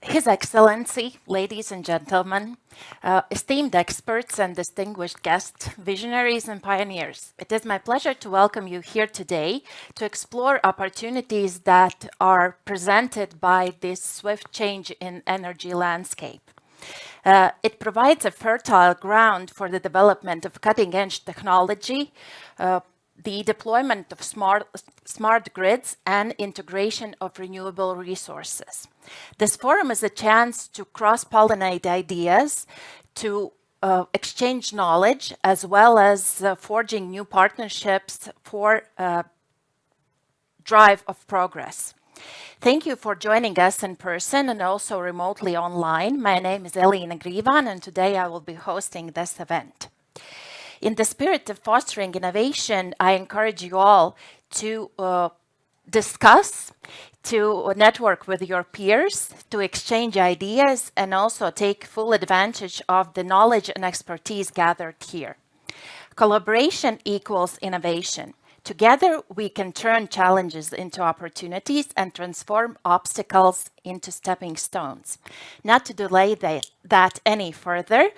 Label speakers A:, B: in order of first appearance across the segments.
A: His Excellency, ladies and gentlemen, esteemed experts and distinguished guests, visionaries and pioneers, it is my pleasure to welcome you here today to explore opportunities that are presented by this swift change in energy landscape. It provides a fertile ground for the development of cutting-edge technology, the deployment of smart grids and integration of renewable resources. This forum is a chance to cross-pollinate ideas, to exchange knowledge, as well as forging new partnerships for drive of progress. Thank you for joining us in person and also remotely online. My name is Elina Grīvāne, and today I will be hosting this event. In the spirit of fostering innovation, I encourage you all to discuss, to network with your peers, to exchange ideas, and also take full advantage of the knowledge and expertise gathered here. Collaboration equals innovation. Together, we can turn challenges into opportunities and transform obstacles into stepping stones. Not to delay that any further,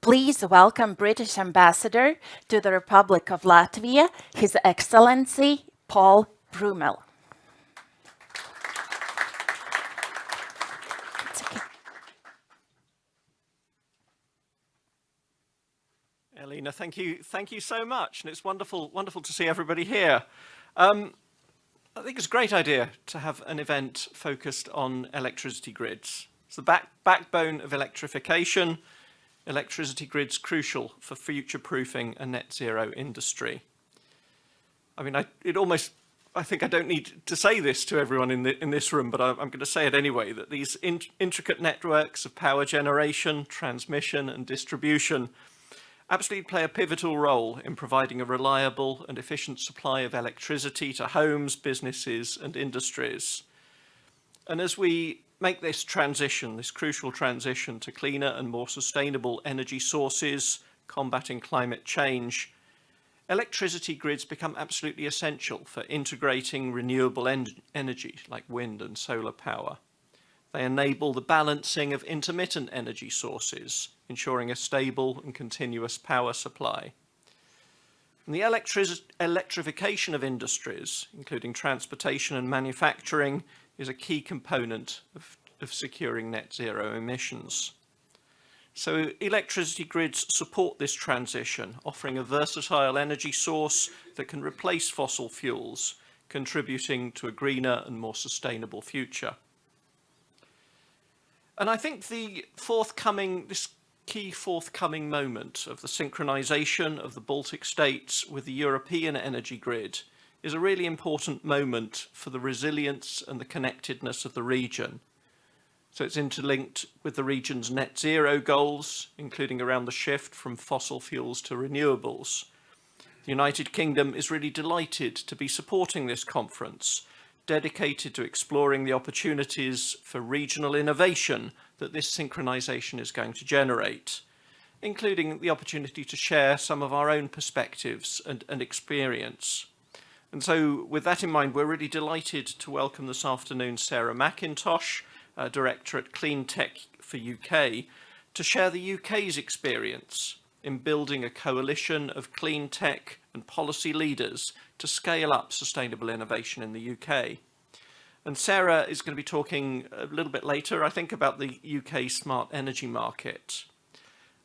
A: please welcome British Ambassador to the Republic of Latvia, His Excellency Paul Brummell.
B: Elina, thank you so much, and it's wonderful to see everybody here. I think it's a great idea to have an event focused on electricity grids. It's the backbone of electrification. Electricity grids crucial for future-proofing a net zero industry. I mean, I think I don't need to say this to everyone in this room, but I'm going to say it anyway, that these intricate networks of power generation, transmission, and distribution absolutely play a pivotal role in providing a reliable and efficient supply of electricity to homes, businesses, and industries. And as we make this transition, this crucial transition to cleaner and more sustainable energy sources, combating climate change, electricity grids become absolutely essential for integrating renewable energy like wind and solar power. They enable the balancing of intermittent energy sources, ensuring a stable and continuous power supply. And the electrification of industries, including transportation and manufacturing, is a key component of securing net zero emissions. So electricity grids support this transition, offering a versatile energy source that can replace fossil fuels, contributing to a greener and more sustainable future. And I think this key forthcoming moment of the synchronisation of the Baltic states with the European energy grid is a really important moment for the resilience and the connectedness of the region. So it's interlinked with the region's net zero goals, including around the shift from fossil fuels to renewables. The United Kingdom is really delighted to be supporting this conference, dedicated to exploring the opportunities for regional innovation that this synchronisation is going to generate, including the opportunity to share some of our own perspectives and experience. And so with that in mind, we're really delighted to welcome this afternoon Sarah McIntosh, Director at Cleantech for UK, to share the UK's experience in building a coalition of clean tech and policy leaders to scale up sustainable innovation in the UK. And Sarah is going to be talking a little bit later, I think, about the UK smart energy market.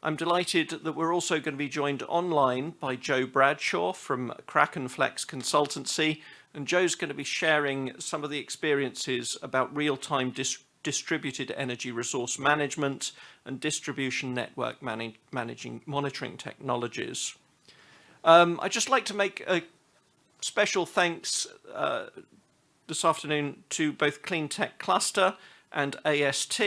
B: I'm delighted that we're also going to be joined online by Joe Bradshaw from Krakenflex Consultancy, and Joe's going to be sharing some of the experiences about real-time distributed energy resource management and distribution network monitoring technologies. I'd just like to make a special thanks this afternoon to both Cleantech Cluster and AST,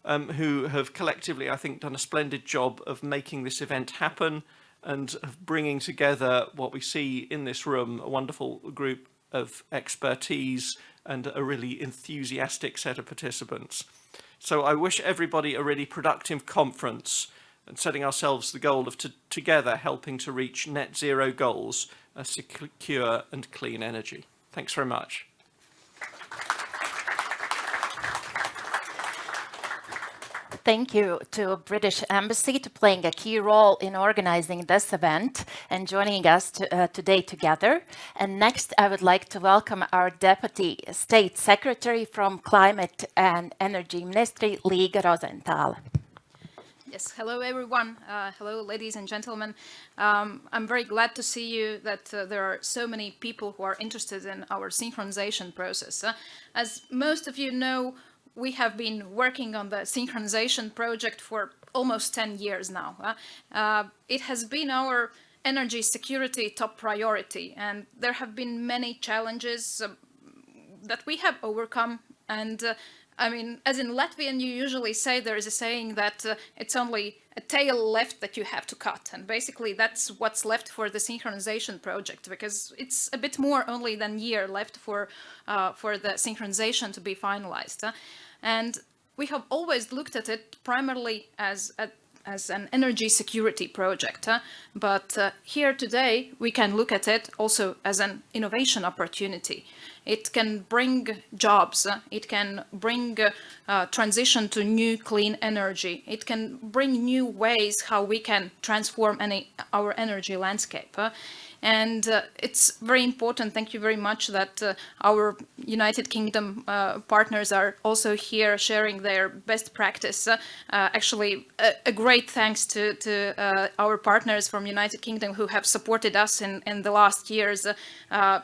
B: who have collectively, I think, done a splendid job of making this event happen and of bringing together what we see in this room, a wonderful group of expertise and a really enthusiastic set of participants. So I wish everybody a really productive conference and setting ourselves the goal of together helping to reach net zero goals, secure and clean energy. Thanks very much.
A: Thank you to British Embassy to playing a key role in organizing this event and joining us today together. And next, I would like to welcome our Deputy State Secretary from Climate and Energy Ministry, Līga Rozentāle.
C: Yes, hello everyone. Hello, ladies and gentlemen. I'm very glad to see you that there are so many people who are interested in our synchronization process. As most of you know, we have been working on the synchronization project for almost 10 years now. It has been our energy security top priority, and there have been many challenges that we have overcome. And I mean, as in Latvian, you usually say, there is a saying that it's only a tail left that you have to cut. And basically that's what's left for the synchronization project, because it's a bit more only than a year left for the synchronization to be finalized. And we have always looked at it primarily as an energy security project. But here today, we can look at it also as an innovation opportunity. It can bring jobs, it can bring transition to new clean energy, it can bring new ways how we can transform our energy landscape. And it's very important, thank you very much, that our United Kingdom partners are also here sharing their best practice. Actually, a great thanks to our partners from United Kingdom who have supported us in the last years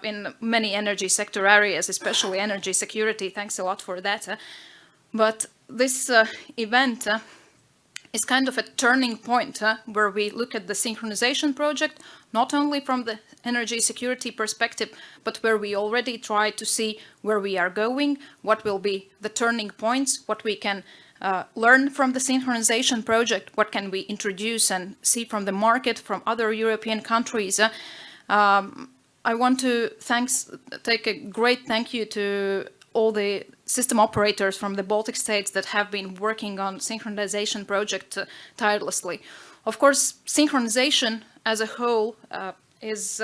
C: in many energy sector areas, especially energy security. Thanks a lot for that. But this event is kind of a turning point where we look at the synchronization project, not only from the energy security perspective, but where we already try to see where we are going, what will be the turning points, what we can learn from the synchronization project, what can we introduce and see from the market, from other European countries. I want to take a great thank you to all the system operators from the Baltic states that have been working on synchronization project tirelessly. Of course, synchronization as a whole is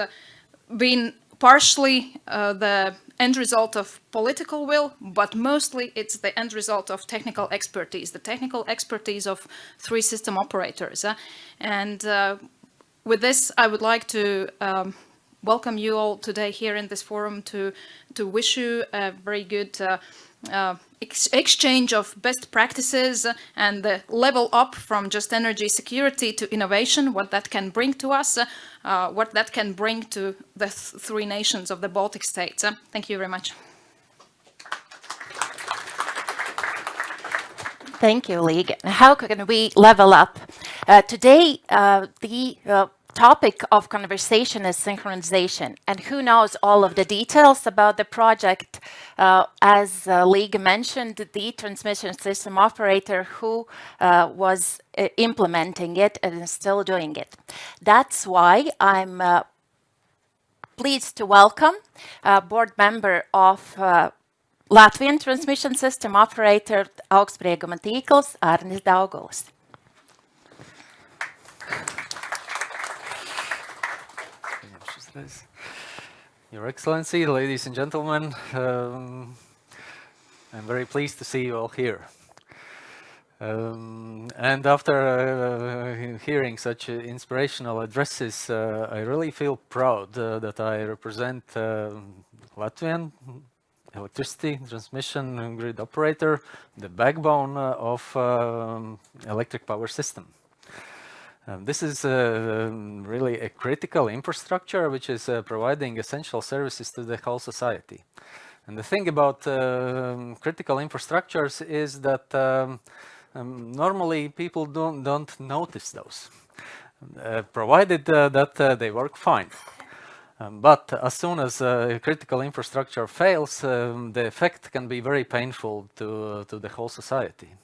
C: been partially the end result of political will, but mostly it's the end result of technical expertise, the technical expertise of 3 system operators. And with this, I would like to welcome you all today here in this forum to wish you a very good exchange of best practices and the level up from just energy security to innovation, what that can bring to us, what that can bring to the 3 nations of the Baltic states. Thank you very much.
A: Thank you, Līga. How can we level up? Today, the topic of conversation is synchronization, and who knows all of the details about the project. As Līga mentioned, the transmission system operator who was implementing it and is still doing it. That's why I'm pleased to welcome board member of Latvian transmission system operator Augstsprieguma tīkls, Arnis Daugulis.
D: Your Excellency, ladies and gentlemen, I'm very pleased to see you all here. And after hearing such inspirational addresses, I really feel proud that I represent Latvian electricity transmission grid operator, the backbone of electric power system. This is really a critical infrastructure which is providing essential services to the whole society. And the thing about critical infrastructures is that normally people don't notice those, provided that they work fine. But as soon as critical infrastructure fails, the effect can be very painful to the whole society.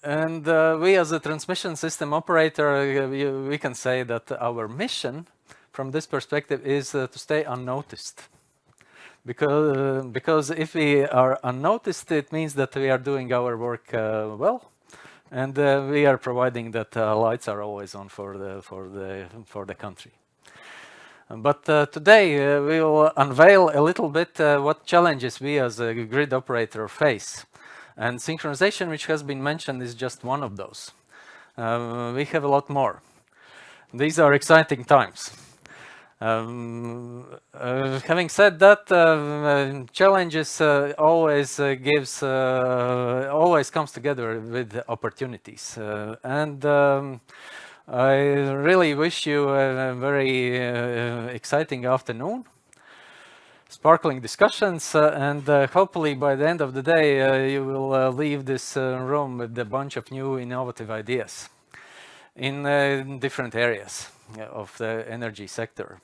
D: And we as a transmission system operator, we can say that our mission from this perspective is to stay unnoticed. Because if we are unnoticed, it means that we are doing our work well, and we are providing that lights are always on for the country. But today we will unveil a little bit what challenges we as a grid operator face And synchronization, which has been mentioned, is just one of those. We have a lot more. These are exciting times. Having said that, challenges always comes together with opportunities, and I really wish you a very exciting afternoon, sparkling discussions, and hopefully by the end of the day you will leave this room with a bunch of new innovative ideas in different areas of the energy sector.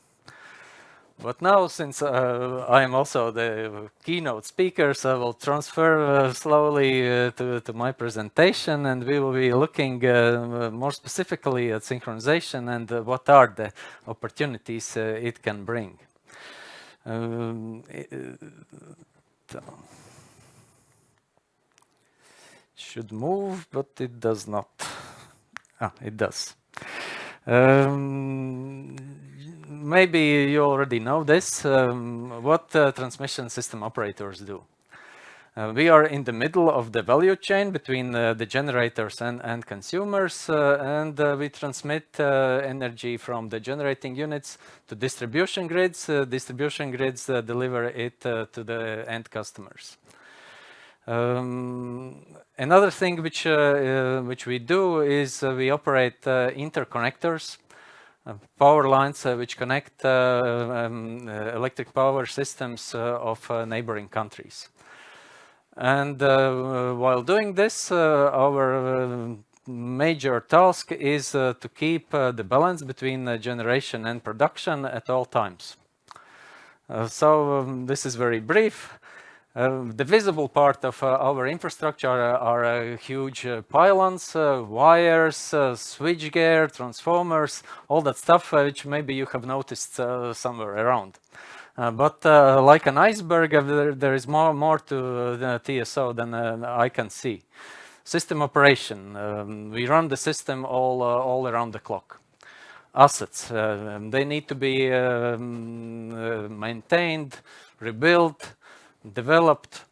D: But now, since I am also the keynote speaker, so I will transfer slowly to my presentation, and we will be looking more specifically at synchronization and what are the opportunities it can bring. Should move, but it does not. Ah, it does. Maybe you already know this, what transmission system operators do. We are in the middle of the value chain between the generators and consumers, and we transmit energy from the generating units to distribution grids. Distribution grids deliver it to the end customers. Another thing which we do is we operate interconnectors, power lines which connect electric power systems of neighboring countries. And while doing this, our major task is to keep the balance between generation and production at all times. So this is very brief. The visible part of our infrastructure are huge pylons, wires, switchgear, transformers, all that stuff which maybe you have noticed somewhere around. But like an iceberg, there is more to the TSO than I can see. System operation. We run the system all around the clock. Assets. They need to be maintained, rebuilt, developed.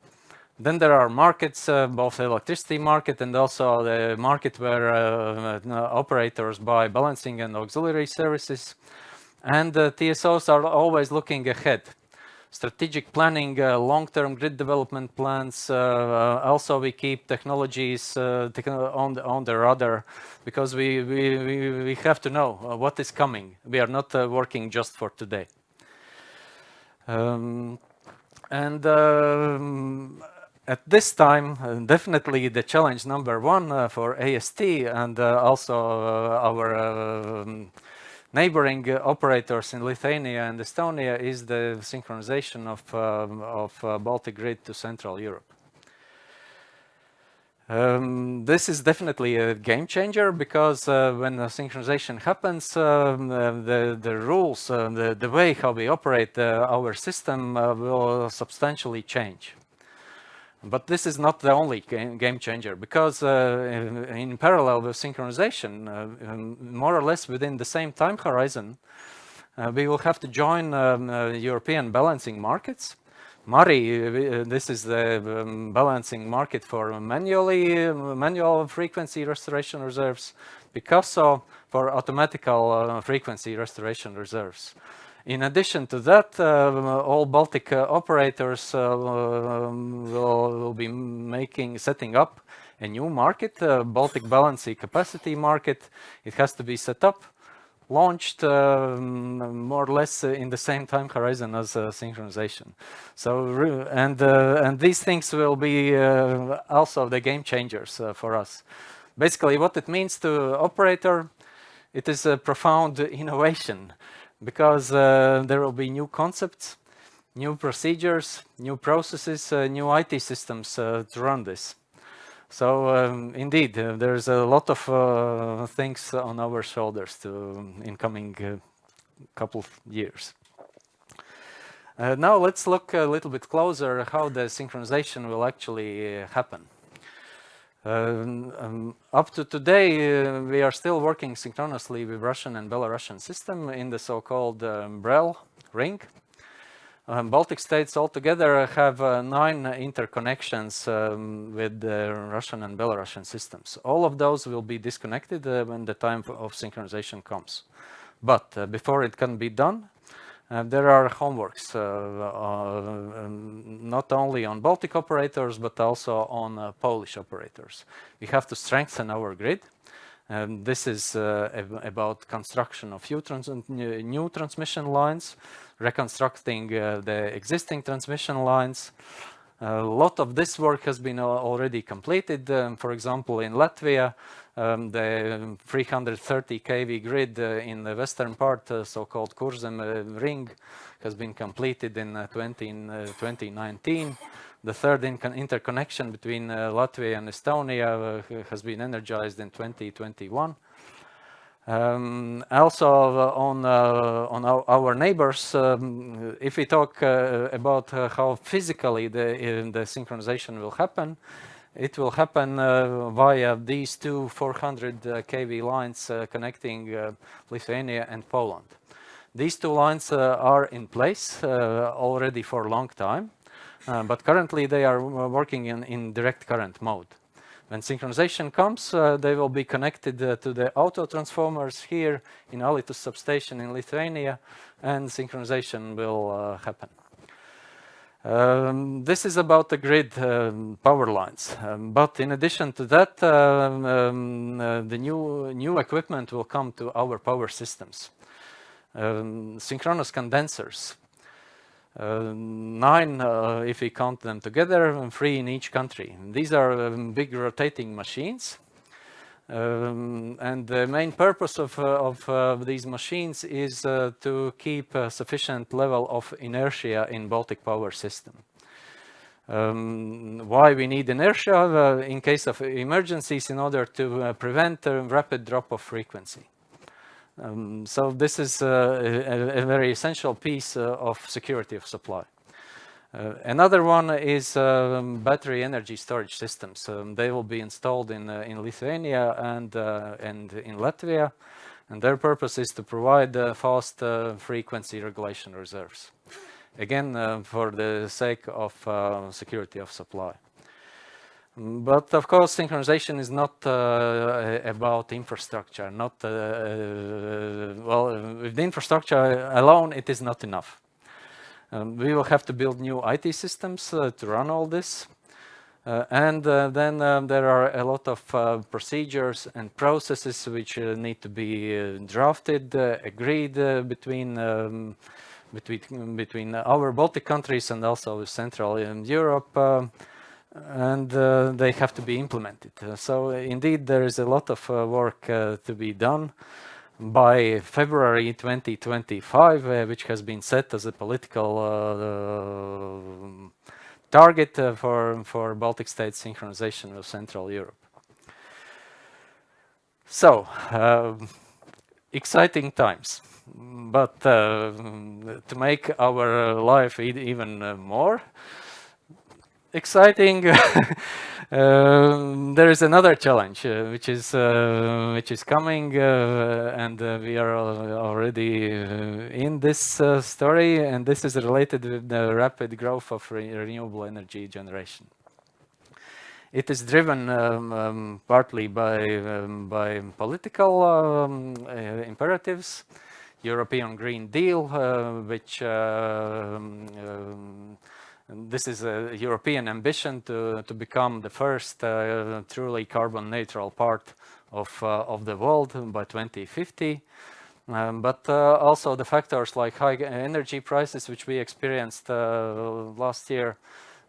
D: Then there are markets, both the electricity market and also the market where operators buy balancing and auxiliary services. And TSOs are always looking ahead. Strategic planning, long-term grid development plans. Also, we keep technologies on the radar because we have to know what is coming. We are not working just for today. At this time, definitely the challenge number one for AST and also our neighboring operators in Lithuania and Estonia is the synchronization of Baltic grid to Central Europe. This is definitely a game changer because when synchronization happens, the rules, the way how we operate our system will substantially change. But this is not the only game changer because in parallel with synchronization, more or less within the same time horizon, we will have to join European balancing markets. MARI, this is the balancing market for manual frequency restoration reserves. Picasso for automatical frequency restoration reserves. In addition to that, all Baltic operators will be setting up a new market, Baltic balancing capacity market. It has to be set up, launched more or less in the same time horizon as synchronization. So, and these things will be also the game changers for us. Basically, what it means to operator, it is a profound innovation. Because there will be new concepts, new procedures, new processes, new IT systems to run this. So indeed, there's a lot of things on our shoulders in coming couple of years. Now let's look a little bit closer how the synchronization will actually happen. Up to today, we are still working synchronously with Russian and Belarusian system in the so-called Brummell ring. Baltic states altogether have 9 interconnections with the Russian and Belarusian systems. All of those will be disconnected when the time of synchronization comes. But before it can be done, there are homeworks, not only on Baltic operators, but also on Polish operators. We have to strengthen our grid. This is about construction of new transmission lines, reconstructing the existing transmission lines. A lot of this work has been already completed. For example, in Latvia, the 330 kV grid in the western part, so-called Kurzem ring, has been completed in 2019. The third interconnection between Latvia and Estonia has been energized in 2021. Also on our neighbors, if we talk about how physically the synchronization will happen, it will happen via these two 400 kV lines connecting Lithuania and Poland. These two lines are in place already for a long time, but currently they are working in direct current mode. When synchronization comes, they will be connected to the auto transformers here in Alytus substation in Lithuania, and synchronization will happen. This is about the grid power lines, but in addition to that, the new equipment will come to our power systems. Synchronous condensers, 9 if we count them together, 3 in each country. These are big rotating machines, and the main purpose of these machines is to keep a sufficient level of inertia in Baltic power system. Why we need inertia? In case of emergencies, in order to prevent a rapid drop of frequency. So this is a very essential piece of security of supply. Another one is battery energy storage systems. They will be installed in Lithuania and in Latvia, and their purpose is to provide fast frequency regulation reserves. Again, for the sake of security of supply. But of course, synchronization is not about infrastructure. Not well, with the infrastructure alone, it is not enough. We will have to build new IT systems to run all this. And then there are a lot of procedures and processes which need to be drafted, agreed between our Baltic countries and also Central Europe, and they have to be implemented. So indeed, there is a lot of work to be done. By February 2025, which has been set as a political target for Baltic states synchronization with Central Europe. So, exciting times, but to make our life even more exciting, there is another challenge which is coming, and we are already in this story, and this is related with the rapid growth of renewable energy generation. It is driven partly by political imperatives, European Green Deal, which this is a European ambition to become the first truly carbon neutral part of the world by 2050. But also the factors like high energy prices, which we experienced last year,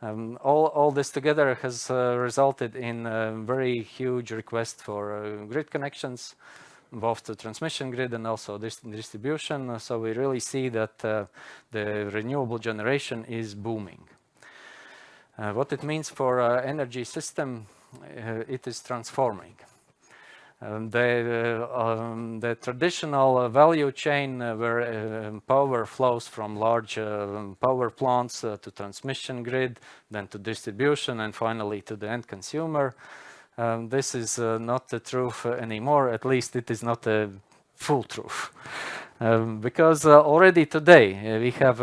D: all this together has resulted in a very huge request for grid connections, both the transmission grid and also distribution. So we really see that the renewable generation is booming. What it means for energy system, it is transforming. The traditional value chain where power flows from large power plants to transmission grid, then to distribution, and finally to the end consumer. This is not the truth anymore. At least it is not a full truth. Because already today we have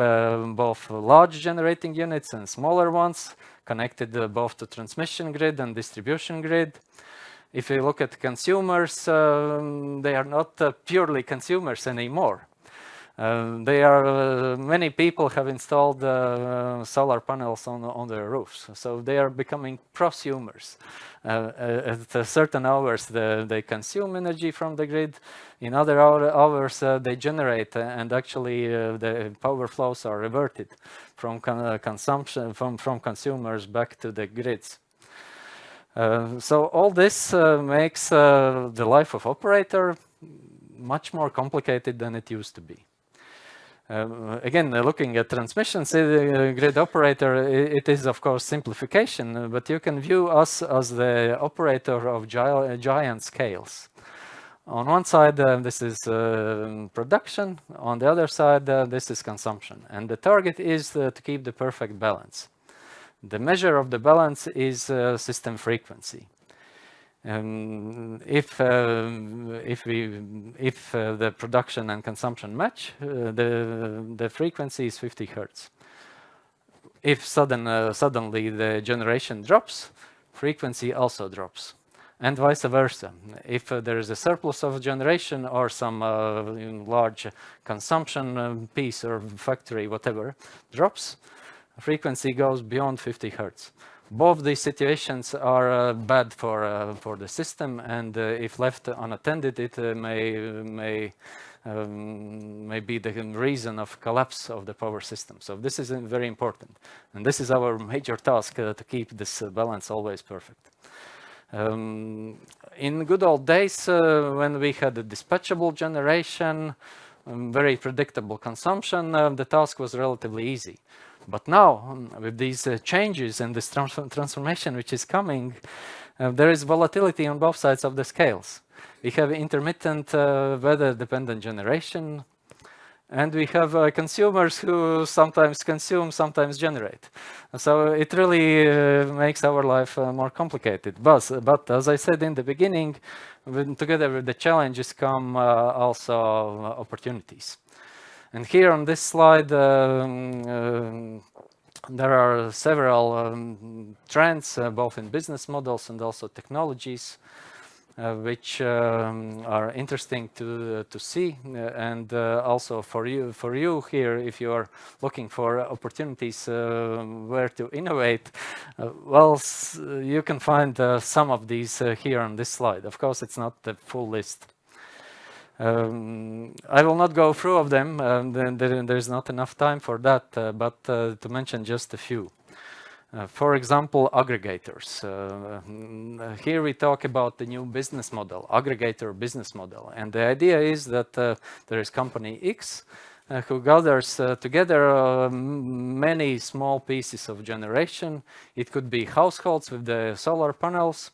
D: both large generating units and smaller ones connected both to transmission grid and distribution grid. If you look at consumers, they are not purely consumers anymore. Many people have installed solar panels on their roofs, so they are becoming prosumers. At certain hours, they consume energy from the grid. In other hours, they generate, and actually the power flows are reverted from consumption from consumers back to the grids. So all this makes the life of operator much more complicated than it used to be. Again, looking at transmission grid operator, it is of course simplification, but you can view us as the operator of giant scales. On one side, this is production. On the other side, this is consumption. And the target is to keep the perfect balance. The measure of the balance is system frequency. If the production and consumption match, the frequency is 50 Hertz. If suddenly the generation drops, frequency also drops, and vice versa. If there is a surplus of generation or some large consumption piece or factory, whatever, drops, frequency goes beyond 50 Hertz. Both these situations are bad for the system, and if left unattended, it may be the reason of collapse of the power system. So this is very important, and this is our major task to keep this balance always perfect. In good old days, when we had a dispatchable generation, very predictable consumption, the task was relatively easy. But now, with these changes and this transformation which is coming, there is volatility on both sides of the scales. We have intermittent weather-dependent generation, and we have consumers who sometimes consume, sometimes generate. So it really makes our life more complicated. But as I said in the beginning, together with the challenges come also opportunities. And here on this slide, there are several trends, both in business models and also technologies, which are interesting to see, and also for you here, if you are looking for opportunities where to innovate, well, you can find some of these here on this slide. Of course, it's not the full list. I will not go through of them, there's not enough time for that, but to mention just a few. For example, aggregators. Here we talk about the new business model, aggregator business model. And the idea is that there is company X who gathers together many small pieces of generation. It could be households with the solar panels.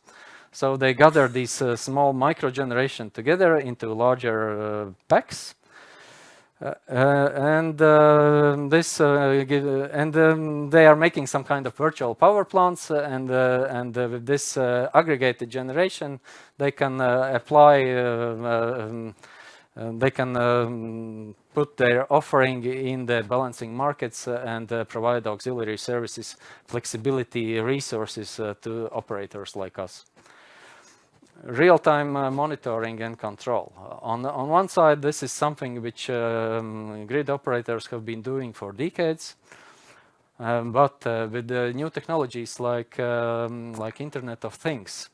D: So they gather these small micro generation together into larger packs, and they are making some kind of virtual power plants, and with this aggregated generation, they can apply. They can put their offering in the balancing markets and provide auxiliary services, flexibility, resources to operators like us. Real-time monitoring and control. On one side, this is something which grid operators have been doing for decades, but with the new technologies like Internet of Things,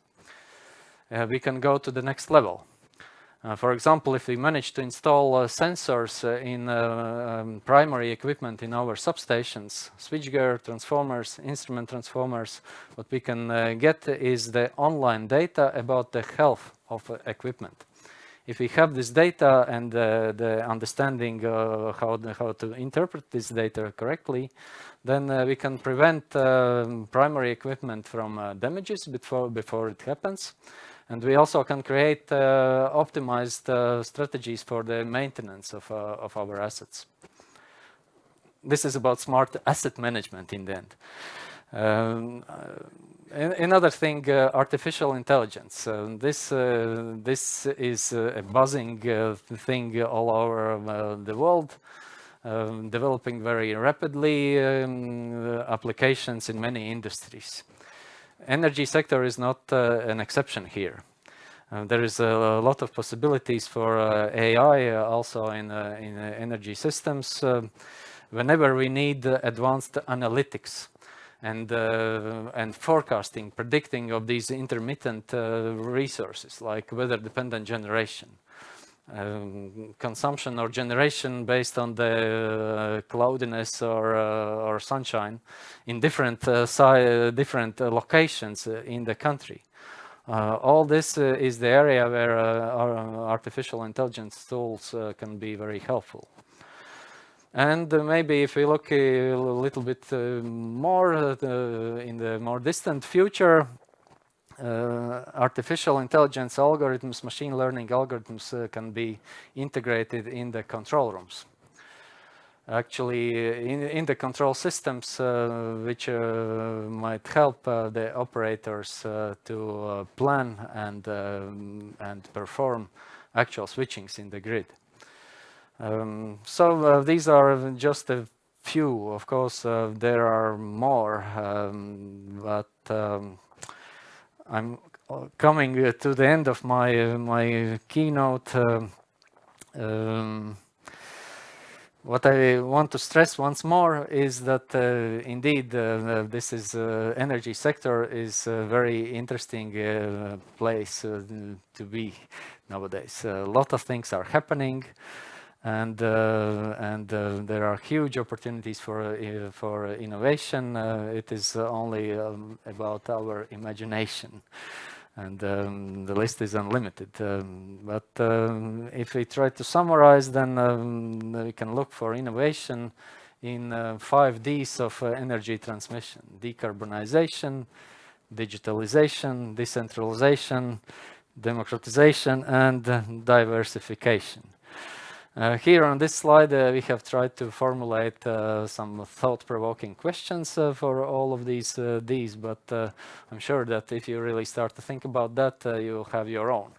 D: we can go to the next level. For example, if we manage to install sensors in primary equipment in our substations, switchgear, transformers, instrument transformers, what we can get is the online data about the health of equipment. If we have this data and the understanding how to interpret this data correctly, then we can prevent primary equipment from damages before it happens. And we also can create optimized strategies for the maintenance of our assets. This is about smart asset management in the end. Another thing, artificial intelligence. This is a buzzing thing all over the world, developing very rapidly, applications in many industries. Energy sector is not an exception here. There is a lot of possibilities for AI also in energy systems. Whenever we need advanced analytics and forecasting, predicting of these intermittent resources like weather-dependent generation, consumption or generation based on the cloudiness or sunshine in different locations in the country. All this is the area where our artificial intelligence tools can be very helpful. And maybe if we look a little bit more in the more distant future, artificial intelligence algorithms, machine learning algorithms can be integrated in the control rooms. Actually, in the control systems, which might help the operators to plan and perform actual switchings in the grid. So these are just a few. Of course, there are more, but I'm coming to the end of my keynote. What I want to stress once more is that indeed this is energy sector is a very interesting place to be nowadays. A lot of things are happening, and there are huge opportunities for innovation. It is only about our imagination. And the list is unlimited. But if we try to summarize, then we can look for innovation in 5 Ds of energy transmission: decarbonization, digitalization, decentralization, democratization, and diversification. Here on this slide, we have tried to formulate some thought-provoking questions for all of these Ds, but I'm sure that if you really start to think about that, you'll have your own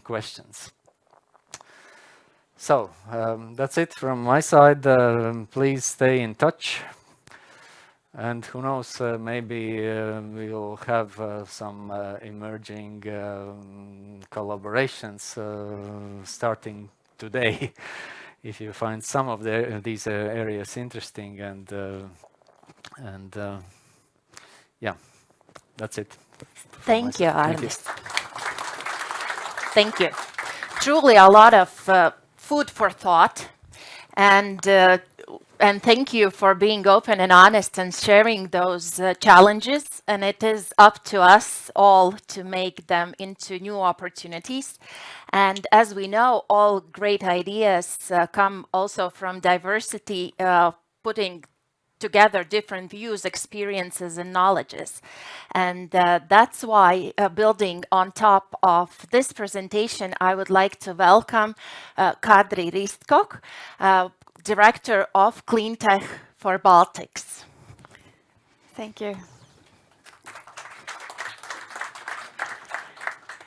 D: questions. So that's it from my side. Please stay in touch. And who knows, maybe we'll have some emerging collaborations starting today, if you find some of these areas interesting. And yeah, that's it.
A: Thank you, Arnis. Thank you. Truly a lot of food for thought. And thank you for being open and honest and sharing those challenges. And it is up to us all to make them into new opportunities. And as we know, all great ideas come also from diversity, putting together different views, experiences, and knowledges. And that's why, building on top of this presentation, I would like to welcome Kädi Ristkok, Director of Cleantech for Baltics.
E: Thank you.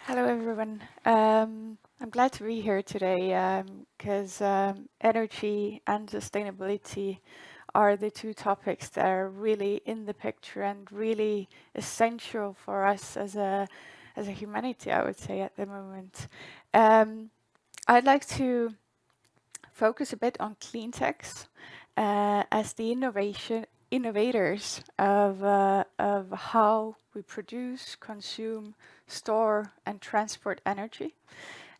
E: Hello, everyone. I'm glad to be here today because energy and sustainability are the 2 topics that are really in the picture and really essential for us as a humanity, I would say, at the moment. I'd like to focus a bit on Cleantechs as the innovators of how we produce, consume, store, and transport energy.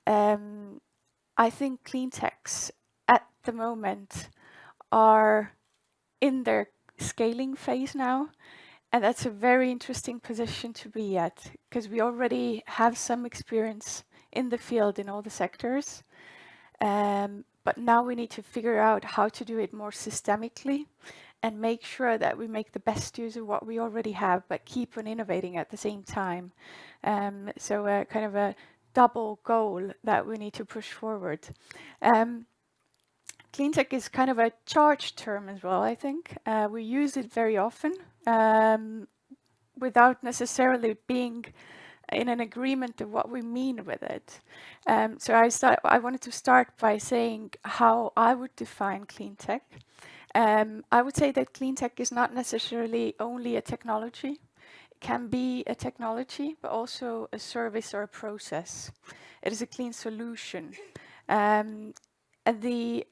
E: I think Cleantechs at the moment are in their scaling phase now, and that's a very interesting position to be at because we already have some experience in the field in all the sectors. But now we need to figure out how to do it more systemically and make sure that we make the best use of what we already have, but keep on innovating at the same time. So kind of a double goal that we need to push forward. Cleantech is kind of a charged term as well, I think. We use it very often without necessarily being in an agreement of what we mean with it. So I wanted to start by saying how I would define Cleantech. I would say that Cleantech is not necessarily only a technology. It can be a technology, but also a service or a process. It is a clean solution. And the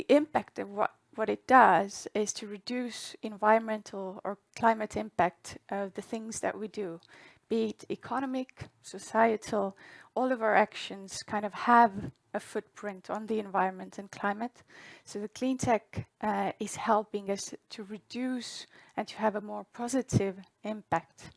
E: impact of what it does is to reduce environmental or climate impact of the things that we do, be it economic, societal. All of our actions kind of have a footprint on the environment and climate. So the Cleantech is helping us to reduce and to have a more positive impact.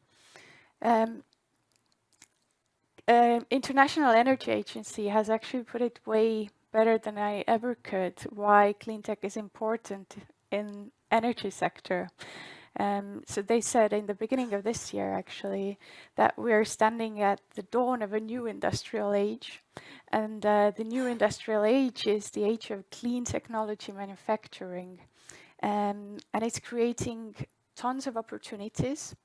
E: International Energy Agency has actually put it way better than I ever could, why Cleantech is important in energy sector. So they said in the beginning of this year, actually, that we're standing at the dawn of a new industrial age. And the new industrial age is the age of clean technology manufacturing. And it's creating tons of opportunities,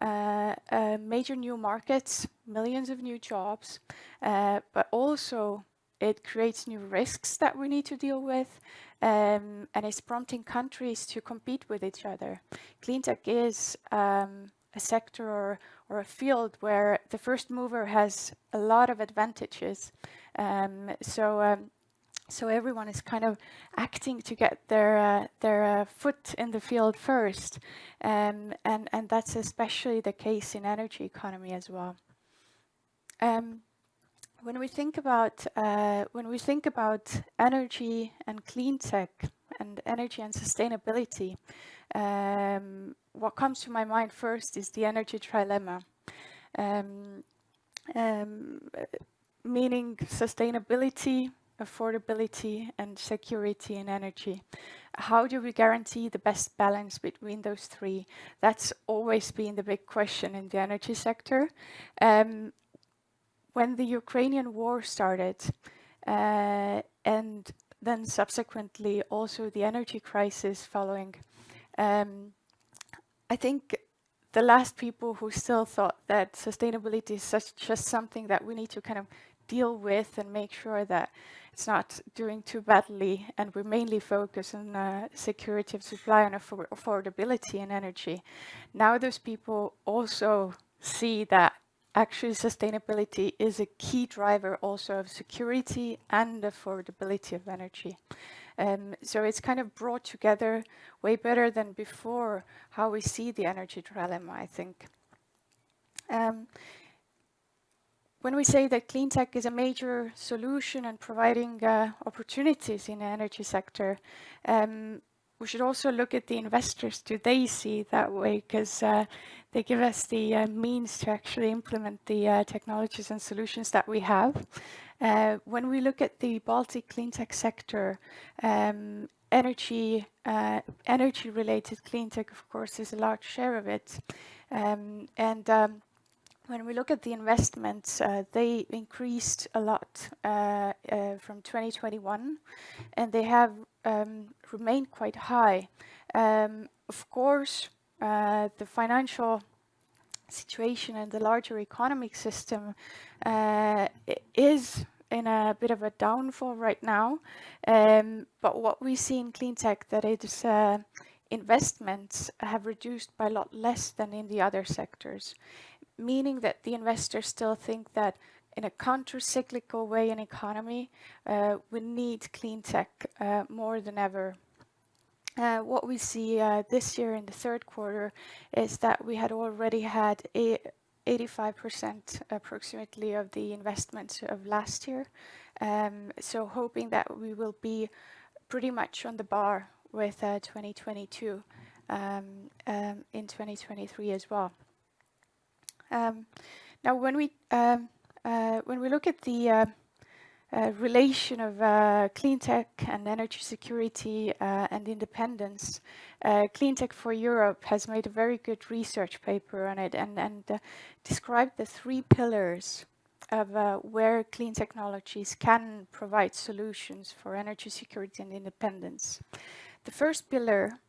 E: major new markets, millions of new jobs, but also it creates new risks that we need to deal with, and it's prompting countries to compete with each other. Cleantech is a sector or a field where the first mover has a lot of advantages. So everyone is kind of acting to get their foot in the field first, and that's especially the case in energy economy as well. When we think about energy and clean tech and energy and sustainability, what comes to my mind first is the energy trilemma, meaning sustainability, affordability, and security in energy. How do we guarantee the best balance between those three? That's always been the big question in the energy sector. When the Ukrainian war started, and then subsequently also the energy crisis following, I think the last people who still thought that sustainability is just something that we need to kind of deal with and make sure that it's not doing too badly, and we mainly focus on security of supply and affordability in energy. Now those people also see that actually sustainability is a key driver also of security and affordability of energy. So it's kind of brought together way better than before how we see the energy trilemma, I think. When we say that clean tech is a major solution and providing opportunities in the energy sector, we should also look at the investors. Do they see it that way? Because they give us the means to actually implement the technologies and solutions that we have. When we look at the Baltic clean tech sector, energy-related clean tech, of course, is a large share of it. When we look at the investments, they increased a lot from 2021, and they have remained quite high. Of course, the financial situation and the larger economic system is in a bit of a downfall right now. But what we see in clean tech, that it's investments have reduced by a lot less than in the other sectors, meaning that the investors still think that in a counter-cyclical way in economy, we need clean tech more than ever. What we see this year in the third quarter is that we had already had 85% approximately of the investments of last year. So hoping that we will be pretty much on the bar with 2022 in 2023 as well. Now, when we look at the relation of clean tech and energy security and independence, Clean Tech for Europe has made a very good research paper on it and described the three pillars of where clean technologies can provide solutions for energy security and independence. The first pillar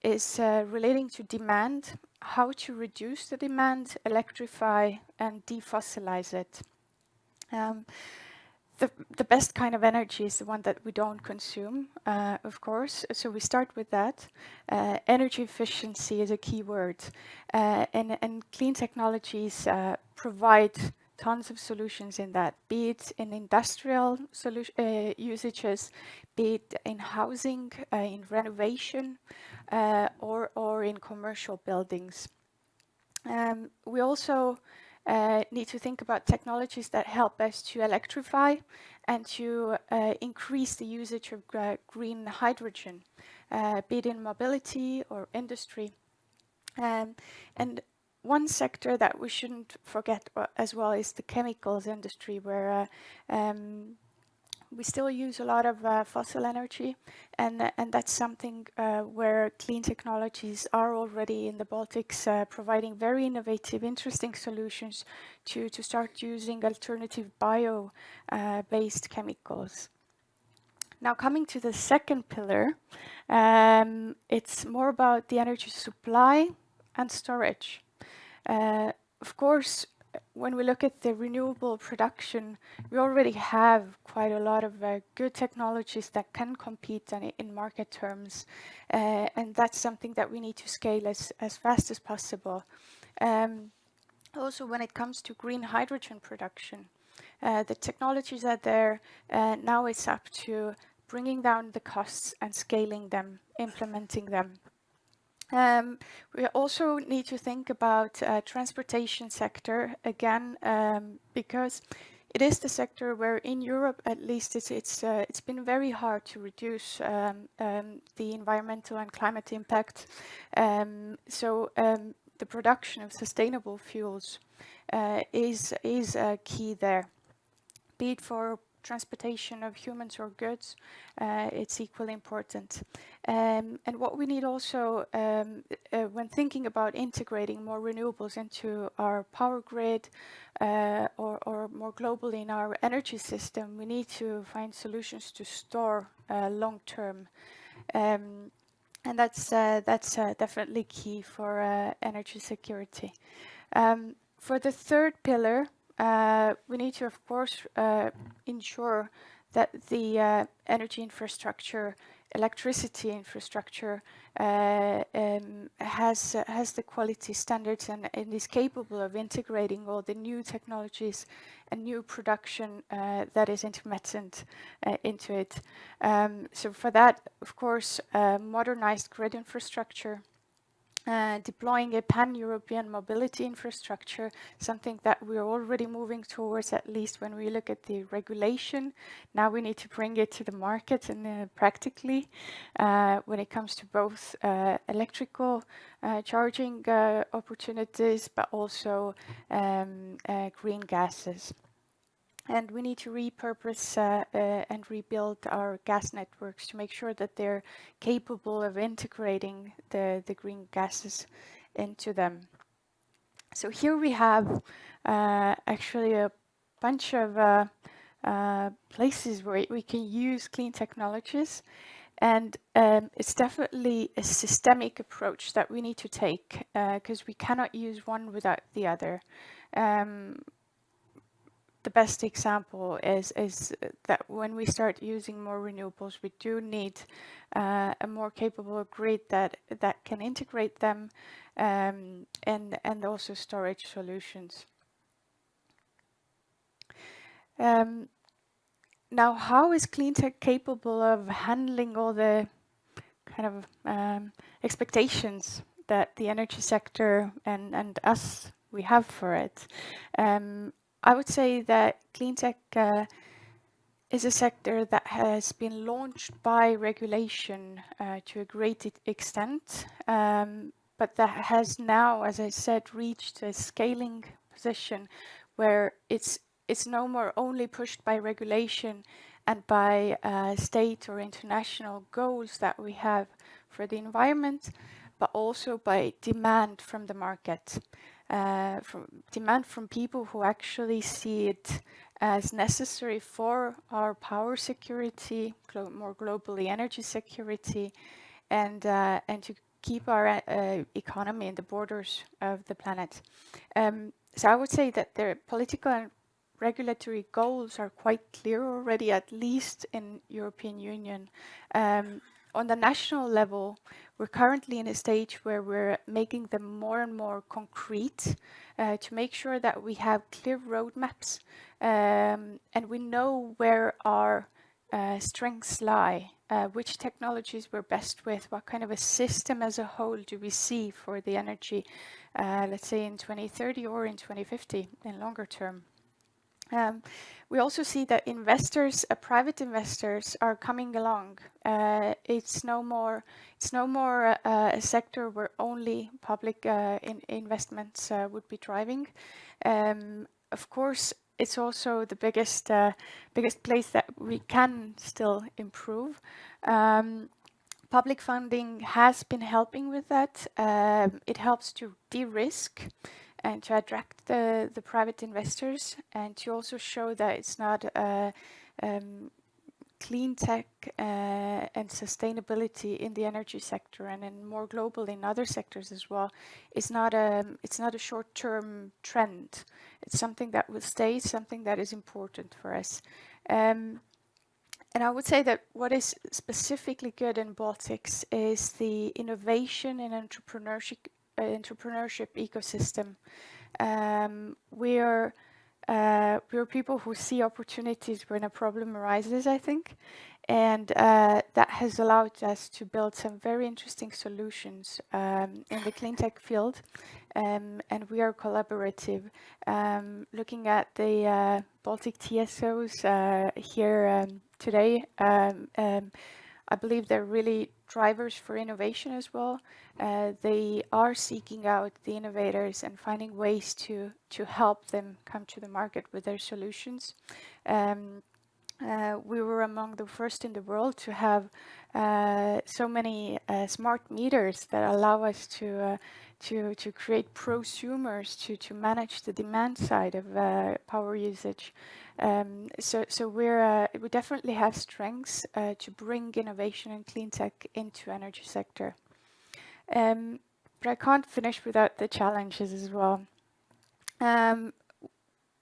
E: is relating to demand, how to reduce the demand, electrify, and defossilize it. The best kind of energy is the one that we don't consume, of course, so we start with that. Energy efficiency is a key word, and clean technologies provide tons of solutions in that, be it in industrial usages, be it in housing, in renovation, or in commercial buildings. We also need to think about technologies that help us to electrify and to increase the usage of green hydrogen, be it in mobility or industry. And one sector that we shouldn't forget as well is the chemicals industry, where we still use a lot of fossil energy, and that's something where clean technologies are already in the Baltics providing very innovative, interesting solutions to start using alternative bio-based chemicals. Now, coming to the second pillar, it's more about the energy supply and storage. Of course, when we look at the renewable production, we already have quite a lot of good technologies that can compete in market terms, and that's something that we need to scale as fast as possible. Also, when it comes to green hydrogen production, the technologies are there. Now it's up to bringing down the costs and scaling them, implementing them. We also need to think about transportation sector again, because it is the sector where, in Europe at least, it's been very hard to reduce the environmental and climate impact. So the production of sustainable fuels is key there, be it for transportation of humans or goods. It's equally important. And what we need also, when thinking about integrating more renewables into our power grid, or more globally in our energy system, we need to find solutions to store long term. And that's definitely key for energy security. For the third pillar, we need to, of course, ensure that the energy infrastructure, electricity infrastructure, has the quality standards and is capable of integrating all the new technologies and new production that is intermittent into it. So for that, of course, modernized grid infrastructure, deploying a pan-European mobility infrastructure, something that we're already moving towards, at least when we look at the regulation. Now we need to bring it to the market and practically when it comes to both electrical charging opportunities, but also green gases. And we need to repurpose and rebuild our gas networks to make sure that they're capable of integrating the green gases into them. So here we have actually a bunch of places where we can use clean technologies. And it's definitely a systemic approach that we need to take, because we cannot use one without the other. The best example is that when we start using more renewables, we do need a more capable grid that can integrate them, and also storage solutions. Now, how is Cleantech capable of handling all the kind of expectations that the energy sector and us, we have for it? I would say that Cleantech is a sector that has been launched by regulation to a great extent, but that has now, as I said, reached a scaling position where it's no more only pushed by regulation and by state or international goals that we have for the environment, but also by demand from the market. demand from people who actually see it as necessary for our power security, more globally energy security, and to keep our economy in the borders of the planet. So I would say that the political and regulatory goals are quite clear already, at least in European Union. On the national level, we're currently in a stage where we're making them more and more concrete to make sure that we have clear roadmaps and we know where our strengths lie, which technologies we're best with, what kind of a system as a whole do we see for the energy, let's say in 2030 or in 2050 in longer term. We also see that investors, private investors, are coming along. It's no more a sector where only public investments would be driving. Of course, it's also the biggest place that we can still improve. Public funding has been helping with that. It helps to de-risk and to attract the private investors, and to also show that it's not clean tech and sustainability in the energy sector and in more globally in other sectors as well. It's not a short-term trend. It's something that will stay, something that is important for us. And I would say that what is specifically good in Baltics is the innovation and entrepreneurship ecosystem. We're people who see opportunities when a problem arises, I think, and that has allowed us to build some very interesting solutions in the Cleantech field, and we are collaborative. Looking at the Baltic TSOs here today, I believe they're really drivers for innovation as well. They are seeking out the innovators and finding ways to help them come to the market with their solutions. We were among the first in the world to have so many smart meters that allow us to create prosumers to manage the demand side of power usage. So we definitely have strengths to bring innovation and clean tech into energy sector. But I can't finish without the challenges as well.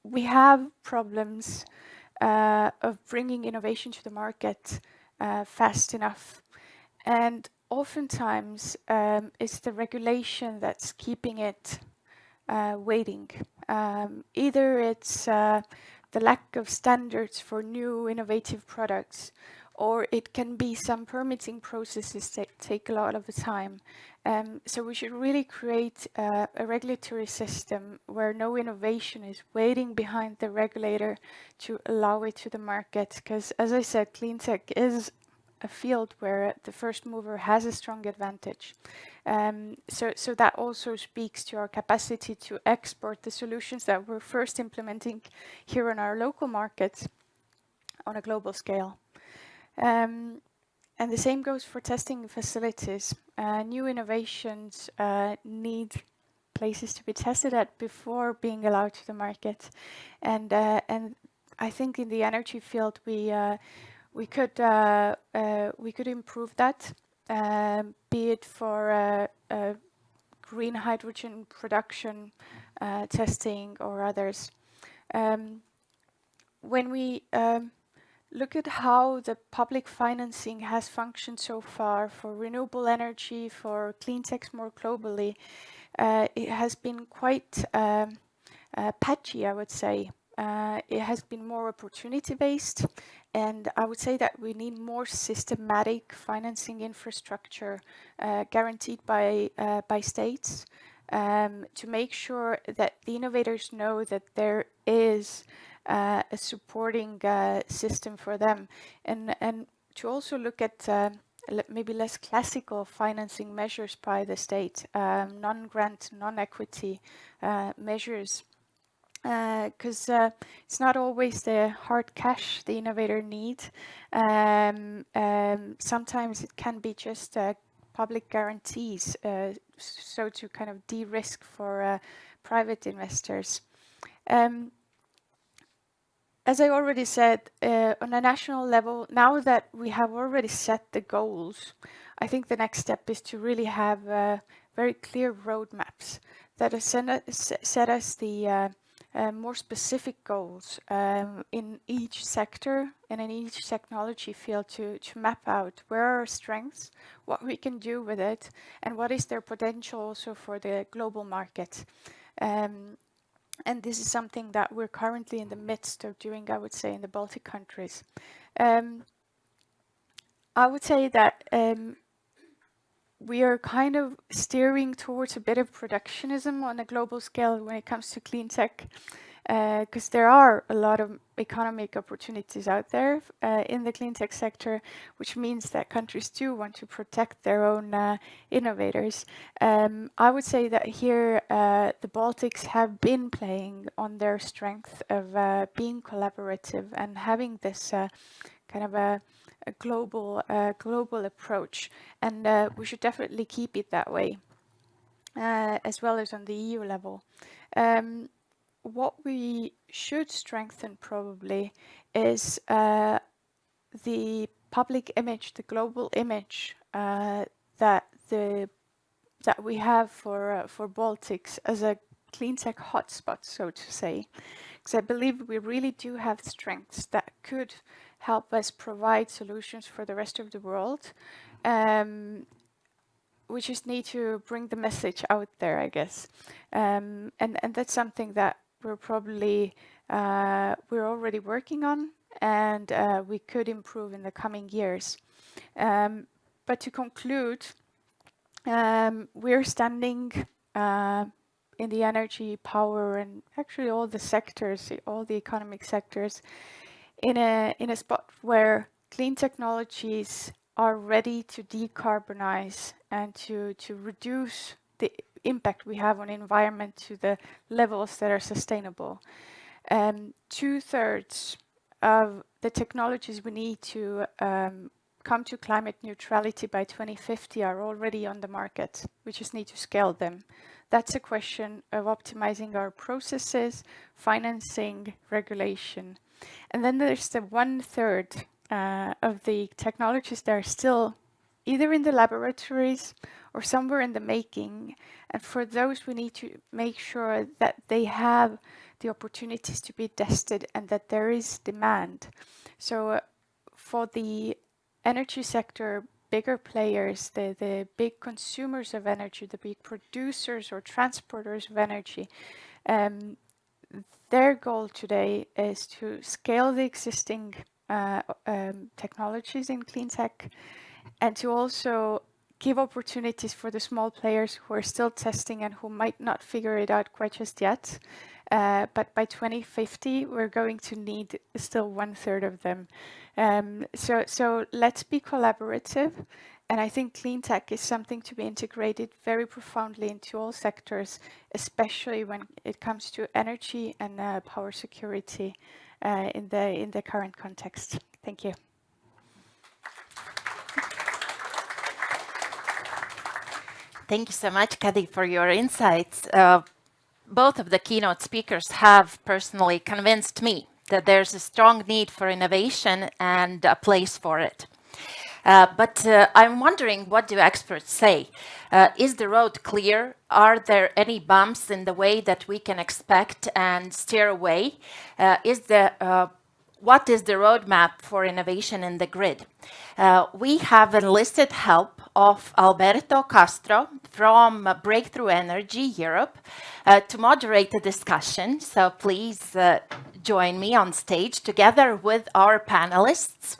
E: We have problems of bringing innovation to the market fast enough, and oftentimes it's the regulation that's keeping it waiting. Either it's the lack of standards for new innovative products, or it can be some permitting processes that take a lot of the time. So we should really create a regulatory system where no innovation is waiting behind the regulator to allow it to the market. Because as I said, clean tech is a field where the first mover has a strong advantage. So that also speaks to our capacity to export the solutions that we're first implementing here in our local markets on a global scale. And the same goes for testing facilities. New innovations need places to be tested at before being allowed to the market. And I think in the energy field we could improve that, be it for green hydrogen production testing or others. When we look at how the public financing has functioned so far for renewable energy, for clean techs more globally, it has been quite patchy, I would say. It has been more opportunity-based, and I would say that we need more systematic financing infrastructure guaranteed by states to make sure that the innovators know that there is a supporting system for them, and to also look at maybe less classical financing measures by the state, non-grant, non-equity measures, because it's not always the hard cash the innovator needs. Sometimes it can be just public guarantees so to kind of de-risk for private investors. As I already said, on a national level, now that we have already set the goals, I think the next step is to really have very clear roadmaps that set us the more specific goals in each sector and in each technology field to map out where are our strengths, what we can do with it, and what is their potential also for the global market. And this is something that we're currently in the midst of doing, I would say, in the Baltic countries. I would say that we are kind of steering towards a bit of protectionism on a global scale when it comes to clean tech, because there are a lot of economic opportunities out there in the clean tech sector, which means that countries do want to protect their own innovators. I would say that here the Baltics have been playing on their strength of being collaborative and having this kind of a global approach, and we should definitely keep it that way, as well as on the EU level. What we should strengthen probably is the public image, the global image that we have for Baltics as a clean tech hotspot, so to say. Because I believe we really do have strengths that could help us provide solutions for the rest of the world. We just need to bring the message out there, I guess. And that's something that we're probably, we're already working on, and we could improve in the coming years. But to conclude, we're standing in the energy, power, and actually all the sectors, all the economic sectors, in a spot where clean technologies are ready to decarbonize and to reduce the impact we have on environment to the levels that are sustainable. 2/3 of the technologies we need to come to climate neutrality by 2050 are already on the market. We just need to scale them. That's a question of optimizing our processes, financing, regulation. And then there's the 1/3 of the technologies that are still either in the laboratories or somewhere in the making. And for those, we need to make sure that they have the opportunities to be tested and that there is demand. So for the energy sector, bigger players, the big consumers of energy, the big producers or transporters of energy, their goal today is to scale the existing technologies in clean tech, and to also give opportunities for the small players who are still testing and who might not figure it out quite just yet. But by 2050, we're going to need still 1/3 of them. So let's be collaborative. And I think clean tech is something to be integrated very profoundly into all sectors, especially when it comes to energy and power security in the current context. Thank you.
A: Thank you so much, Kädi, for your insights. Both of the keynote speakers have personally convinced me that there's a strong need for innovation and a place for it. But I'm wondering, what do experts say? Is the road clear? Are there any bumps in the way that we can expect and steer away? What is the roadmap for innovation in the grid? We have enlisted help of Alberto Castro from Breakthrough Energy Europe to moderate the discussion. So please join me on stage together with our panelists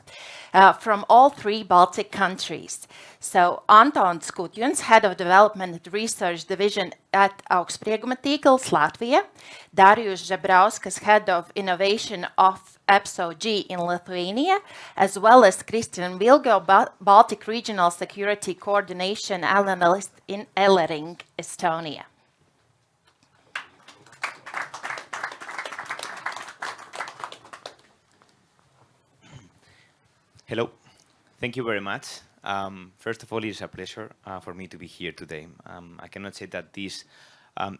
A: from all 3 Baltic countries. So Antons, Kutjuns, Head of Development and Research Division at Augstsprieguma tīkls, Latvia. Darius Žebrauskas, Head of Innovation of EPSO-G in Lithuania, as well as Kristjan Vilgo, Baltic Regional Security Coordination Analyst in Elering, Estonia.
F: Hello, thank you very much. First of all, it's a pleasure for me to be here today. I cannot say that this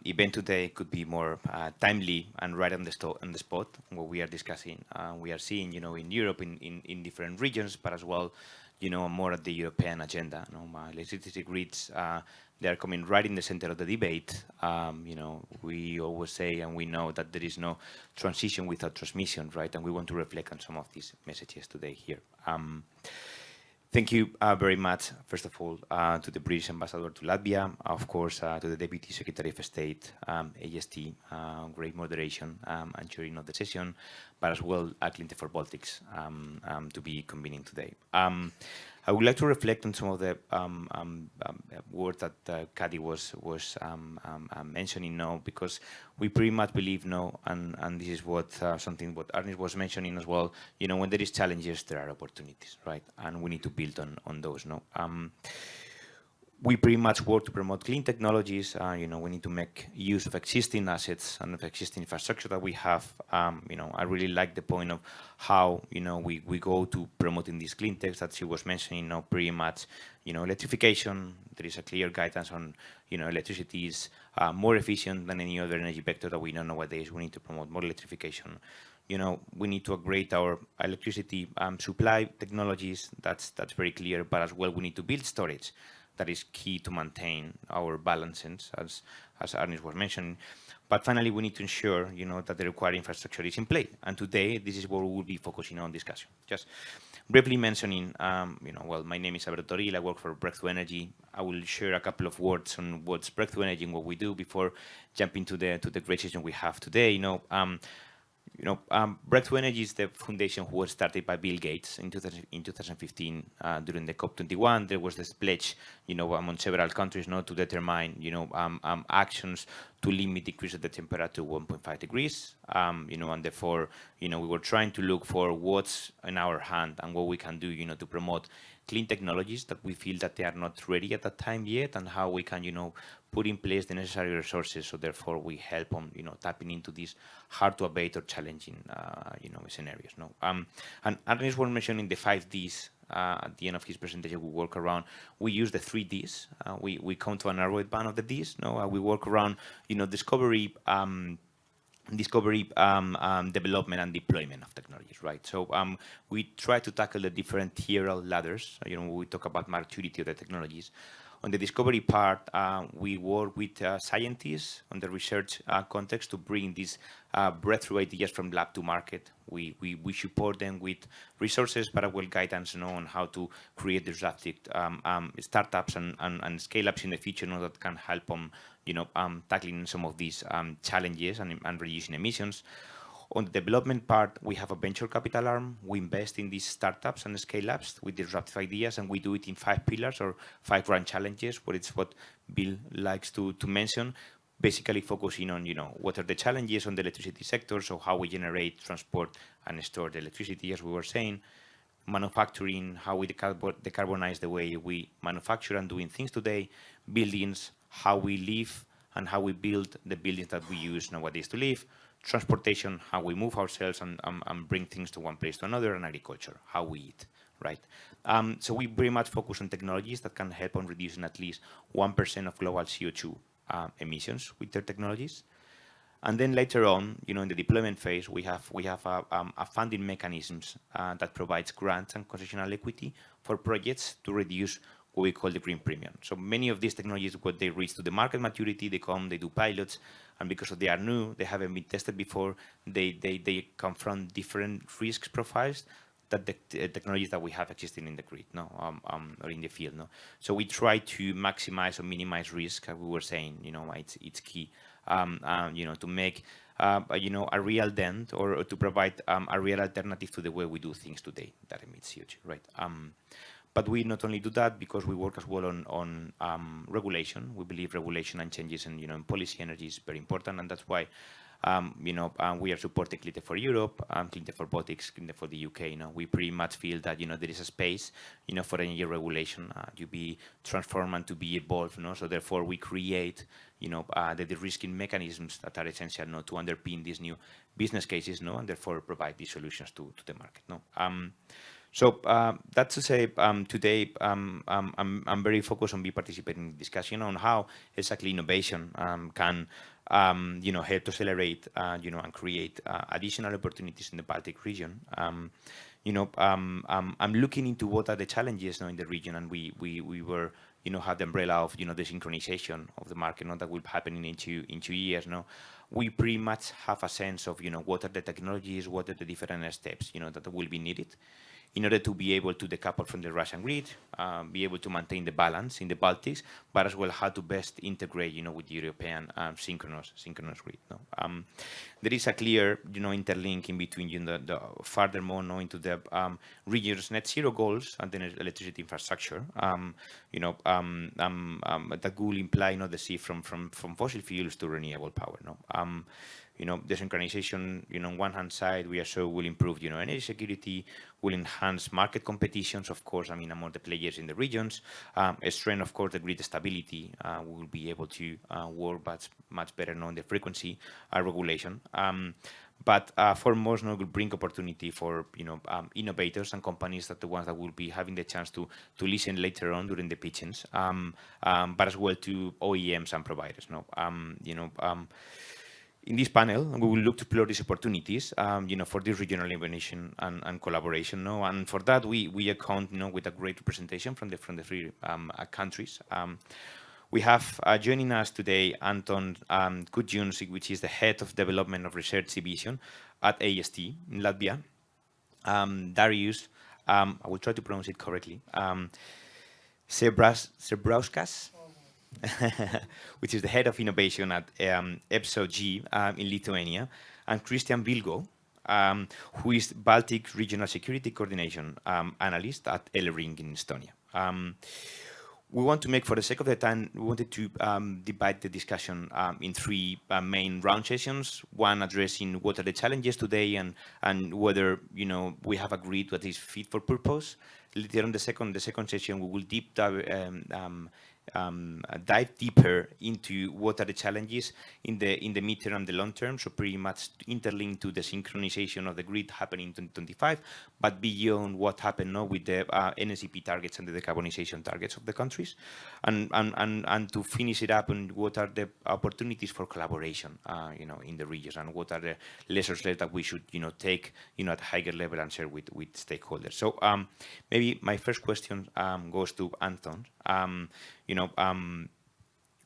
F: event today could be more timely and right on the spot what we are discussing. We are seeing, in Europe, in different regions, but as well, more at the European agenda. Electricity grids, they are coming right in the center of the debate. We always say, and we know that there is no transition without transmission, right? And we want to reflect on some of these messages today here. Thank you very much, first of all, to the British Ambassador to Latvia, of course, to the Deputy Secretary of State, AST, great moderation and chairing of the session, but as well, Cleantech for Baltics to be convening today. I would like to reflect on some of the words that Kädi was mentioning now, because we pretty much believe now, and this is what something what Arnis was mentioning as well. When there is challenges, there are opportunities, right? And we need to build on those. No, we pretty much work to promote clean technologies. We need to make use of existing assets and of existing infrastructure that we have. I really like the point of how we go to promoting these clean techs that she was mentioning. Pretty much, electrification. There is a clear guidance on electricity is more efficient than any other energy vector that we know nowadays. We need to promote more electrification. We need to upgrade our electricity supply technologies. That's very clear. But as well, we need to build storage. That is key to maintain our balances, as Arnis was mentioning. But finally, we need to ensure, that the required infrastructure is in place. And today, this is what we will be focusing on discussion. Just briefly mentioning, well, my name is Alberto Toril. I work for Breakthrough Energy. I will share a couple of words on what's Breakthrough Energy and what we do before jumping to the great session we have today. Breakthrough Energy is the foundation who was started by Bill Gates in 2015 during the COP21. There was this pledge, among several countries, to determine, actions to limit decrease of the temperature to 1.5 degrees. And therefore, we were trying to look for what's in our hand and what we can do, to promote clean technologies that we feel that they are not ready at that time yet, and how we can, put in place the necessary resources. So therefore, we help on, tapping into these hard to abate or challenging, scenarios. And Arnis was mentioning the 5 Ds. At the end of his presentation, we work around. We use the 3 Ds. We come to a narrow band of the Ds. We work around, discovery, development and deployment of technologies, right? So we try to tackle the different hierarchical ladders. We talk about maturity of the technologies. On the discovery part, we work with scientists on the research context to bring these breakthrough ideas from lab to market. We support them with resources, but as well guidance on how to create disruptive startups and scale-ups in the future that can help them, tackling some of these challenges and reducing emissions. On the development part, we have a venture capital arm. We invest in these startups and scale-ups with disruptive ideas, and we do it in 5 pillars or 5 grand challenges, what it's what Bill likes to mention, basically focusing on, what are the challenges on the electricity sector, so how we generate, transport, and store the electricity, as we were saying, manufacturing, how we decarbonize the way we manufacture and doing things today, buildings, how we live, and how we build the buildings that we use nowadays to live, transportation, how we move ourselves and bring things to one place to another, and agriculture, how we eat, right? So we very much focus on technologies that can help on reducing at least 1% of global CO2 emissions with their technologies. And then later on, in the deployment phase, we have a funding mechanisms that provides grants and concessional equity for projects to reduce what we call the green premium. So many of these technologies, when they reach to the market maturity, they come, they do pilots, and because they are new, they haven't been tested before, they confront different risk profiles that the technologies that we have existing in the grid, or in the field, So we try to maximize or minimize risk, as we were saying, it's key, to make, a real dent or to provide a real alternative to the way we do things today that emits CO2, right? But we not only do that because we work as well on regulation. We believe regulation and changes in, in policy energy is very important, and that's why, we are supporting Cleantech for Europe, Cleantech for Baltics, Cleantech for the UK. We pretty much feel that, there is a space, for energy regulation to be transformed and to be evolved. So therefore, we create, the de-risking mechanisms that are essential, to underpin these new business cases, and therefore provide these solutions to the market. So that's to say, today I'm very focused on participating in the discussion on how exactly innovation can help to accelerate and create additional opportunities in the Baltic region. I'm looking into what are the challenges now in the region, and we were have the umbrella of the synchronization of the market that will happen in 2 years. We pretty much have a sense of what are the technologies, what are the different steps that will be needed in order to be able to decouple from the Russian grid, be able to maintain the balance in the Baltics, but as well how to best integrate with the European synchronous grid. There is a clear interlink in between the furthermore into the region's net zero goals and the electricity infrastructure that will imply the shift from fossil fuels to renewable power. The synchronization, on one hand side, we also will improve, energy security, will enhance market competitions, of course, among the players in the regions, strengthen, of course, the grid stability. We will be able to work much better on the frequency regulation. But foremost, will bring opportunity for innovators and companies that the ones that will be having the chance to listen later on during the pitchings, but as well to OEMs and providers. In this panel, we will look to explore these opportunities, for this regional innovation and collaboration. And for that, we account, with a great representation from the 3 countries. We have joining us today Antons Kutjuns, which is the head of development of research division at AST in Latvia. Darius, I will try to pronounce it correctly. Sebrauskas. Which is the head of innovation at EPSO-G in Lithuania, and Kristjan Vilgo, who is Baltic Regional Security Coordination Analyst at Elering in Estonia. We want to make, for the sake of the time, we wanted to divide the discussion in 3 main round sessions. One addressing what are the challenges today and whether we have a grid that is fit for purpose. Later on the second session, we will dive deeper into what are the challenges in the midterm and the long term, so pretty much interlinked to the synchronization of the grid happening in 2025, but beyond what happened with the NSCP targets and the decarbonization targets of the countries, and to finish it up on what are the opportunities for collaboration in the regions, and what are the lessons learned that we should take at a higher level and share with stakeholders. So maybe my first question goes to Anton.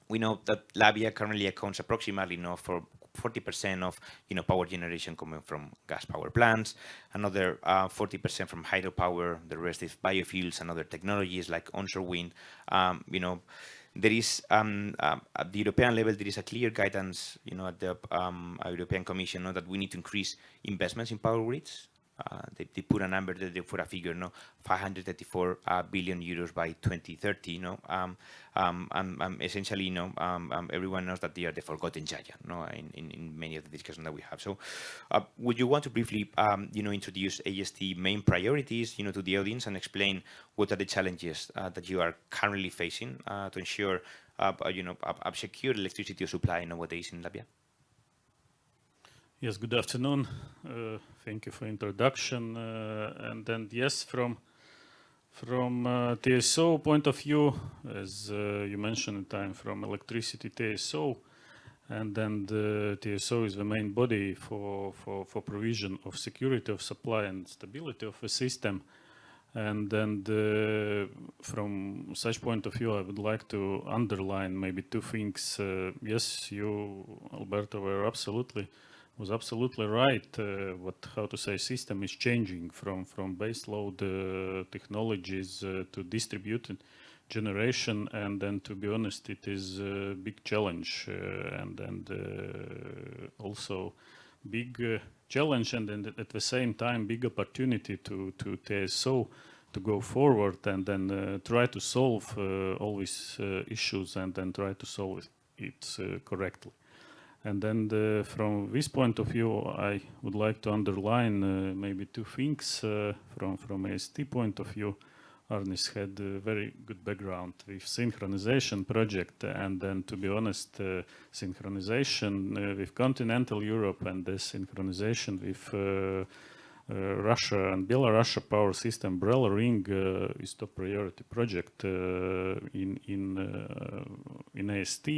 F: We know that Latvia currently accounts approximately for 40% of power generation coming from gas power plants, another 40% from hydropower, the rest is biofuels and other technologies like onshore wind. There is at the European level, there is a clear guidance at the European Commission that we need to increase investments in power grids. They put a number, they put a figure, 534 billion euros by 2030. Essentially, everyone knows that they are the forgotten giant, in many of the discussions that we have. So, would you want to briefly, introduce AST main priorities, to the audience and explain what are the challenges that you are currently facing to ensure, a secure electricity supply nowadays in Latvia?
G: Yes, good afternoon. Thank you for introduction. And then, yes, from TSO point of view, as you mentioned, I'm from electricity TSO, and then the TSO is the main body for provision of security of supply and stability of the system. And then from such point of view, I would like to underline maybe 2 things. Yes, you, Alberto, was absolutely right. System is changing from base load technologies to distributed generation, and then, to be honest, it is a big challenge, and also big challenge, and then at the same time big opportunity to TSO to go forward and then try to solve all these issues and then try to solve it correctly. And then from this point of view, I would like to underline maybe 2 things from AST point of view. Arnis had a very good background with synchronization project, and then, to be honest, synchronization with continental Europe and the synchronization with Russia and Belarus power system Brel Ring is top priority project in AST,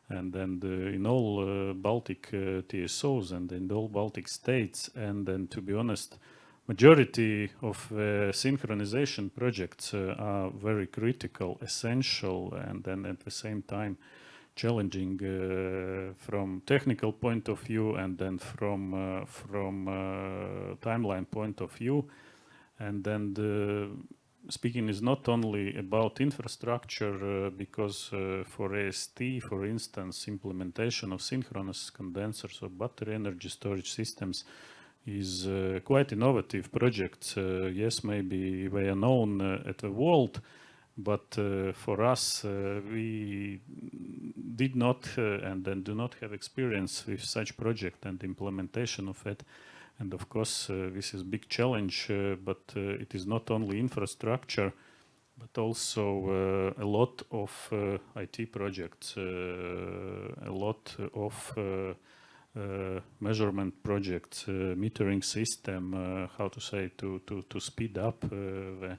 G: and then in all Baltic TSOs and in all Baltic states. And then, to be honest, majority of synchronization projects are very critical, essential, and then at the same time challenging from technical point of view, and then from timeline point of view. And then speaking is not only about infrastructure, because for AST, for instance, implementation of synchronous condensers or battery energy storage systems is quite innovative project. Yes, maybe they are known at the world, but for us, we did not and then do not have experience with such project and implementation of it. And of course, this is a big challenge, but it is not only infrastructure, but also a lot of IT projects, a lot of measurement projects, metering system, how to say, to speed up the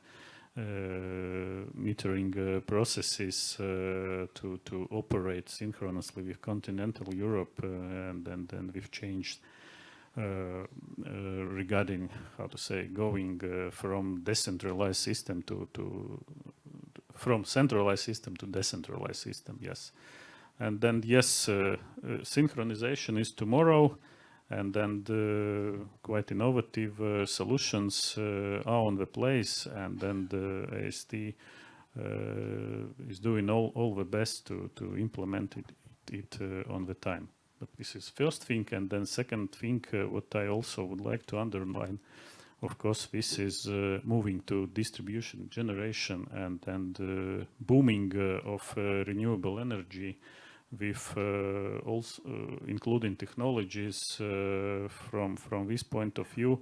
G: metering processes to operate synchronously with continental Europe, and then we've changed regarding, how to say, going from decentralized system from centralized system to decentralized system. Yes, and then yes, synchronization is tomorrow. And then the quite innovative solutions are on the place, and then the AST is doing all the best to implement it on the time. But this is first thing, and then second thing, what I also would like to underline, of course, this is moving to distribution generation and booming of renewable energy, with also including technologies from this point of view.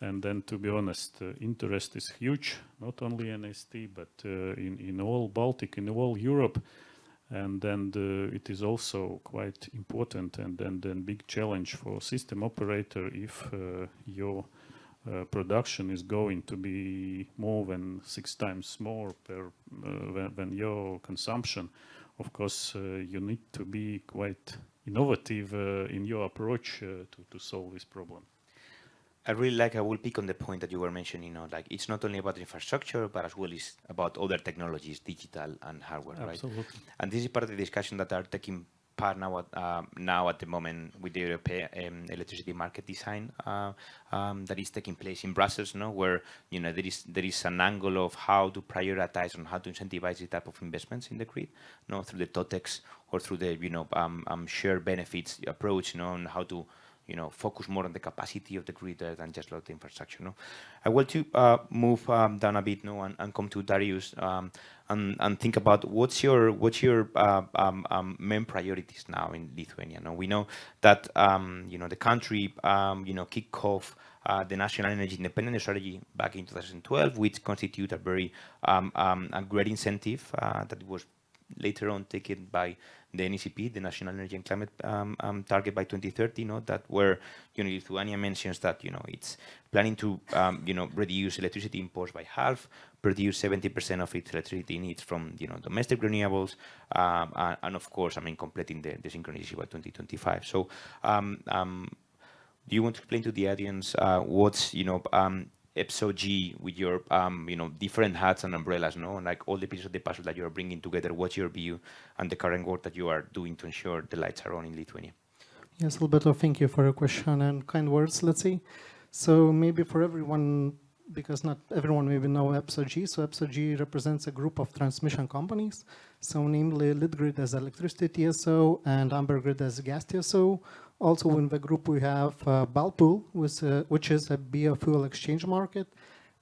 G: And then, to be honest, interest is huge, not only in AST, but in all Baltic, in all Europe. And then it is also quite important and then big challenge for system operator if your production is going to be more than 6 times more than your consumption. Of course, you need to be quite innovative in your approach to solve this problem.
F: I really like, I will pick on the point that you were mentioning, like it's not only about infrastructure, but as well it's about other technologies, digital and hardware,
G: Absolutely.
F: right? And this is part of the discussion that are taking part now at the moment with the European electricity market design that is taking place in Brussels, where there is an angle of how to prioritize and how to incentivize this type of investments in the grid, through the TOTEX or through the share benefits approach, on how to focus more on the capacity of the grid than just about the infrastructure. I want to move down a bit and come to Darius and think about what's your main priorities now in Lithuania. We know that the country kicked off the National Energy Independence Strategy back in 2012, which constitute a very a great incentive that was later on taken by the NECP, the National Energy and Climate Target by 2030, that where Lithuania mentions that it's planning to reduce electricity imports by half, produce 70% of its electricity needs from domestic renewables, and of course, completing the synchronization by 2025. So, do you want to explain to the audience what's EPSO-G with your different hats and umbrellas, and like all the pieces of the puzzle that you are bringing together? What's your view and the current work that you are doing to ensure the lights are on in Lithuania?
H: Yes, Alberto, thank you for your question and kind words, let's say. So maybe for everyone, because not everyone maybe know EPSO-G. So EPSO-G represents a group of transmission companies. So namely Litgrid as electricity TSO and Ambergrid as gas TSO. Also in the group we have Balpool, which is a biofuel exchange market,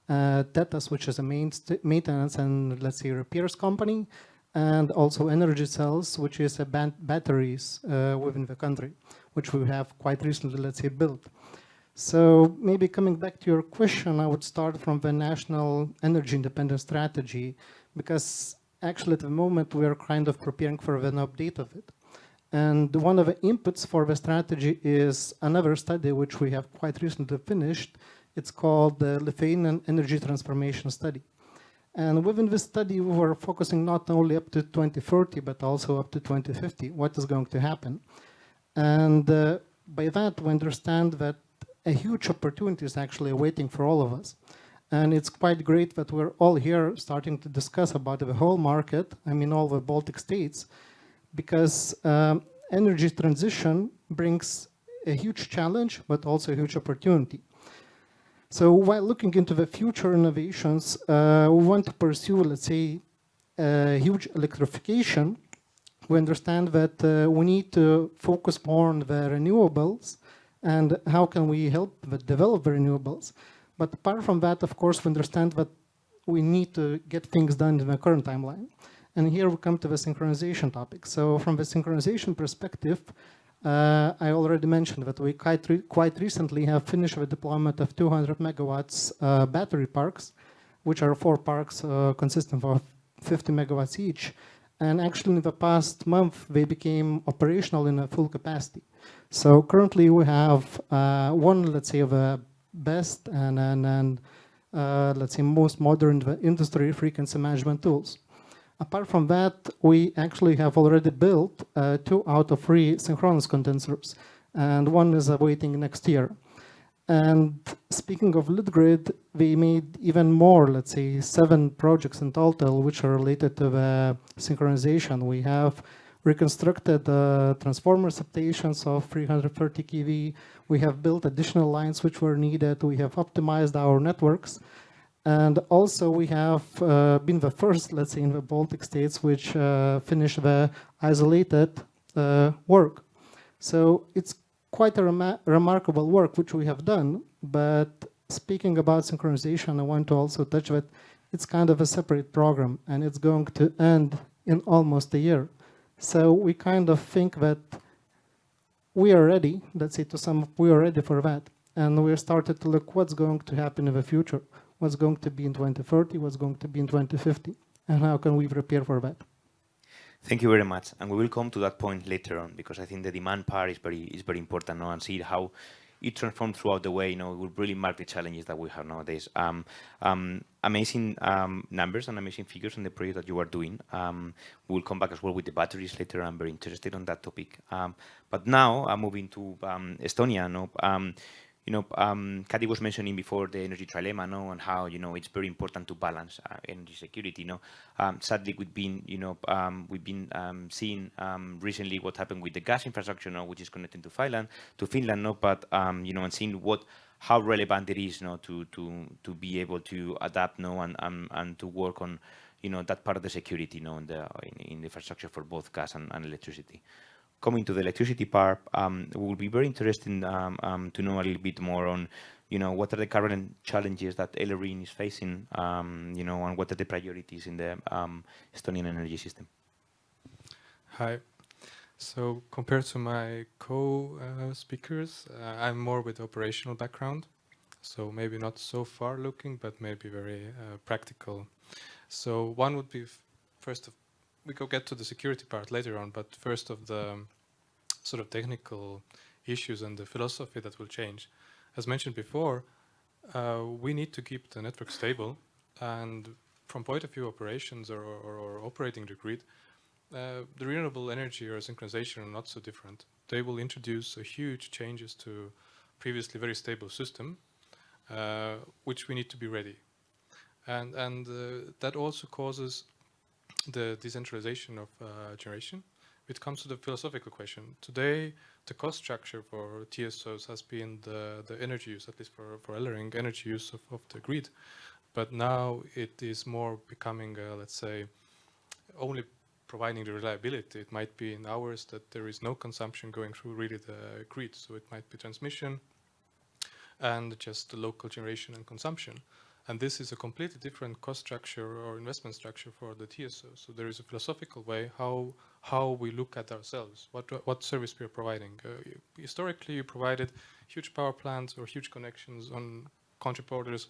H: Tetas, which is a maintenance and let's say repairs company, and also Energy Cells, which is a batteries within the country, which we have quite recently, let's say, built. So maybe coming back to your question, I would start from the National Energy Independence Strategy, because actually at the moment we are kind of preparing for an update of it. And one of the inputs for the strategy is another study which we have quite recently finished, It's called the Lithuanian Energy Transformation Study. And within this study, we were focusing not only up to 2030, but also up to 2050, what is going to happen. And by that, we understand that a huge opportunity is actually awaiting for all of us. And it's quite great that we're all here starting to discuss about the whole market, I mean all the Baltic states, because energy transition brings a huge challenge, but also a huge opportunity. So while looking into the future innovations, we want to pursue, let's say, huge electrification. We understand that we need to focus more on the renewables and how can we help develop the renewables. But apart from that, of course, we understand that we need to get things done in the current timeline. And here we come to the synchronization topic. So from the synchronization perspective, I already mentioned that we quite recently have finished the deployment of 200 megawatts battery parks, which are 4 parks consisting of 50 megawatts each. And actually in the past month, they became operational in a full capacity. So currently we have one, let's say, of the best and let's say most modern industry frequency management tools. Apart from that, we actually have already built 2 out of 3 synchronous condensers, and 1 is awaiting next year. And speaking of Litgrid, we made even more, let's say 7 projects in total, which are related to the synchronization. We have reconstructed transformer substations of 330 kV. We have built additional lines which were needed. We have optimized our networks. And also we have been the first, let's say, in the Baltic states, which finished the isolated work. So it's quite a remarkable work which we have done. But speaking about synchronization, I want to also touch that it's kind of a separate program, and it's going to end in almost a year. So we kind of think that we are ready, let's say to sum up, we are ready for that. And we started to look what's going to happen in the future. What's going to be in 2030, what's going to be in 2050, and how can we prepare for that?
F: Thank you very much, and we will come to that point later on because I think the demand part is very important now, and see how it transformed throughout the way. You know, it will really mark the challenges that we have nowadays. Amazing numbers and amazing figures on the project that you are doing. We'll come back as well with the batteries later. I'm very interested on that topic. But now I'm moving to Estonia. Kädi was mentioning before the energy trilemma, and how it's very important to balance energy security. Sadly, we've been seeing recently what happened with the gas infrastructure, which is connected to Finland. But and seeing how relevant it is, to be able to adapt, and to work on, that part of the security, in the infrastructure for both gas and electricity. Coming to the electricity part, it will be very interesting to know a little bit more on, what are the current challenges that Elering is facing, and what are the priorities in the Estonian energy system.
I: Hi. So compared to my co-speakers, I'm more with operational background. So maybe not so far looking, but maybe very practical. So one would be we could get to the security part later on, but first of the sort of technical issues and the philosophy that will change. As mentioned before, we need to keep the network stable, and from point of view operations or operating the grid, the renewable energy or synchronization are not so different. They will introduce huge changes to previously very stable system, which we need to be ready. And that also causes the decentralization of generation. It comes to the philosophical question. Today, the cost structure for TSOs has been the energy use, at least for Elering, energy use of the grid. But now it is more becoming, let's say, only providing the reliability. It might be in hours that there is no consumption going through really the grid. So it might be transmission and just the local generation and consumption. And this is a completely different cost structure or investment structure for the TSO. So there is a philosophical way how we look at ourselves, what service we are providing. Historically, you provided huge power plants or huge connections on country borders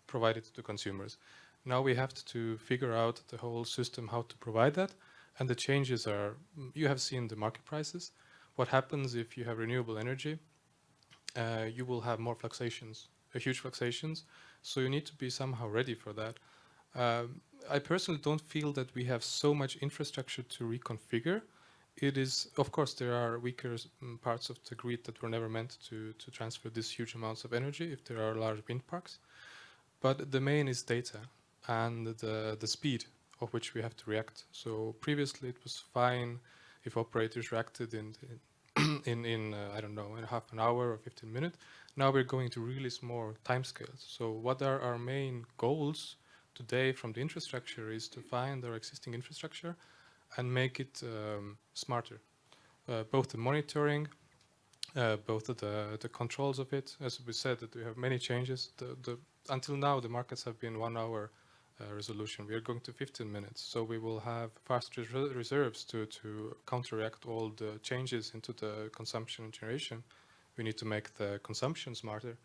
I: provided to consumers. Now we have to figure out the whole system, how to provide that. And the changes are, you have seen the market prices. What happens if you have renewable energy? You will have more fluctuations huge fluctuations. So you need to be somehow ready for that. I personally don't feel that we have so much infrastructure to reconfigure. It is, of course, there are weaker parts of the grid that were never meant to transfer these huge amounts of energy if there are large wind parks. But the main is data and the speed of which we have to react. So previously it was fine if operators reacted in I don't know, in half an hour or 15 minutes. Now we're going to really small timescales. So what are our main goals today from the infrastructure is to find our existing infrastructure and make it smarter. Both the monitoring, both the controls of it. As we said, that we have many changes. Until now, the markets have been 1 hour resolution. We are going to 15 minutes. So we will have fast reserves to counteract all the changes into the consumption and generation. We need to make the consumption smarter.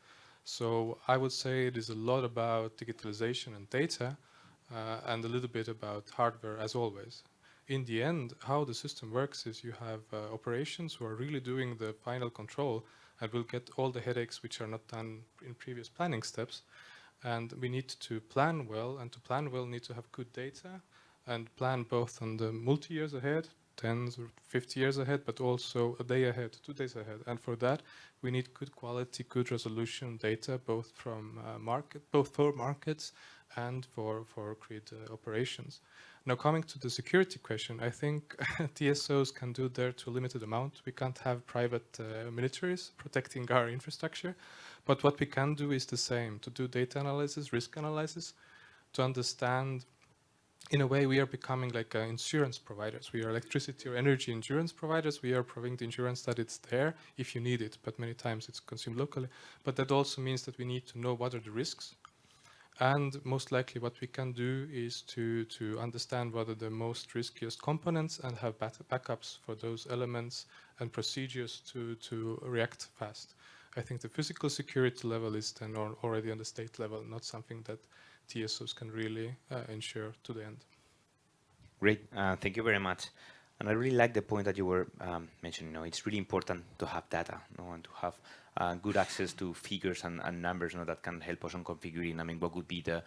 I: So I would say it is a lot about digitalization and data and a little bit about hardware as always. In the end, how the system works is you have operations who are really doing the final control and will get all the headaches which are not done in previous planning steps. And we need to plan well, and to plan well need to have good data and plan both on the multi-years ahead, 10 or 50 years ahead, but also a day ahead, 2 days ahead. And for that, we need good quality, good resolution data, both from both for markets and for grid operations. Now, coming to the security question, I think TSOs can do there to a limited amount. We can't have private militaries protecting our infrastructure, but what we can do is the same, to do data analysis, risk analysis, to understand. In a way, we are becoming like insurance providers. We are electricity or energy insurance providers. We are providing the insurance that it's there if you need it, but many times it's consumed locally. But that also means that we need to know what are the risks. And most likely what we can do is to understand what are the most riskiest components and have backups for those elements and procedures to react fast. I think the physical security level is then already on the state level, not something that TSOs can really ensure to the end.
F: Great, thank you very much. And I really like the point that you were mentioning. It's really important to have data, and to have good access to figures and numbers, that can help us on configuring. I mean, what would be the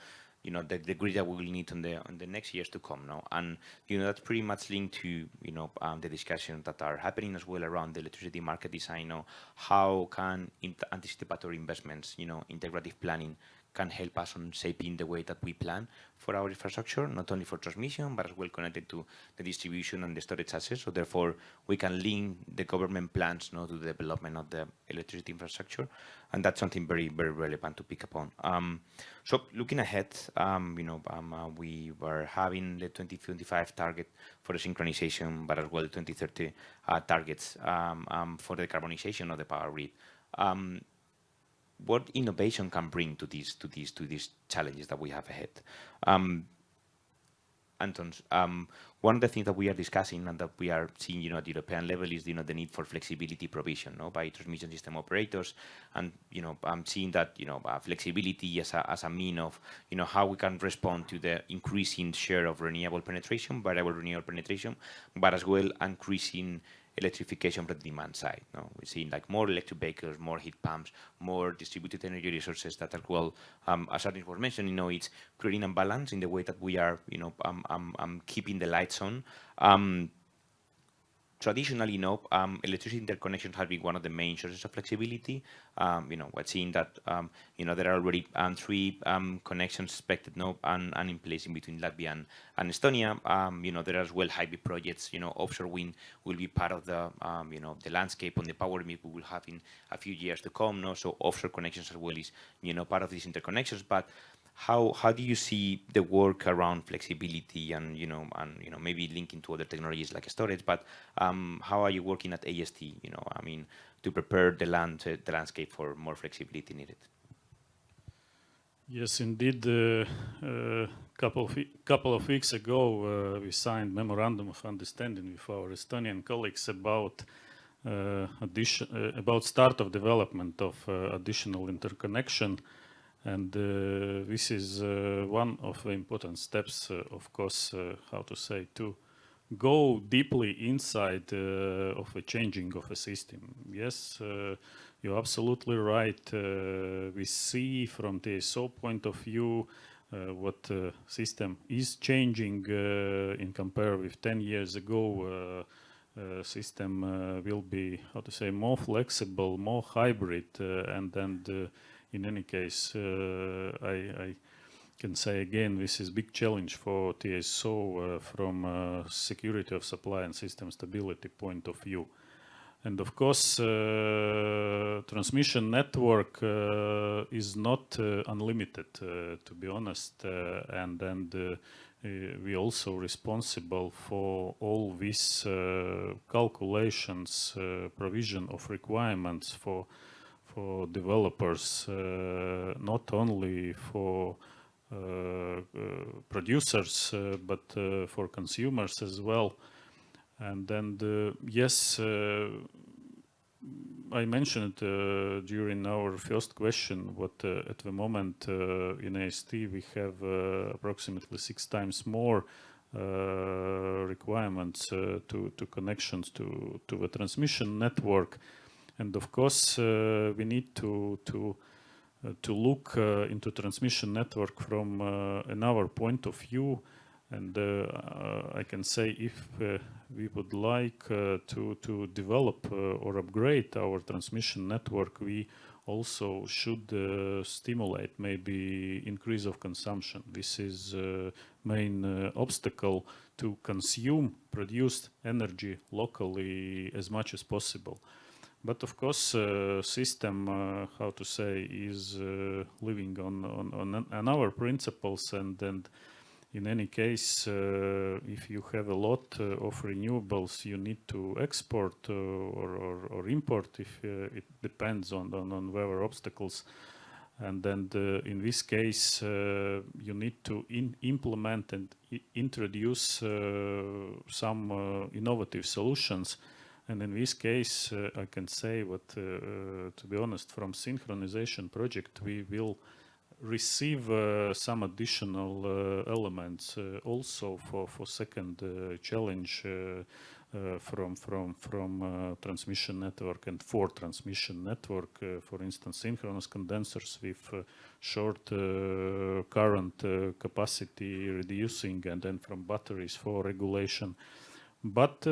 F: grid that we will need on the next years to come. And that's pretty much linked to the discussions that are happening as well around the electricity market design. How can anticipatory investments, integrative planning, can help us on shaping the way that we plan for our infrastructure, not only for transmission, but as well connected to the distribution and the storage assets. So therefore, we can link the government plans to the development of the electricity infrastructure. And that's something very, very relevant to pick up on. So looking ahead, we were having the 2025 target for the synchronization, but as well 2030 targets for the decarbonization of the power grid. What innovation can bring to these challenges that we have ahead? Antons, one of the things that we are discussing and that we are seeing, at the European level is, the need for flexibility provision, by transmission system operators, and I'm seeing that, flexibility as a mean of, how we can respond to the increasing share of renewable penetration, variable renewable penetration, but as well increasing electrification from the demand side. We're seeing like more electric vehicles, more heat pumps, more distributed energy resources that are as Arnis was mentioning, it's creating a balance in the way that we are, keeping the lights on. Traditionally, electricity interconnection has been one of the main sources of flexibility. We're seeing that, there are already 3 connections expected and in place in between Latvia and Estonia. There are as well hybrid projects. Offshore wind will be part of the, the landscape on the power mix we will have in a few years to come. So offshore connections as well is, part of these interconnections. But how do you see the work around flexibility and maybe linking to other technologies like storage? But how are you working at AST? To prepare the landscape for more flexibility needed.
G: Yes, indeed. Couple of weeks ago, we signed memorandum of understanding with our Estonian colleagues about start of development of additional interconnection. And this is one of the important steps, of course, to go deeply inside of a changing of a system. Yes, you're absolutely right. We see from the TSO point of view what system is changing in compare with 10 years ago. System will be, how to say, more flexible, more hybrid, and then in any case, I can say again, this is big challenge for TSO from security of supply and system stability point of view. And of course, transmission network is not unlimited, to be honest, and then we also responsible for all these calculations, provision of requirements for developers, not only for producers, but for consumers as well. And then, yes, I mentioned during our first question what at the moment in AST we have approximately 6 times more requirements to connections to the transmission network. And of course, we need to look into transmission network from another point of view. And I can say if we would like to develop or upgrade our transmission network, we also should stimulate maybe increase of consumption. This is main obstacle to consume produced energy locally as much as possible. But of course, system, how to say, is living on our principles, and then in any case, if you have a lot of renewables, you need to export or import if it depends on whether obstacles. And then in this case, you need to implement and introduce some innovative solutions. And in this case, I can say that, to be honest, from synchronization project, we will receive some additional elements also for second challenge from transmission network and for transmission network. For instance, synchronous condensers with short current capacity reducing, and then from batteries for regulation. But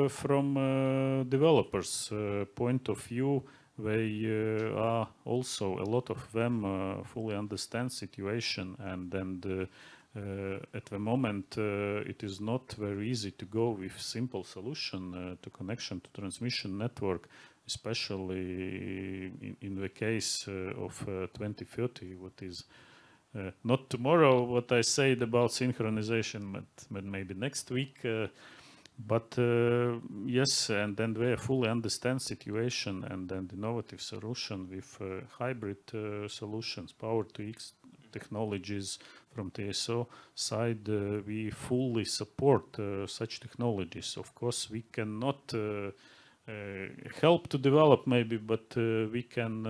G: from developers' point of view, they are also, a lot of them fully understand situation, and then at the moment it is not very easy to go with simple solution to connection to transmission network, especially in the case of 2030, what is not tomorrow what I said about synchronization, but maybe next week. But yes, and then they fully understand situation, and then the innovative solution with hybrid solutions, power to X technologies from TSO side, we fully support such technologies. Of course, we cannot help to develop maybe, but we can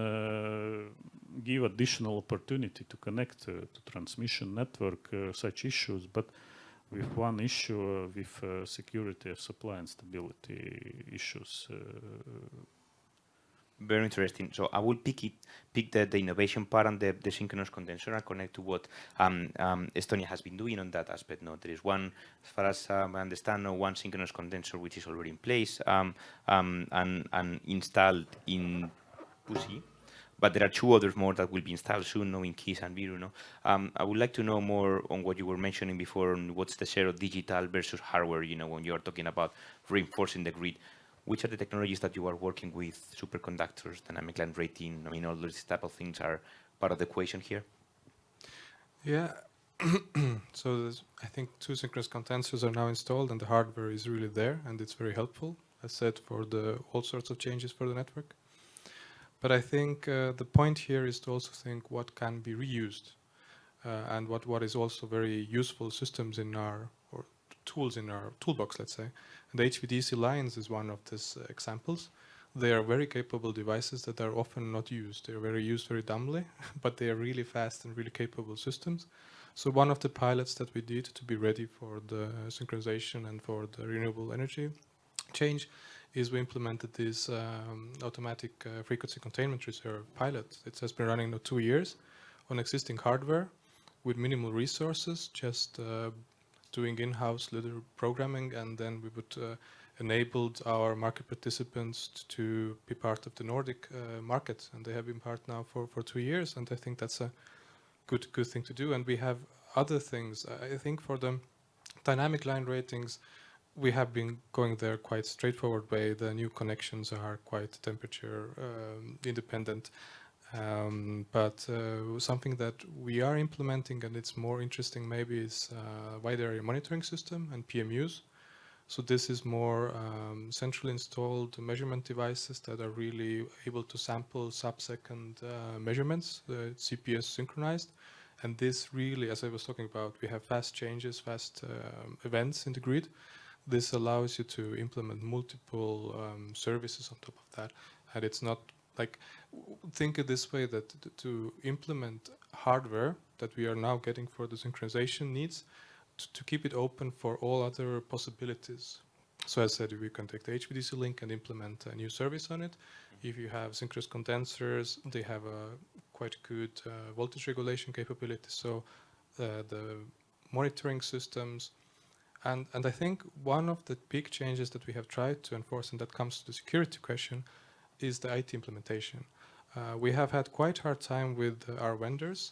G: give additional opportunity to connect to transmission network such issues. But with one issue, with security of supply and stability issues.
F: Very interesting. So I will pick the innovation part and the synchronous condenser and connect to what Estonia has been doing on that aspect. No, there is one, as far as I understand, one synchronous condenser which is already in place and installed in Pusi. But there are 2 others more that will be installed soon, in Kis and Viru. I would like to know more on what you were mentioning before, on what's the share of digital versus hardware, when you are talking about reinforcing the grid. Which are the technologies that you are working with, superconductors, dynamic land rating? I mean, all these type of things are part of the equation here.
I: Yeah. So I think 2 synchronous condensers are now installed, and the hardware is really there, and it's very helpful, as said, for all sorts of changes for the network. But I think the point here is to also think what can be reused and what is also very useful systems in our, or tools in our toolbox, let's say. And the HVDC lines is one of these examples. They are very capable devices that are often not used. They're used very dumbly, but they are really fast and really capable systems. So one of the pilots that we did to be ready for the synchronization and for the renewable energy change is we implemented this automatic frequency containment reserve pilot. It has been running now 2 years on existing hardware with minimal resources, just doing in-house little programming, and then we would enabled our market participants to be part of the Nordic market, and they have been part now for 2 years, and I think that's a good thing to do. And we have other things. I think for the dynamic line ratings, we have been going there quite straightforward way. The new connections are quite temperature independent. But something that we are implementing, and it's more interesting maybe, is wide area monitoring system and PMUs. So this is more centrally installed measurement devices that are really able to sample sub-second measurements, CPS synchronized. And this really, as I was talking about, we have fast changes, fast events in the grid. This allows you to implement multiple services on top of that. And it's not like, think it this way, that to implement hardware that we are now getting for the synchronization needs, to keep it open for all other possibilities. So as I said, we can take the HVDC link and implement a new service on it. If you have synchronous condensers, they have a quite good voltage regulation capability. So the monitoring systems. And I think one of the big changes that we have tried to enforce, and that comes to the security question, is the IT implementation. We have had quite hard time with our vendors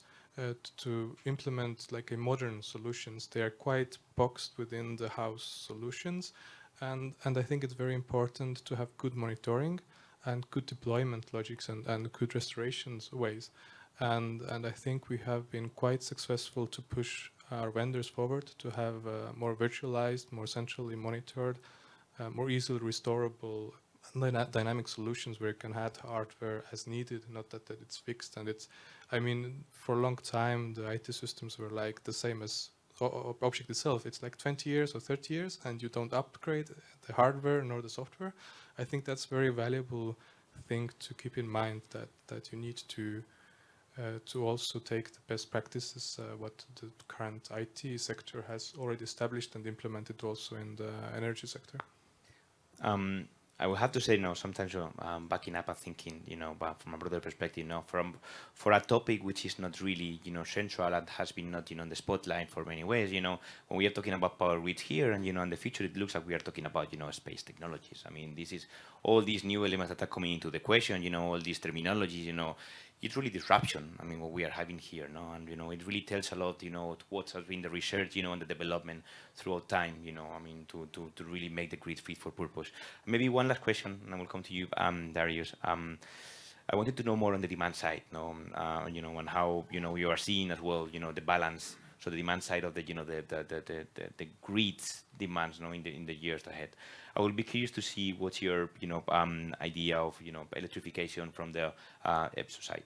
I: to implement like a modern solutions. They are quite boxed within the house solutions, and I think it's very important to have good monitoring and good deployment logics and good restorations ways. And I think we have been quite successful to push our vendors forward to have more virtualized, more centrally monitored, more easily restorable dynamic solutions where you can add hardware as needed, not that it's fixed. And it's, I mean, for a long time, the IT systems were like the same as object itself. It's like 20 years or 30 years, and you don't upgrade the hardware nor the software. I think that's a very valuable thing to keep in mind, that you need to also take the best practices, what the current IT sector has already established and implemented also in the energy sector.
F: I will have to say, sometimes backing up and thinking, but from a broader perspective, for a topic which is not really, central and has been not, in the spotlight for many ways, when we are talking about power grids here and, in the future, it looks like we are talking about, space technologies. I mean, this is all these new elements that are coming into the question, all these terminologies, it's really disruption. I mean, what we are having here, and it really tells a lot, what has been the research, and the development throughout time, I mean, to really make the grid fit for purpose. Maybe one last question, and I will come to you, Darius. I wanted to know more on the demand side, and how you are seeing as well, the balance. So the demand side of the the grids demands, in the years ahead. I will be curious to see what's your idea of electrification from the EPSO side.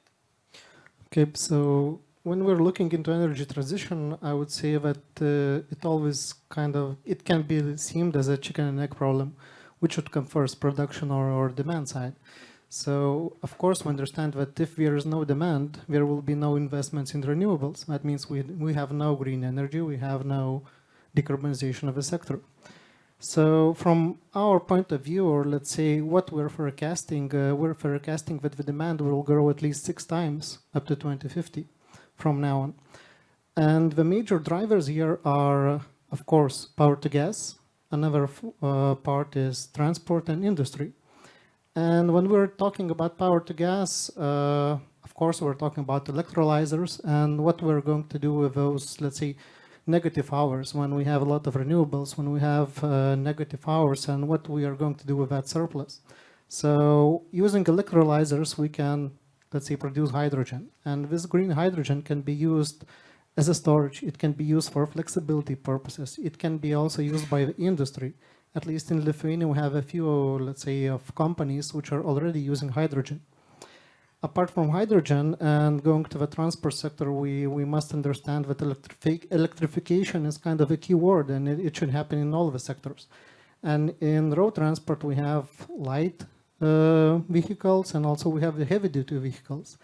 H: Okay, so when we're looking into energy transition, I would say that it always it can be seen as a chicken and egg problem, which would come first, production or demand side. So of course we understand that if there is no demand, there will be no investments in renewables. That means we have no green energy, we have no decarbonization of the sector. So from our point of view, or let's say what we're forecasting that the demand will grow at least 6 times up to 2050 from now on. And the major drivers here are, of course, power to gas. Another part is transport and industry. And when we're talking about power to gas, of course, we're talking about electrolyzers and what we're going to do with those, let's say, negative hours when we have a lot of renewables, when we have negative hours, and what we are going to do with that surplus. So using electrolyzers, we can, let's say, produce hydrogen. And this green hydrogen can be used as a storage. It can be used for flexibility purposes. It can be also used by the industry. At least in Lithuania, we have a few, let's say, of companies which are already using hydrogen. Apart from hydrogen and going to the transport sector, we must understand that electrification is kind of a key word, and it should happen in all the sectors. And in road transport, we have light vehicles, and also we have the heavy-duty vehicles.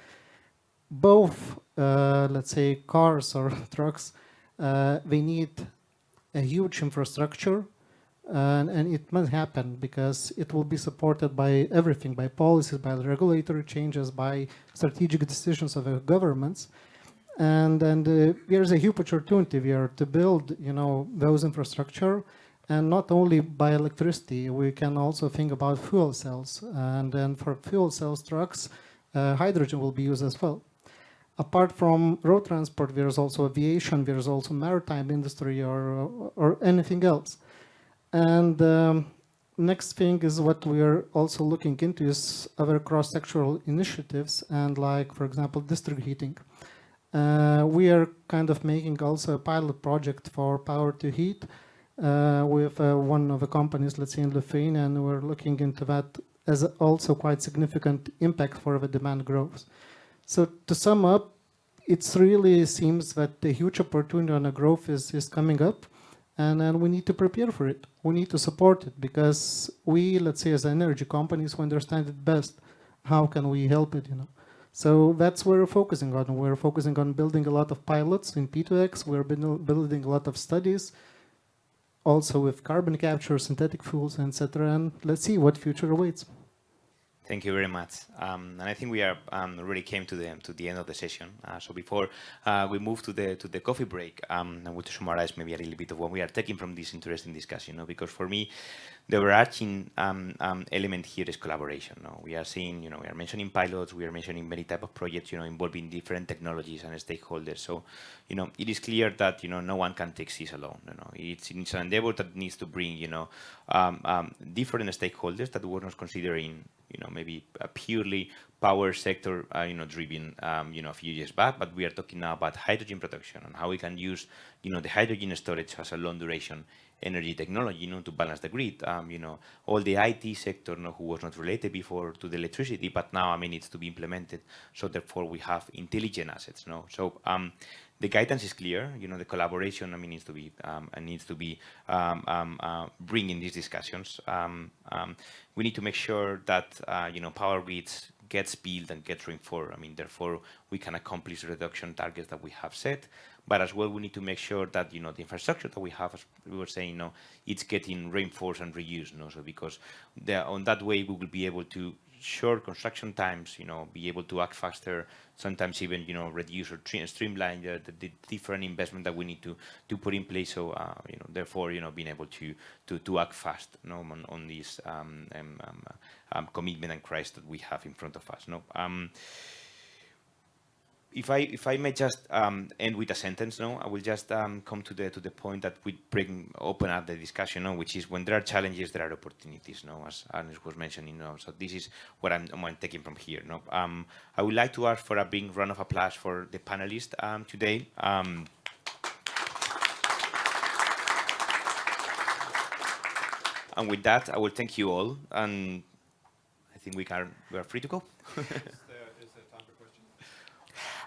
H: both, let's say, cars or trucks, they need a huge infrastructure, and it must happen because it will be supported by everything, by policies, by the regulatory changes, by strategic decisions of the governments. And there's a huge opportunity there to build, those infrastructure, and not only by electricity. We can also think about fuel cells, and then for fuel cells trucks, hydrogen will be used as well. Apart from road transport, there's also aviation, there's also maritime industry or anything else. And next thing is what we are also looking into is other cross-sectoral initiatives, and like, for example, district heating. We are kind of making also a pilot project for power to heat with one of the companies, let's say in Lithuania, and we're looking into that as also quite significant impact for the demand growth. So to sum up, it really seems that the huge opportunity on the growth is coming up, and we need to prepare for it. We need to support it because we, let's say as energy companies, we understand it best. How can we help it, So that's where we're focusing on. We're focusing on building a lot of pilots in P2X. We're building a lot of studies, also with carbon capture, synthetic fuels, etc. And let's see what future awaits.
F: Thank you very much. And I think we are already came to the end of the session. So before we move to the coffee break, I want to summarize maybe a little bit of what we are taking from this interesting discussion. Because for me, the overarching element here is collaboration. We are seeing, we are mentioning pilots, we are mentioning many type of projects, involving different technologies and stakeholders. So, it is clear that no one can take this alone. It's an endeavor that needs to bring, different stakeholders that were not considering, maybe a purely power sector, driven, a few years back. But we are talking now about hydrogen production and how we can use, the hydrogen storage as a long duration energy technology, to balance the grid. All the IT sector, who was not related before to the electricity, but now, needs to be implemented. So therefore, we have intelligent assets. So the guidance is clear. The collaboration, needs to be bringing these discussions. We need to make sure that power grids gets built and gets reinforced. Therefore, we can accomplish the reduction targets that we have set. But as well, we need to make sure that the infrastructure that we have, as we were saying, it's getting reinforced and reused. So because on that way, we will be able to short construction times, be able to act faster, sometimes even reduce or streamline the different investment that we need to put in place. So therefore, being able to act fast on this commitment and crisis that we have in front of us. If I may just end with a sentence, I will just come to the point that we open up the discussion, which is when there are challenges, there are opportunities, as Arnis was mentioning. So this is what I'm taking from here. I would like to ask for a big round of applause for the panelists today. And with that, I will thank you all, and I think we are free to go.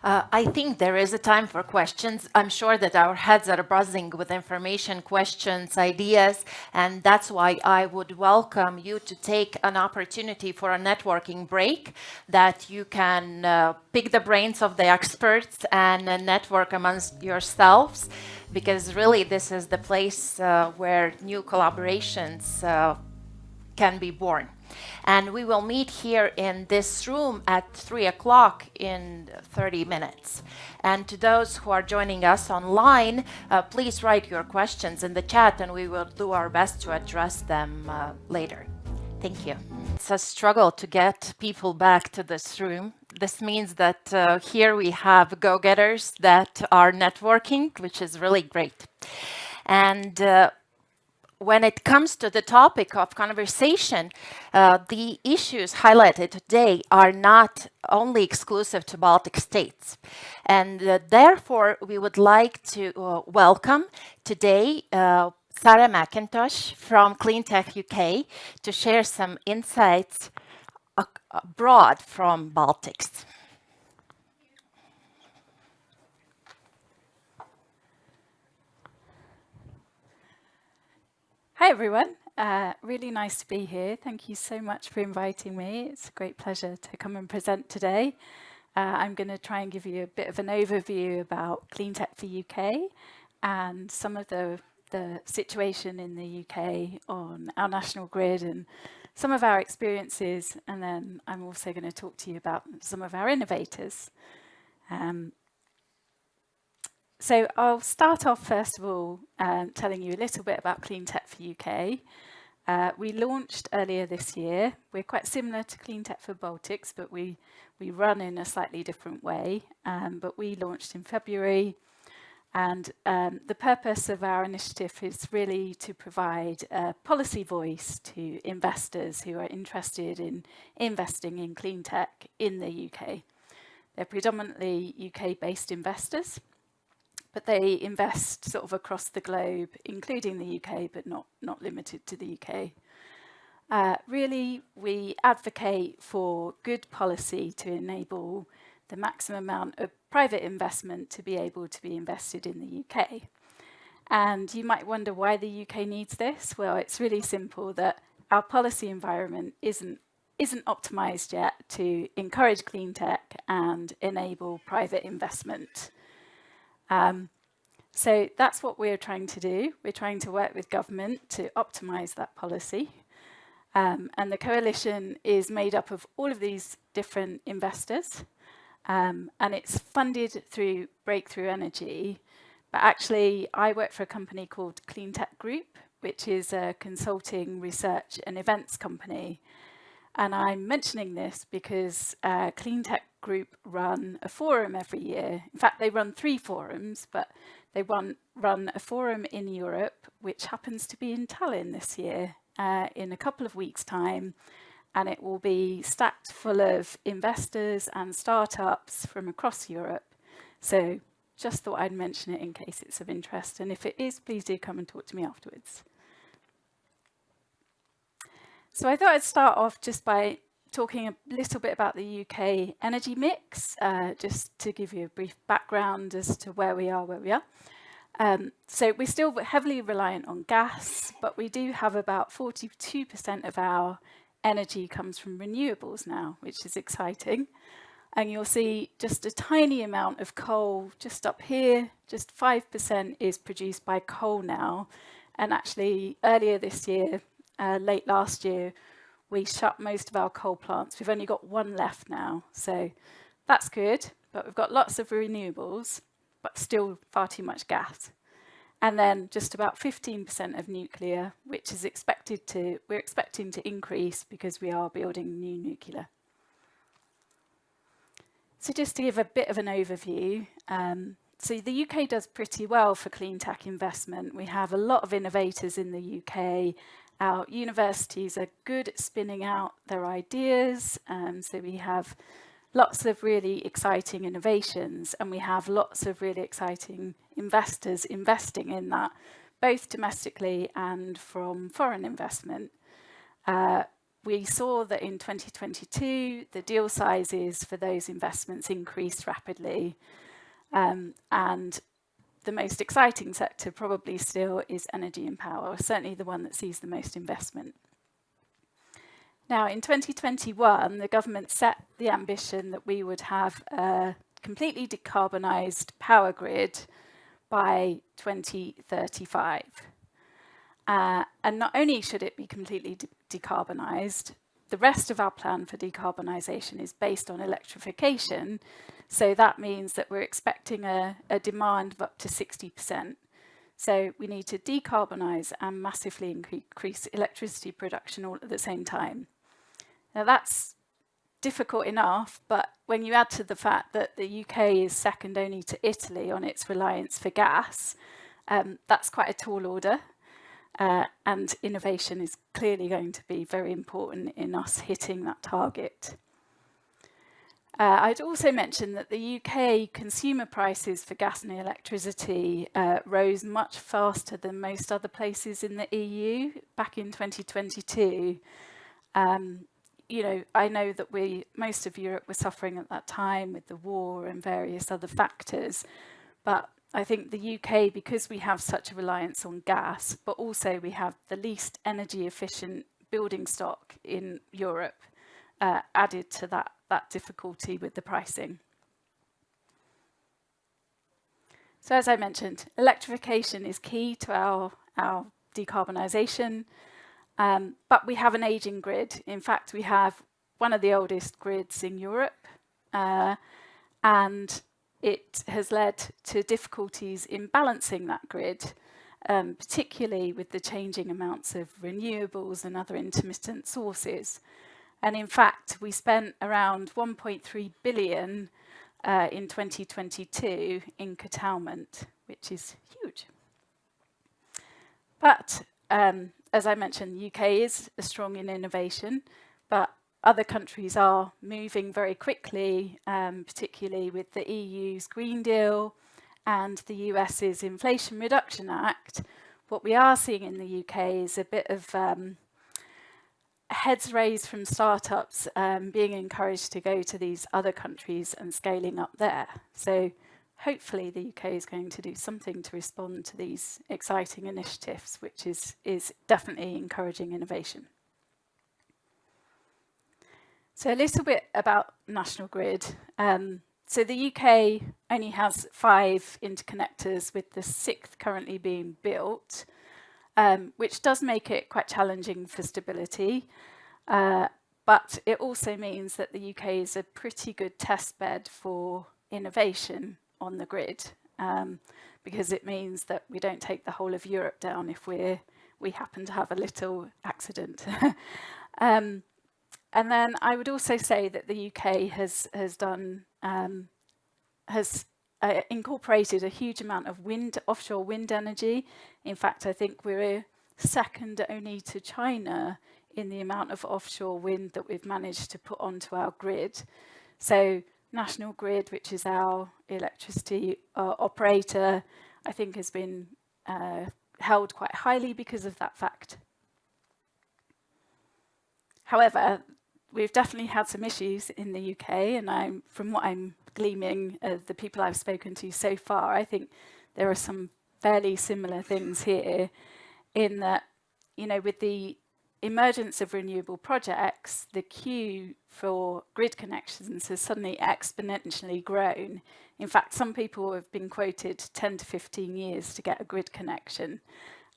A: I think there is a time for questions. I'm sure that our heads are buzzing with information, questions, ideas, and that's why I would welcome you to take an opportunity for a networking break that you can pick the brains of the experts and network amongst yourselves, because really this is the place where new collaborations can be born. And we will meet here in this room at 3 o'clock in 30 minutes. And to those who are joining us online, please write your questions in the chat and we will do our best to address them later. Thank you. It's a struggle to get people back to this room. This means that here we have go-getters that are networking, which is really great. And when it comes to the topic of conversation, the issues highlighted today are not only exclusive to Baltic states. And therefore, we would like to welcome today Sarah McIntosh from Cleantech UK to share some insights abroad from Baltics.
J: Hi everyone, really nice to be here. Thank you so much for inviting me. It's a great pleasure to come and present today. I'm going to try and give you a bit of an overview about Cleantech for UK and some of the situation in the UK on our national grid and some of our experiences, and then I'm also going to talk to you about some of our innovators. So I'll start off first of all telling you a little bit about Cleantech for UK. We launched earlier this year. We're quite similar to Cleantech for Baltics, but we run in a slightly different way. But we launched in February, and the purpose of our initiative is really to provide a policy voice to investors who are interested in investing in clean tech in the UK. They're predominantly UK-based investors, but they invest sort of across the globe, including the UK, but not limited to the UK. Really, we advocate for good policy to enable the maximum amount of private investment to be able to be invested in the UK. And you might wonder why the UK needs this. Well, it's really simple that our policy environment isn't optimized yet to encourage clean tech and enable private investment. So that's what we're trying to do. We're trying to work with government to optimize that policy. And the coalition is made up of all of these different investors. And it's funded through Breakthrough Energy. But actually, I work for a company called Cleantech Group, which is a consulting, research and events company. And I'm mentioning this because Cleantech Group run a forum every year. In fact, they run 3 forums, but they run a forum in Europe, which happens to be in Tallinn this year, in a couple of weeks' time. And it will be stacked full of investors and startups from across Europe. So just thought I'd mention it in case it's of interest. And if it is, please do come and talk to me afterwards. So I thought I'd start off just by talking a little bit about the UK energy mix, just to give you a brief background as to where we are. So we're still heavily reliant on gas, but we do have about 42% of our energy comes from renewables now, which is exciting. And you'll see just a tiny amount of coal just up here, just 5% is produced by coal now. And actually earlier this year, late last year, we shut most of our coal plants. We've only got 1 left now. So that's good, but we've got lots of renewables, but still far too much gas. And then just about 15% of nuclear, which is we're expecting to increase because we are building new nuclear. So just to give a bit of an overview, so the UK does pretty well for clean tech investment. We have a lot of innovators in the UK. Our universities are good at spinning out their ideas. So we have lots of really exciting innovations, and we have lots of really exciting investors investing in that, both domestically and from foreign investment. We saw that in 2022, the deal sizes for those investments increased rapidly. And the most exciting sector probably still is energy and power, certainly the one that sees the most investment. Now, in 2021, the government set the ambition that we would have a completely decarbonised power grid by 2035. And not only should it be completely decarbonised, the rest of our plan for decarbonisation is based on electrification. So that means that we're expecting a demand of up to 60%. So we need to decarbonise and massively increase electricity production all at the same time. Now that's difficult enough, but when you add to the fact that the UK is second only to Italy on its reliance for gas, that's quite a tall order. And innovation is clearly going to be very important in us hitting that target. I'd also mention that the UK consumer prices for gas and electricity rose much faster than most other places in the EU back in 2022. I know that most of Europe was suffering at that time with the war and various other factors, but I think the UK, because we have such a reliance on gas, but also we have the least energy efficient building stock in Europe, added to that that difficulty with the pricing. So as I mentioned, electrification is key to our decarbonisation, but we have an ageing grid. In fact, we have one of the oldest grids in Europe, and it has led to difficulties in balancing that grid, particularly with the changing amounts of renewables and other intermittent sources. And in fact, we spent around 1.3 billion in 2022 in curtailment, which is huge. But as I mentioned, the UK is strong in innovation, but other countries are moving very quickly, particularly with the EU's Green Deal and the US's Inflation Reduction Act. What we are seeing in the UK is a bit of heads raised from startups being encouraged to go to these other countries and scaling up there. So hopefully the UK is going to do something to respond to these exciting initiatives, which is definitely encouraging innovation. So a little bit about National Grid. So the UK only has 5 interconnectors, with the 6th currently being built, which does make it quite challenging for stability. But it also means that the UK is a pretty good test bed for innovation on the grid, because it means that we don't take the whole of Europe down if we happen to have a little accident. And then I would also say that the UK has incorporated a huge amount of offshore wind energy. In fact, I think we're second only to China in the amount of offshore wind that we've managed to put onto our grid. So National Grid, which is our electricity operator, I think has been held quite highly because of that fact. However, we've definitely had some issues in the UK, and from what I'm gleaming of the people I've spoken to so far, I think there are some fairly similar things here, in that, you know, with the emergence of renewable projects, the queue for grid connections has suddenly exponentially grown. In fact, some people have been quoted 10 to 15 years to get a grid connection.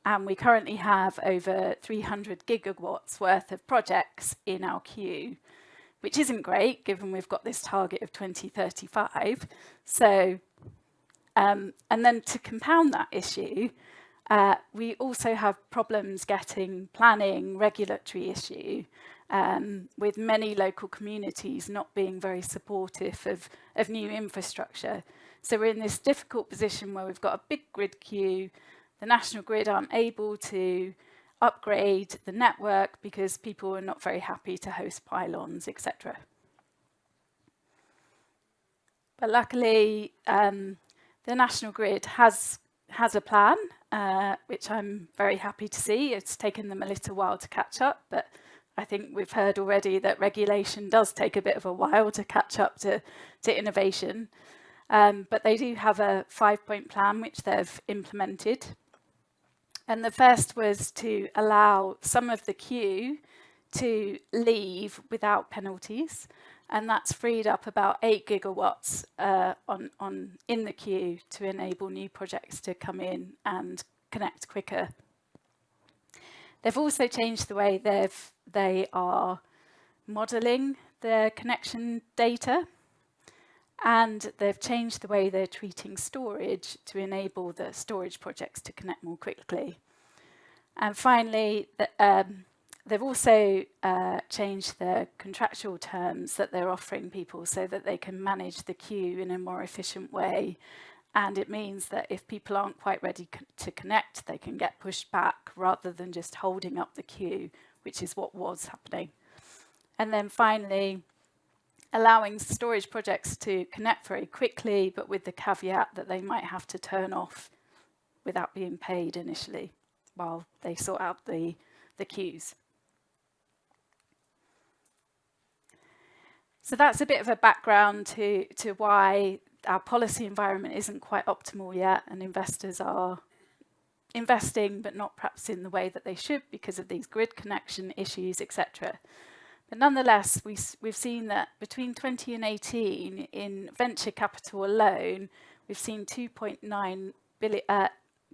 J: And we currently have over 300 gigawatts worth of projects in our queue, which isn't great given we've got this target of 2035. So, and then to compound that issue, we also have problems getting planning, regulatory issue, with many local communities not being very supportive of new infrastructure. So we're in this difficult position where we've got a big grid queue. The National Grid aren't able to upgrade the network because people are not very happy to host pylons, etc. But luckily, the National Grid has a plan, which I'm very happy to see. It's taken them a little while to catch up, but I think we've heard already that regulation does take a bit of a while to catch up to innovation. But they do have a 5-point plan which they've implemented. And the first was to allow some of the queue to leave without penalties. And that's freed up about 8 gigawatts in the queue to enable new projects to come in and connect quicker. They've also changed the way they are modelling their connection data. And they've changed the way they're treating storage to enable the storage projects to connect more quickly. And finally, they've also changed the contractual terms that they're offering people so that they can manage the queue in a more efficient way. And it means that if people aren't quite ready to connect, they can get pushed back rather than just holding up the queue, which is what was happening. And then finally, allowing storage projects to connect very quickly, but with the caveat that they might have to turn off without being paid initially while they sort out the queues. So that's a bit of a background to why our policy environment isn't quite optimal yet, and investors are investing, but not perhaps in the way that they should because of these grid connection issues, etc. But nonetheless, we've seen that between 20 and 18 in venture capital alone, we've seen 2.9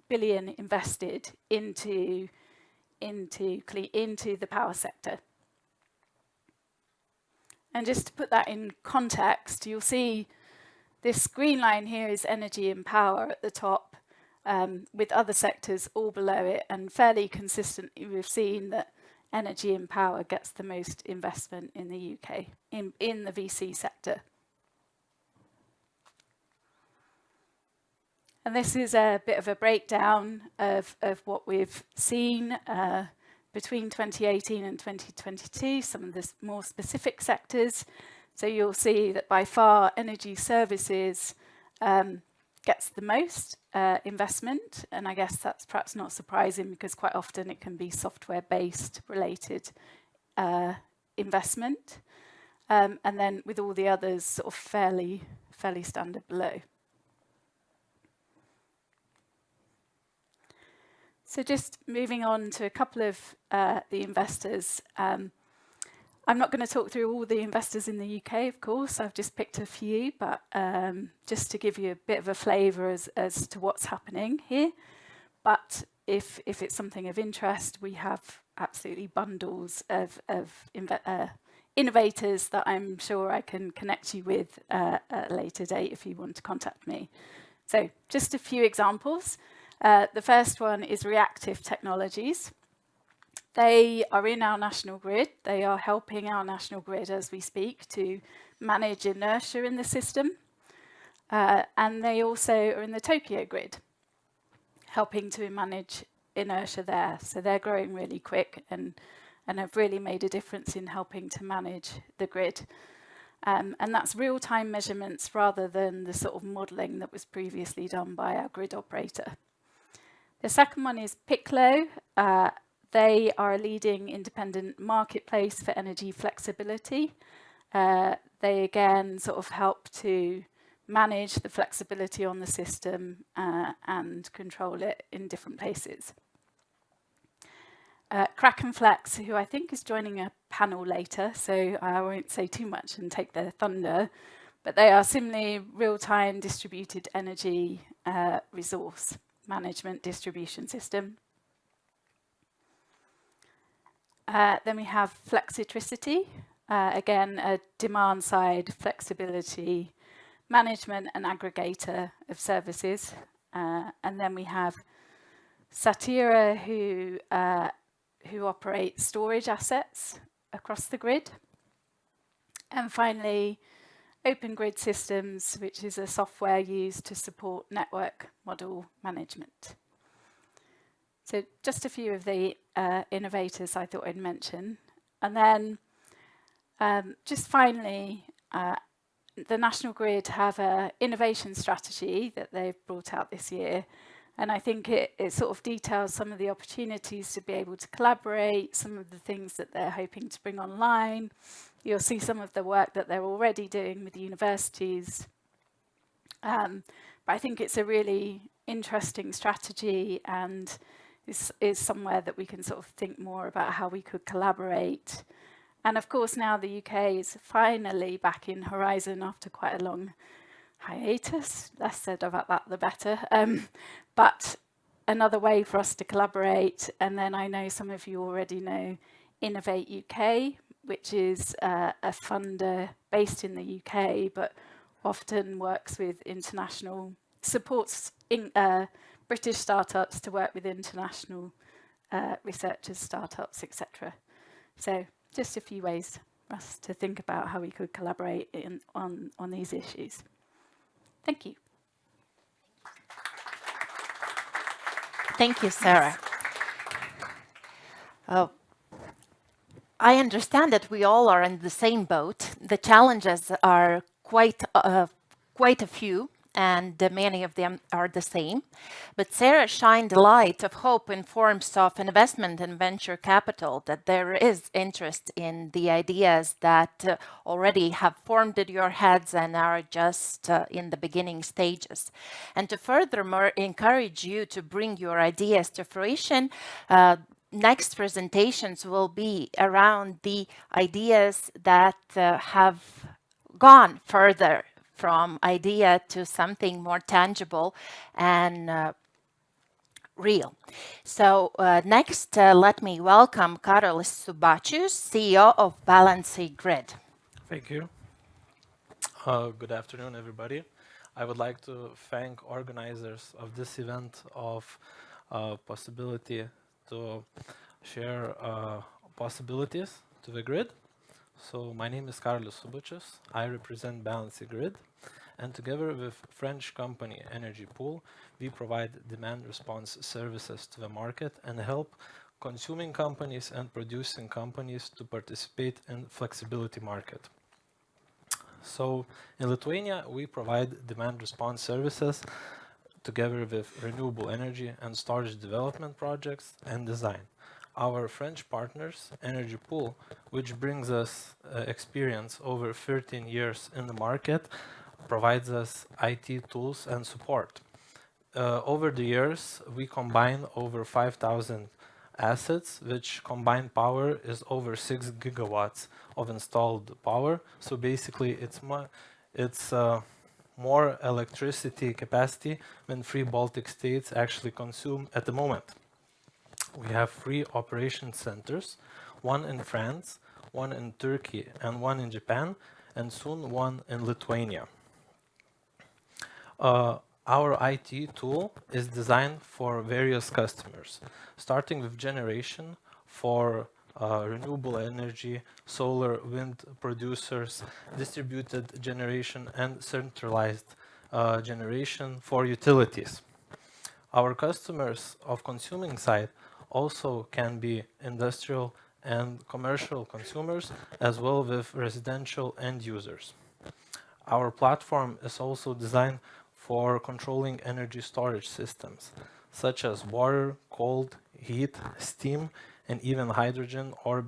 J: billion invested into the power sector. And just to put that in context, you'll see this green line here is energy and power at the top, with other sectors all below it, and fairly consistently we've seen that energy and power gets the most investment in the UK, in the VC sector. And this is a bit of a breakdown of what we've seen between 2018 and 2022, some of the more specific sectors. So you'll see that by far energy services gets the most investment, and I guess that's perhaps not surprising because quite often it can be software-based related investment, and then with all the others sort of fairly standard below. So just moving on to a couple of the investors. I'm not going to talk through all the investors in the UK, of course. I've just picked a few, but just to give you a bit of a flavour as to what's happening here. But if it's something of interest, we have absolutely bundles of innovators that I'm sure I can connect you with at a later date if you want to contact me. So just a few examples. The first one is Reactive Technologies. They are in our national grid. They are helping our national grid as we speak to manage inertia in the system. And they also are in the Tokyo grid, helping to manage inertia there. So they're growing really quick and have really made a difference in helping to manage the grid. And that's real-time measurements rather than the sort of modelling that was previously done by our grid operator. The second one is Piclo. They are a leading independent marketplace for energy flexibility. They again sort of help to manage the flexibility on the system and control it in different places. Krakenflex, who I think is joining a panel later, so I won't say too much and take their thunder, but they are similarly real-time distributed energy resource management distribution system. Then we have Flexitricity, again, a demand-side flexibility management and aggregator of services. And then we have Satira, who operate storage assets across the grid. And finally, Open Grid Systems, which is a software used to support network model management. So just a few of the innovators I thought I'd mention. And then just finally, the National Grid have an innovation strategy that they've brought out this year. And I think it sort of details some of the opportunities to be able to collaborate, some of the things that they're hoping to bring online. You'll see some of the work that they're already doing with the universities. But I think it's a really interesting strategy and is somewhere that we can sort of think more about how we could collaborate. And of course, now the UK is finally back in Horizon after quite a long hiatus. Less said about that, the better. But another way for us to collaborate. And then I know some of you already know Innovate UK, which is a funder based in the UK, but often works with international, supports British startups to work with international researchers, startups, etc. So just a few ways for us to think about how we could collaborate on these issues. Thank you.
A: Thank you, Sarah. I understand that we all are in the same boat. The challenges are quite a few, and many of them are the same. But Sarah shined a light of hope in forms of investment and venture capital, that there is interest in the ideas that already have formed in your heads and are just in the beginning stages. And to furthermore encourage you to bring your ideas to fruition, next presentations will be around the ideas that have gone further from idea to something more tangible and real. So next, let me welcome Karolis Subačius, CEO of Balancing Grid.
K: Thank you. Good afternoon, everybody. I would like to thank organizers of this event of possibility to share possibilities to the grid. So my name is Karolis Subačius. I represent Balancing Grid, and together with French company Energy Pool, we provide demand response services to the market and help consuming companies and producing companies to participate in flexibility market. So in Lithuania, we provide demand response services together with renewable energy and storage development projects and design. Our French partners, Energy Pool, which brings us experience over 13 years in the market, provides us IT tools and support. Over the years, we combine over 5,000 assets, which combined power is over 6 gigawatts of installed power. So basically, it's more electricity capacity than 3 Baltic states actually consume at the moment. We have 3 operation centers, 1 in France, 1 in Turkey, and 1 in Japan, and soon 1 in Lithuania. Our IT tool is designed for various customers, starting with generation for renewable energy, solar, wind producers, distributed generation, and centralized generation for utilities. Our customers of consuming side also can be industrial and commercial consumers, as well with residential end users. Our platform is also designed for controlling energy storage systems, such as water, cold, heat, steam, and even hydrogen or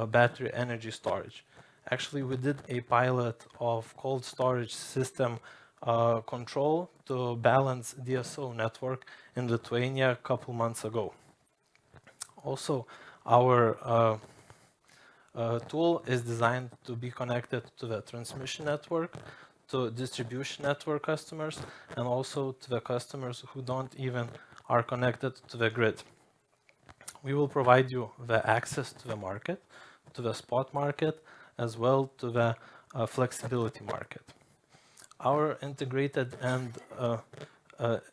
K: battery energy storage. Actually, we did a pilot of cold storage system control to balance DSO network in Lithuania a couple months ago. Also, our tool is designed to be connected to the transmission network, to distribution network customers, and also to the customers who don't even are connected to the grid. We will provide you the access to the market, to the spot market, as well to the flexibility market. Our integrated and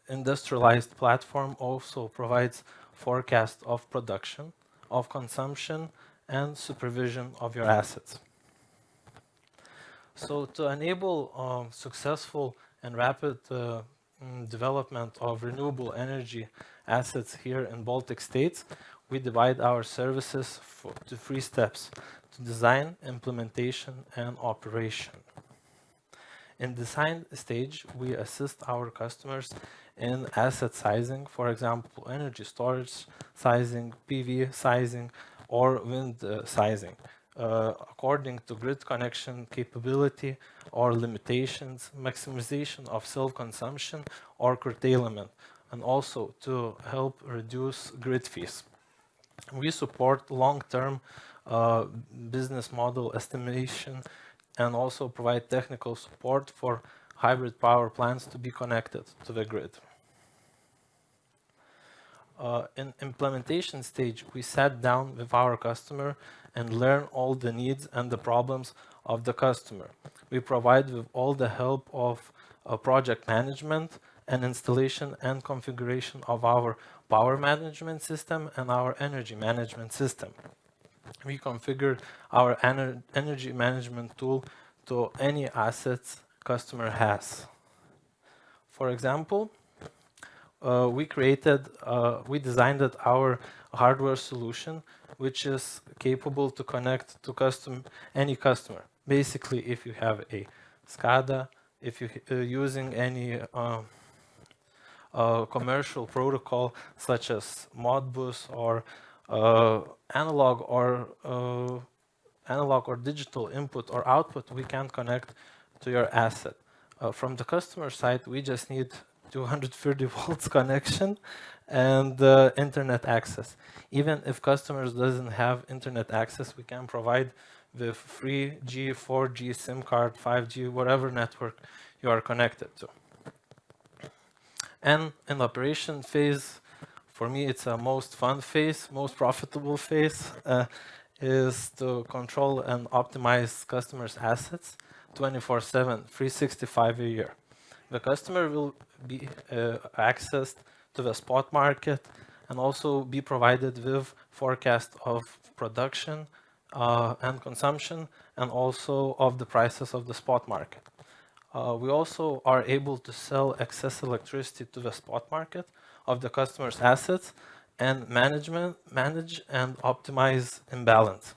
K: industrialized platform also provides forecast of production, of consumption, and supervision of your assets. So to enable successful and rapid development of renewable energy assets here in Baltic states, we divide our services to 3 steps: to design, implementation, and operation. In design stage, we assist our customers in asset sizing, for example, energy storage sizing, PV sizing, or wind sizing, according to grid connection capability or limitations, maximization of self-consumption or curtailment, and also to help reduce grid fees. We support long-term business model estimation and also provide technical support for hybrid power plants to be connected to the grid. In implementation stage, we sat down with our customer and learn all the needs and the problems of the customer. We provide with all the help of project management and installation and configuration of our power management system and our energy management system. We configure our energy management tool to any assets customer has. For example, we designed our hardware solution, which is capable to connect to any customer. Basically, if you have a SCADA, if you're using any commercial protocol such as Modbus or analog or digital input or output, we can connect to your asset. From the customer side, we just need 230 volts connection, and internet access. Even if customers doesn't have internet access, we can provide with 3G, 4G, SIM card, 5G, whatever network you are connected to. And in the operation phase, for me, it's a most fun phase, most profitable phase, is to control and optimize customers' assets 24/7, 365 a year. The customer will be accessed to the spot market and also be provided with forecast of production and consumption, and also of the prices of the spot market. We also are able to sell excess electricity to the spot market of the customer's assets and manage and optimize imbalance.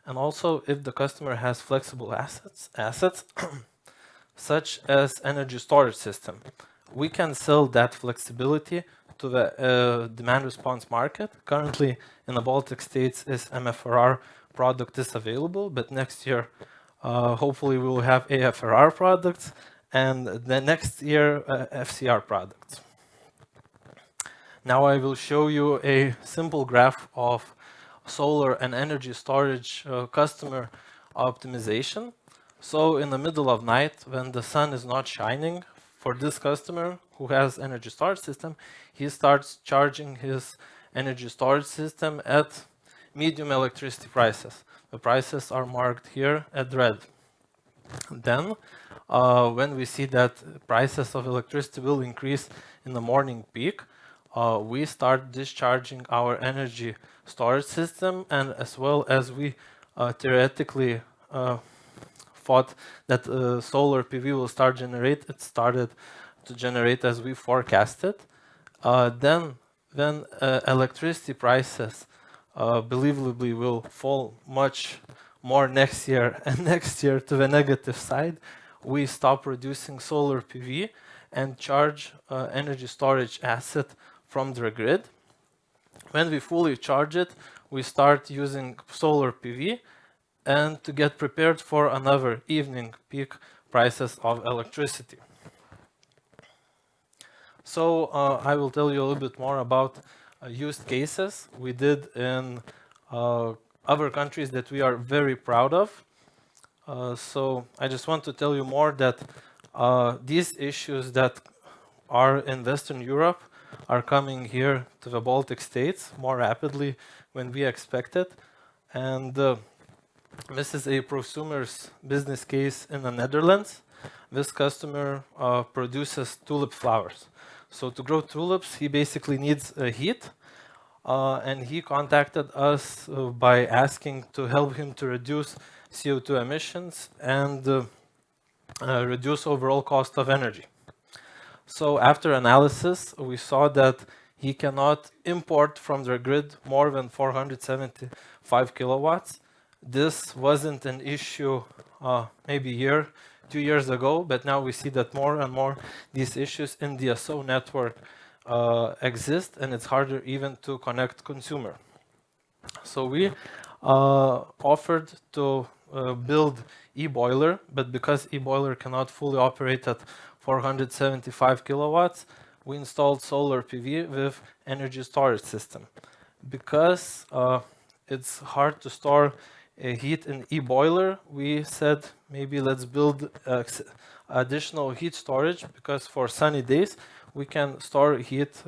K: And also, if the customer has flexible assets such as energy storage system, we can sell that flexibility to the demand response market. Currently, in the Baltic states, is MFRR product is available, but next year, hopefully, we will have AFRR products, and the next year, FCR products. Now I will show you a simple graph of solar and energy storage customer optimization. So in the middle of night, when the sun is not shining, for this customer who has energy storage system, he starts charging his energy storage system at medium electricity prices. The prices are marked here at red. Then, when we see that prices of electricity will increase in the morning peak, we start discharging our energy storage system, and as well as we theoretically thought that solar PV will start generate, it started to generate as we forecasted. Then when electricity prices believably will fall much more next year and next year to the negative side, we stop producing solar PV and charge energy storage asset from the grid. When we fully charge it, we start using solar PV and to get prepared for another evening peak prices of electricity. So I will tell you a little bit more about use cases we did in other countries that we are very proud of. So I just want to tell you more that these issues that are in Western Europe are coming here to the Baltic states more rapidly than we expected. And this is a prosumer's business case in the Netherlands. This customer produces tulip flowers. So to grow tulips, he basically needs heat. And he contacted us by asking to help him to reduce CO2 emissions and reduce overall cost of energy. So after analysis, we saw that he cannot import from the grid more than 475 kilowatts. This wasn't an issue maybe a year, 2 years ago, but now we see that more and more these issues in the EPSO network exist, and it's harder even to connect consumer. So we offered to build e-boiler, but because e-boiler cannot fully operate at 475 kilowatts, we installed solar PV with energy storage system. Because it's hard to store heat in e-boiler, we said maybe let's build additional heat storage, because for sunny days we can store heat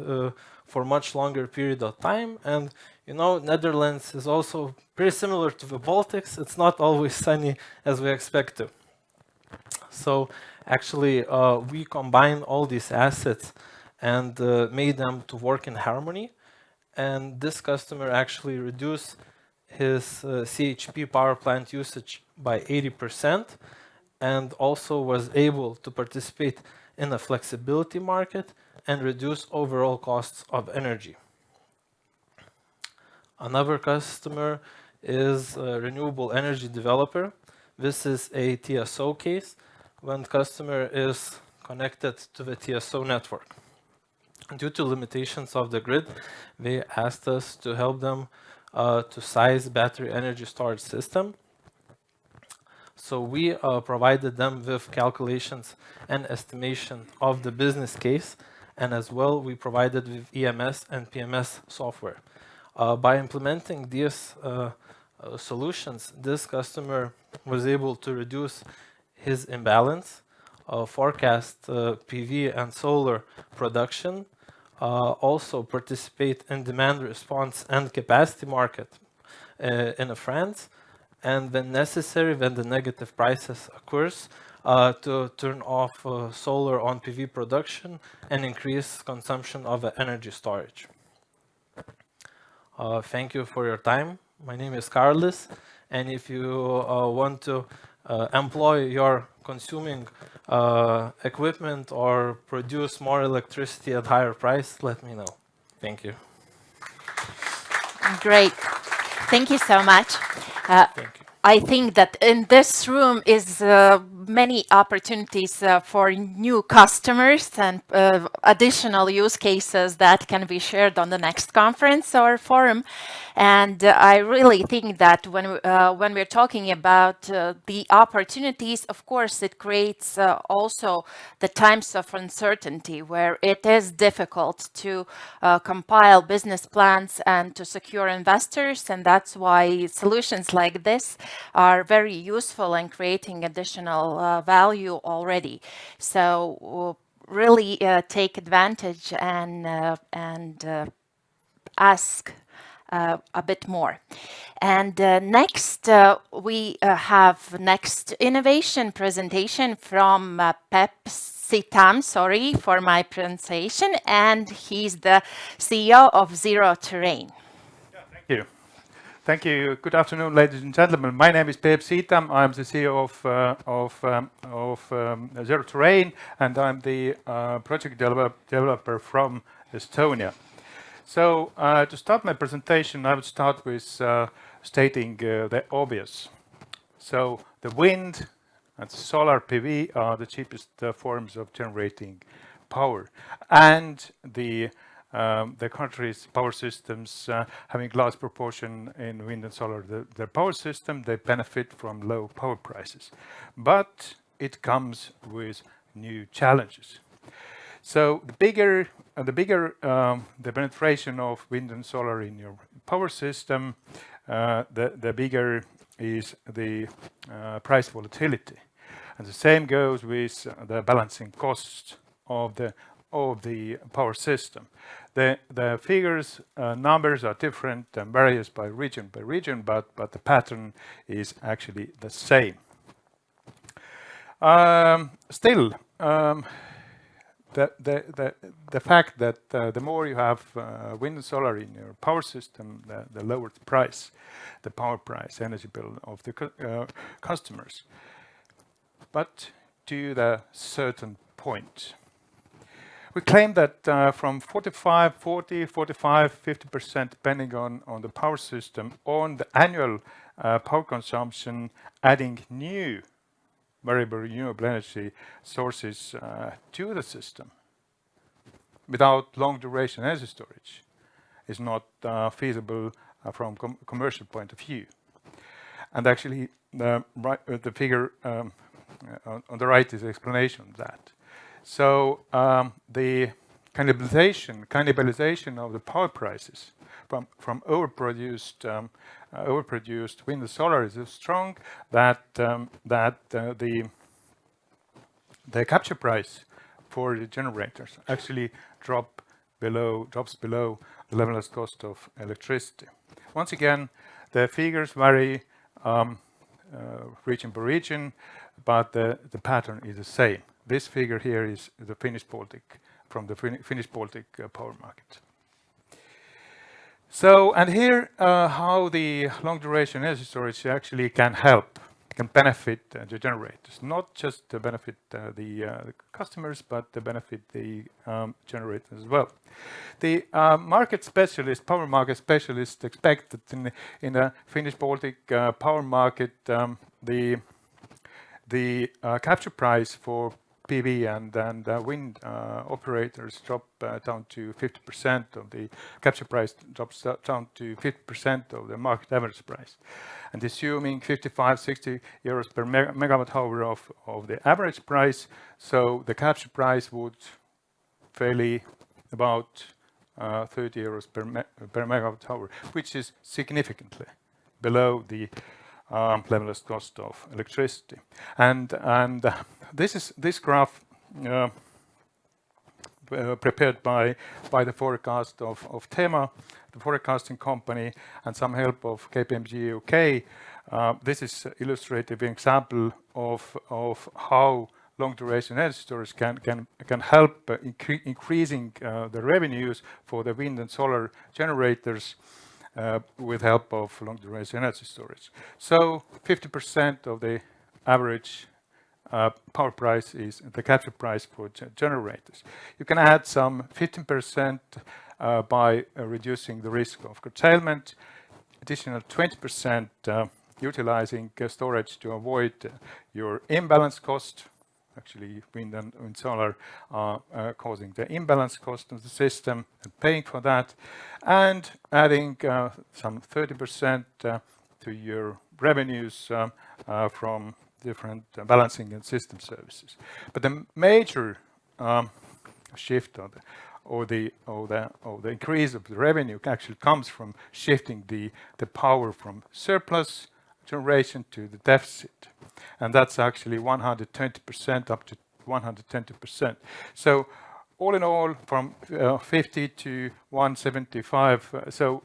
K: for much longer period of time. And you know, Netherlands is also pretty similar to the Baltics. It's not always sunny as we expect to. So actually we combined all these assets and made them to work in harmony. And this customer actually reduced his CHP power plant usage by 80%, and also was able to participate in a flexibility market and reduce overall costs of energy. Another customer is a renewable energy developer. This is a TSO case when customer is connected to the TSO network. Due to limitations of the grid, they asked us to help them to size battery energy storage system. So we provided them with calculations and estimation of the business case, and as well we provided with EMS and PMS software. By implementing these solutions, this customer was able to reduce his imbalance, forecast PV and solar production, also participate in demand response and capacity market in France, and when necessary, when the negative prices occurs, to turn off solar on PV production and increase consumption of energy storage. Thank you for your time. My name is Karolis, and if you want to employ your consuming equipment or produce more electricity at higher price, let me know. Thank you.
A: Great. Thank you so much.
K: Thank you.
A: I think that in this room is many opportunities for new customers and additional use cases that can be shared on the next conference or forum. And I really think that when we're talking about the opportunities, of course, it creates also the times of uncertainty where it is difficult to compile business plans and to secure investors. And that's why solutions like this are very useful in creating additional value already. So really take advantage and ask a bit more. And next, we have next innovation presentation from Peep Siitam, sorry for my pronunciation, and he's the CEO of Zero Terrain.
L: Yeah, thank you. Thank you. Good afternoon, ladies and gentlemen. My name is Peep Siitam. I'm the CEO of Zero Terrain, and I'm the project developer from Estonia. So to start my presentation, I would start with stating the obvious. So the wind and solar PV are the cheapest forms of generating power, and the country's power systems having large proportion in wind and solar, their power system, they benefit from low power prices. But it comes with new challenges. So the penetration of wind and solar in your power system, the bigger is the price volatility. And the same goes with the balancing costs of the power system. The figures, numbers are different and varies by region, but the pattern is actually the same. Still, the fact that the more you have wind and solar in your power system, the lower the price, the power price, energy bill of the customers. But to the certain point. We claim that from 50%, depending on the power system, on the annual power consumption, adding new variable renewable energy sources to the system without long duration energy storage is not feasible from commercial point of view. And actually the figure on the right is an explanation of that. So the cannibalization of the power prices from overproduced wind and solar is so strong that the capture price for the generators actually drops below the levelized cost of electricity. Once again, the figures vary region by region, but the pattern is the same. This figure here is the Finnish Baltic, from the Finnish Baltic power market. So, and here how the long duration energy storage actually can benefit the generators, not just to benefit the customers, but to benefit the generators as well. The market specialists, power market specialists, expect that in the Finnish Baltic power market, the capture price for PV and wind operators drop down to 50% of the capture price, drops down to 50% of the market average price. And assuming 55-60 euros per megawatt hour of the average price, so the capture price would fairly about 30 euros per megawatt hour, which is significantly below the levelized cost of electricity. And this graph prepared by the forecast of TEMA, the forecasting company, and some help of KPMG UK. This is illustrative example of how long duration energy storage can help increasing the revenues for the wind and solar generators with help of long duration energy storage. So 50% of the average power price is the capture price for generators. You can add some 15% by reducing the risk of curtailment, additional 20% utilizing storage to avoid your imbalance cost. Actually, wind and solar are causing the imbalance cost of the system and paying for that, and adding some 30% to your revenues from different balancing and system services. But the major shift or the increase of the revenue actually comes from shifting the power from surplus generation to the deficit, and that's actually 120% up to 120%. So all in all, from 50 to 175, so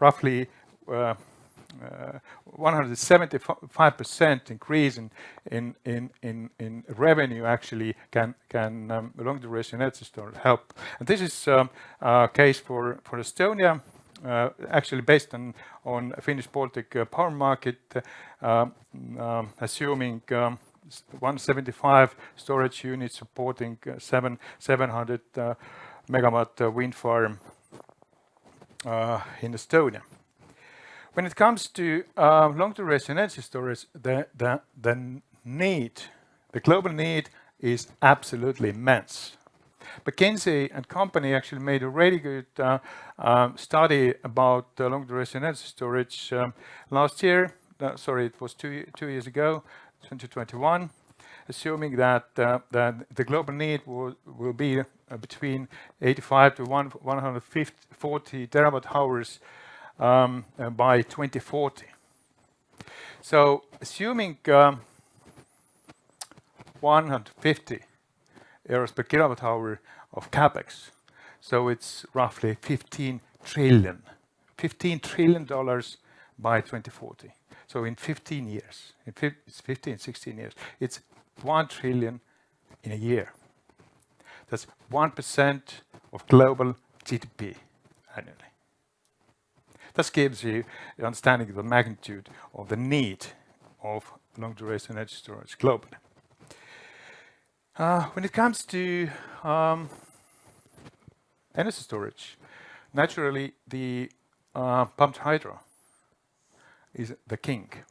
L: roughly 175% increase in revenue actually can long duration energy storage help. And this is a case for Estonia. Actually based on Finnish Baltic power market, assuming 175 storage units supporting 700 megawatt wind farm in Estonia. When it comes to long duration energy storage, the global need is absolutely immense. McKinsey and company actually made a really good study about long duration energy storage last year. Sorry, it was two years ago, 2021, assuming that the global need will be between 85 to 140 terawatt hours by 2040. So assuming 150 euros per kilowatt hour of capex, so it's roughly $15 trillion by 2040. So in 15 years, it's 16 years, it's 1 trillion in a year. That's 1% of global GDP annually. This gives you an understanding of the magnitude of the need of long duration energy storage globally. When it comes to energy storage, naturally the pumped hydro is the king.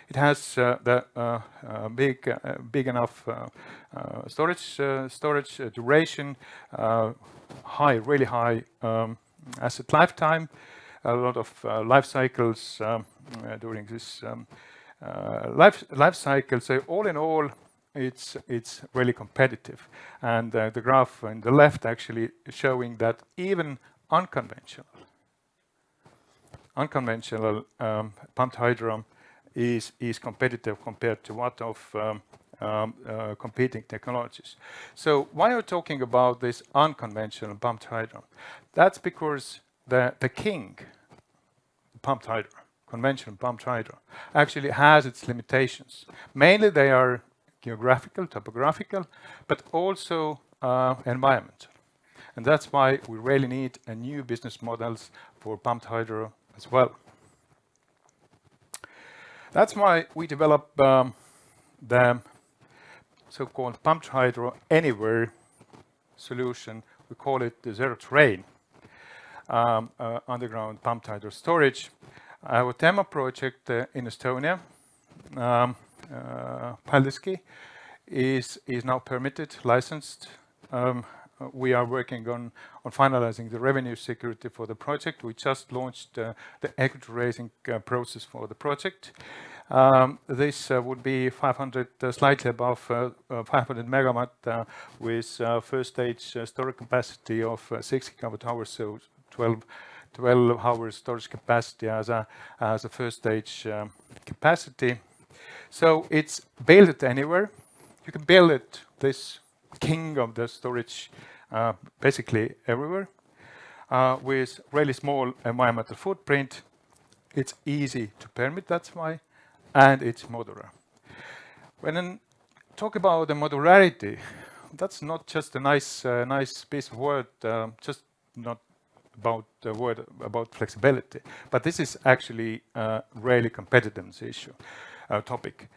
L: It has the big enough storage duration, really high asset lifetime, a lot of life cycles during this life cycle. So all in all, it's really competitive. And the graph on the left actually showing that even unconventional pumped hydro is competitive compared to what of competing technologies. So why are we talking about this unconventional pumped hydro? That's because the king pumped hydro, conventional pumped hydro, actually has its limitations. Mainly they are geographical, topographical, but also environmental. And that's why we really need a new business models for pumped hydro as well. That's why we develop the so-called pumped hydro anywhere solution. We call it the zero terrain underground pumped hydro storage. Our TEMA project in Estonia, Paldiski, is now permitted, licensed. We are working on finalizing the revenue security for the project. We just launched the equity raising process for the project. This would be 500, slightly above 500 megawatt with first stage storage capacity of 6 gigawatt hours, so 12 hours storage capacity as a first stage capacity. So it's build it anywhere. You can build it, this king of the storage, basically everywhere, with really small environmental footprint. It's easy to permit, that's why, and it's modular. When I talk about the modularity, that's not just a nice piece of word, just not about the word about flexibility, but this is actually a really competitiveness issue, topic.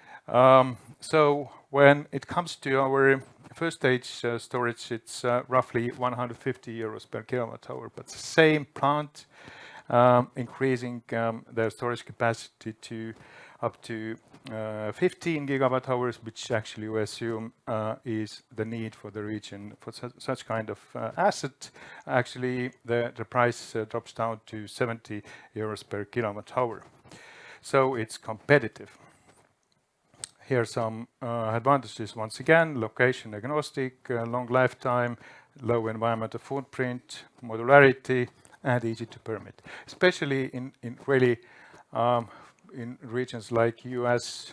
L: So when it comes to our first stage storage, it's roughly 150 euros per kilowatt hour, but the same plant increasing their storage capacity to up to 15 gigawatt hours, which actually we assume is the need for the region for such kind of asset. Actually, the price drops down to 70 euros per kilowatt hour. So it's competitive. Here are some advantages once again: location agnostic, long lifetime, low environmental footprint, modularity, and easy to permit. Especially in really in regions like US,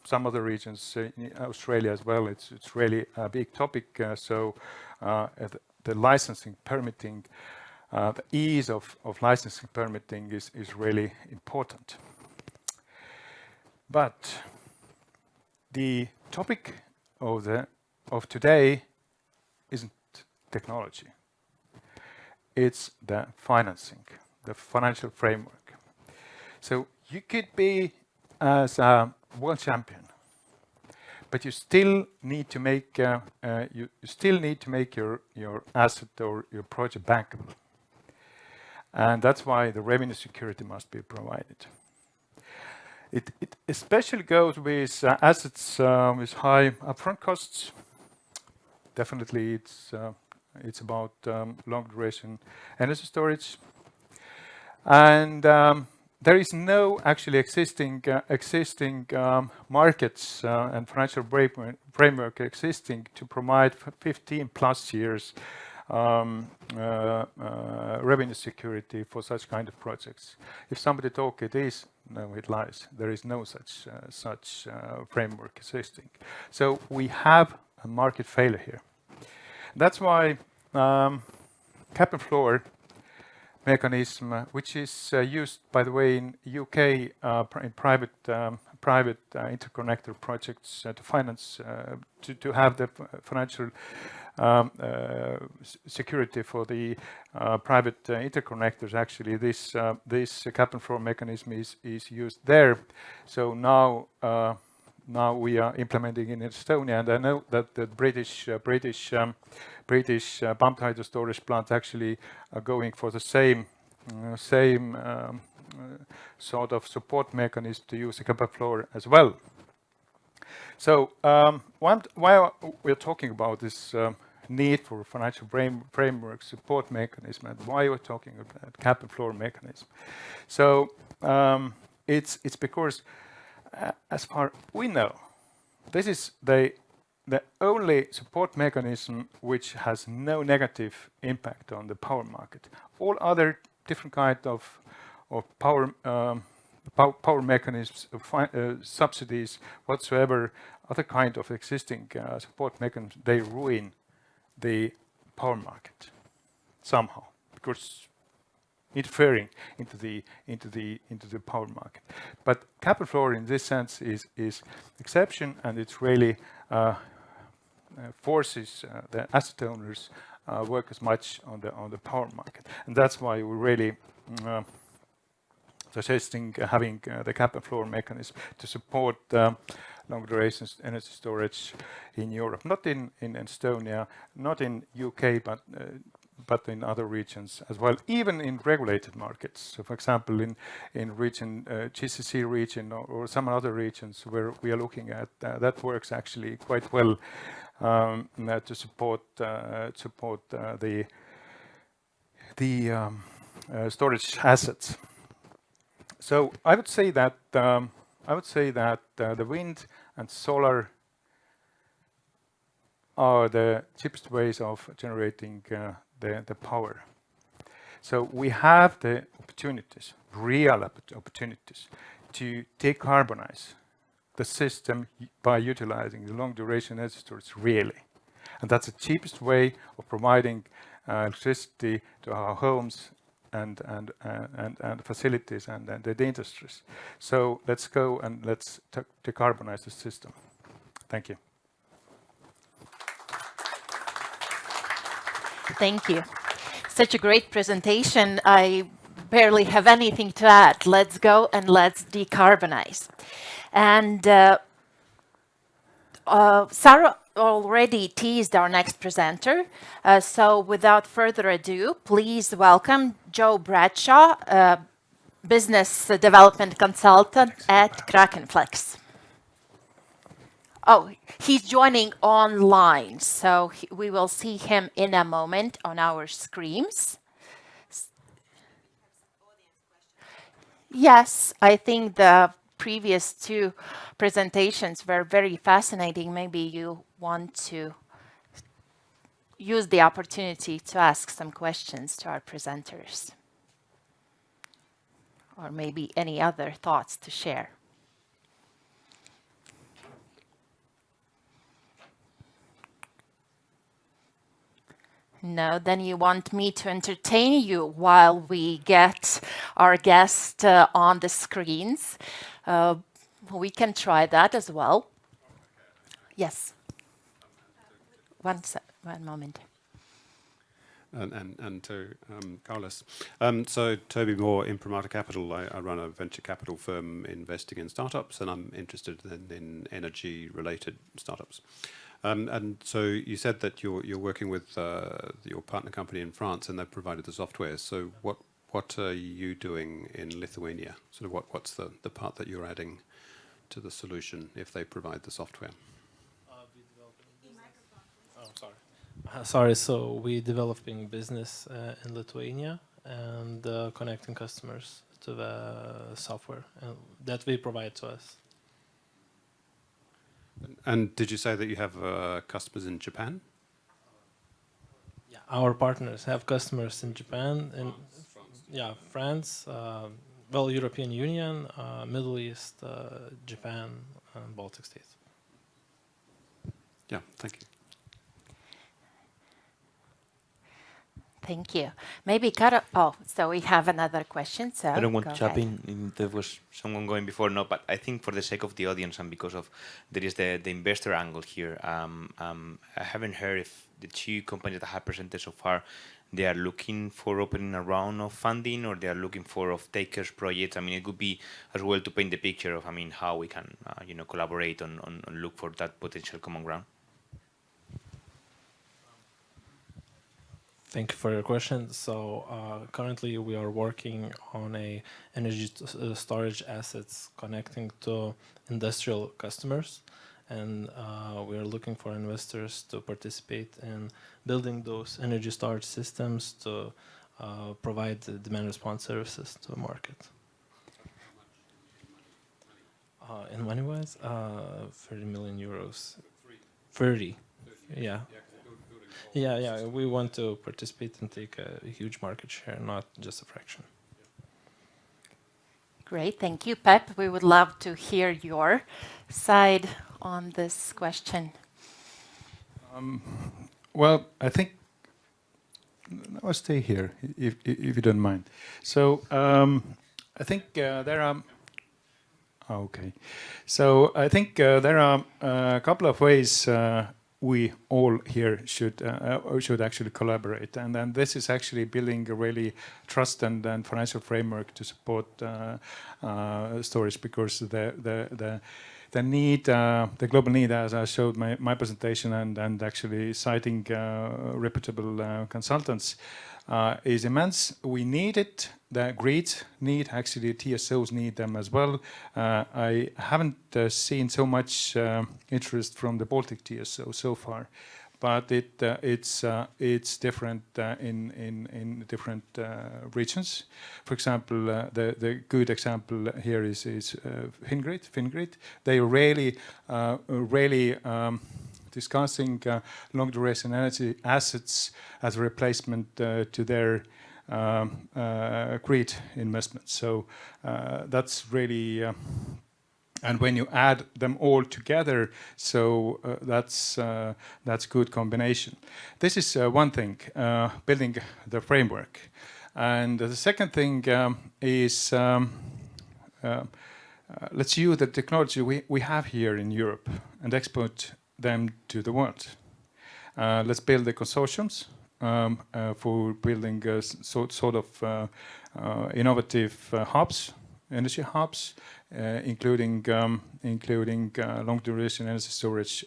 L: some other regions, in Australia as well. It's really a big topic. So the licensing, permitting, the ease of licensing permitting is really important. But the topic of today isn't technology. It's the financing, the financial framework. So you could be as a world champion, but you still need to make your asset or your project bankable, and that's why the revenue security must be provided. It especially goes with assets with high upfront costs. Definitely, it's about long duration energy storage, and there is no actually existing markets and financial framework existing to provide 15 plus years revenue security for such kind of projects. If somebody talk it is, no, it lies. There is no such framework existing. So we have a market failure here. That's why cap and floor mechanism, which is used, by the way, in UK in private interconnector projects to finance, to have the financial security for the private interconnectors. Actually, this cap and floor mechanism is used there. So now we are implementing in Estonia, and I know that the British pumped hydro storage plants actually are going for the same sort of support mechanism to use a cap and floor as well. So why we're talking about this need for financial framework support mechanism, and why we're talking about cap and floor mechanism. So it's because as far we know, this is the only support mechanism which has no negative impact on the power market. All other different kind of power mechanisms, subsidies, whatsoever, other kind of existing support mechanisms, they ruin the power market somehow, because interfering into the power market. But cap and floor in this sense is exception, and it's really forces the asset owners work as much on the power market, and that's why we're really suggesting having the cap and floor mechanism to support long duration energy storage in Europe, not in Estonia, not in UK, but but in other regions as well, even in regulated markets. So, for example, in region GCC region or some other regions where we are looking at, that works actually quite well to support the storage assets. So I would say that the wind and solar are the cheapest ways of generating the power. So we have the opportunities, real opportunities, to decarbonize the system by utilizing the long duration energy storage really. And that's the cheapest way of providing electricity to our homes and facilities and the industries. So let's go and let's decarbonize the system. Thank you.
A: Thank you. Such a great presentation. I barely have anything to add. Let's go and let's decarbonize. And Sarah already teased our next presenter. So without further ado, please welcome Joe Bradshaw, business development consultant at Krakenflex. Oh, he's joining online, so we will see him in a moment on our screens. Yes, I think the previous two presentations were very fascinating. Maybe you want to use the opportunity to ask some questions to our presenters, or maybe any other thoughts to share. No, then you want me to entertain you while we get our guest on the screens. We can try that as well. Yes. One moment.
M: And to Karolis. So Toby Moore, Imprimatur Capital. I run a venture capital firm investing in startups, and I'm interested in energy-related startups. And so you said that you're working with your partner company in France, and they've provided the software. So what are you doing in Lithuania? Sort of what's the part that you're adding to the solution if they provide the software?
K: Sorry, so we're developing business in Lithuania and connecting customers to the software that we provide to us.
M: And did you say that you have customers in Japan?
K: Yeah, our partners have customers in Japan and France, well, European Union, Middle East, Japan, and Baltic states.
M: Yeah, thank you.
A: Thank you. Maybe so we have another question. So
F: I don't want to jump in. There was someone going before, no, but I think for the sake of the audience and because of there is the investor angle here, I haven't heard if the two companies that have presented so far, they are looking for opening a round of funding or they are looking for off-takers projects. I mean, it could be as well to paint the picture of, how we can, collaborate on look for that potential common ground.
K: Thank you for your question. So currently we are working on a energy storage assets connecting to industrial customers, and we are looking for investors to participate in building those energy storage systems to provide the demand response services to the market. In money-wise, 30 million euros. 30. Yeah. Yeah, we want to participate and take a huge market share, not just a fraction.
A: Great, thank you, Pep. We would love to hear your side on this question.
L: Well, I think I'll stay here if you don't mind. So I think there are. Okay, so I think there are a couple of ways we all here should actually collaborate, and then this is actually building a really trust and financial framework to support storage, because the the need, the global need, as I showed my presentation and actually citing reputable consultants, is immense. We need it. The grids need, actually TSOs need them as well. I haven't seen so much interest from the Baltic TSO so far, but it's different in different regions. For example, the good example here is Fingrid. They really discussing long duration energy assets as a replacement to their grid investments. So that's really, and when you add them all together, so that's good combination. This is one thing, building the framework, and the second thing is let's use the technology we have here in Europe and export them to the world. Let's build the consortiums for building sort of innovative hubs, energy hubs, including long duration energy storage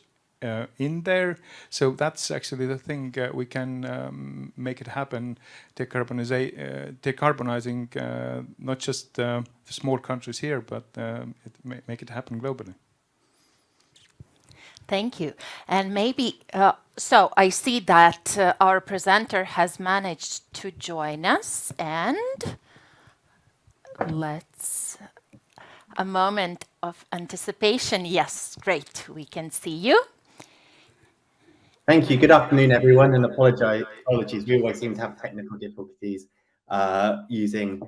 L: in there. So that's actually the thing we can make it happen, decarbonizing not just the small countries here, but make it happen globally.
A: Thank you. And maybe, so I see that our presenter has managed to join us, and let's, a moment of anticipation. Yes, great, we can see you.
N: Thank you. Good afternoon, everyone, and apologies. We always seem to have technical difficulties using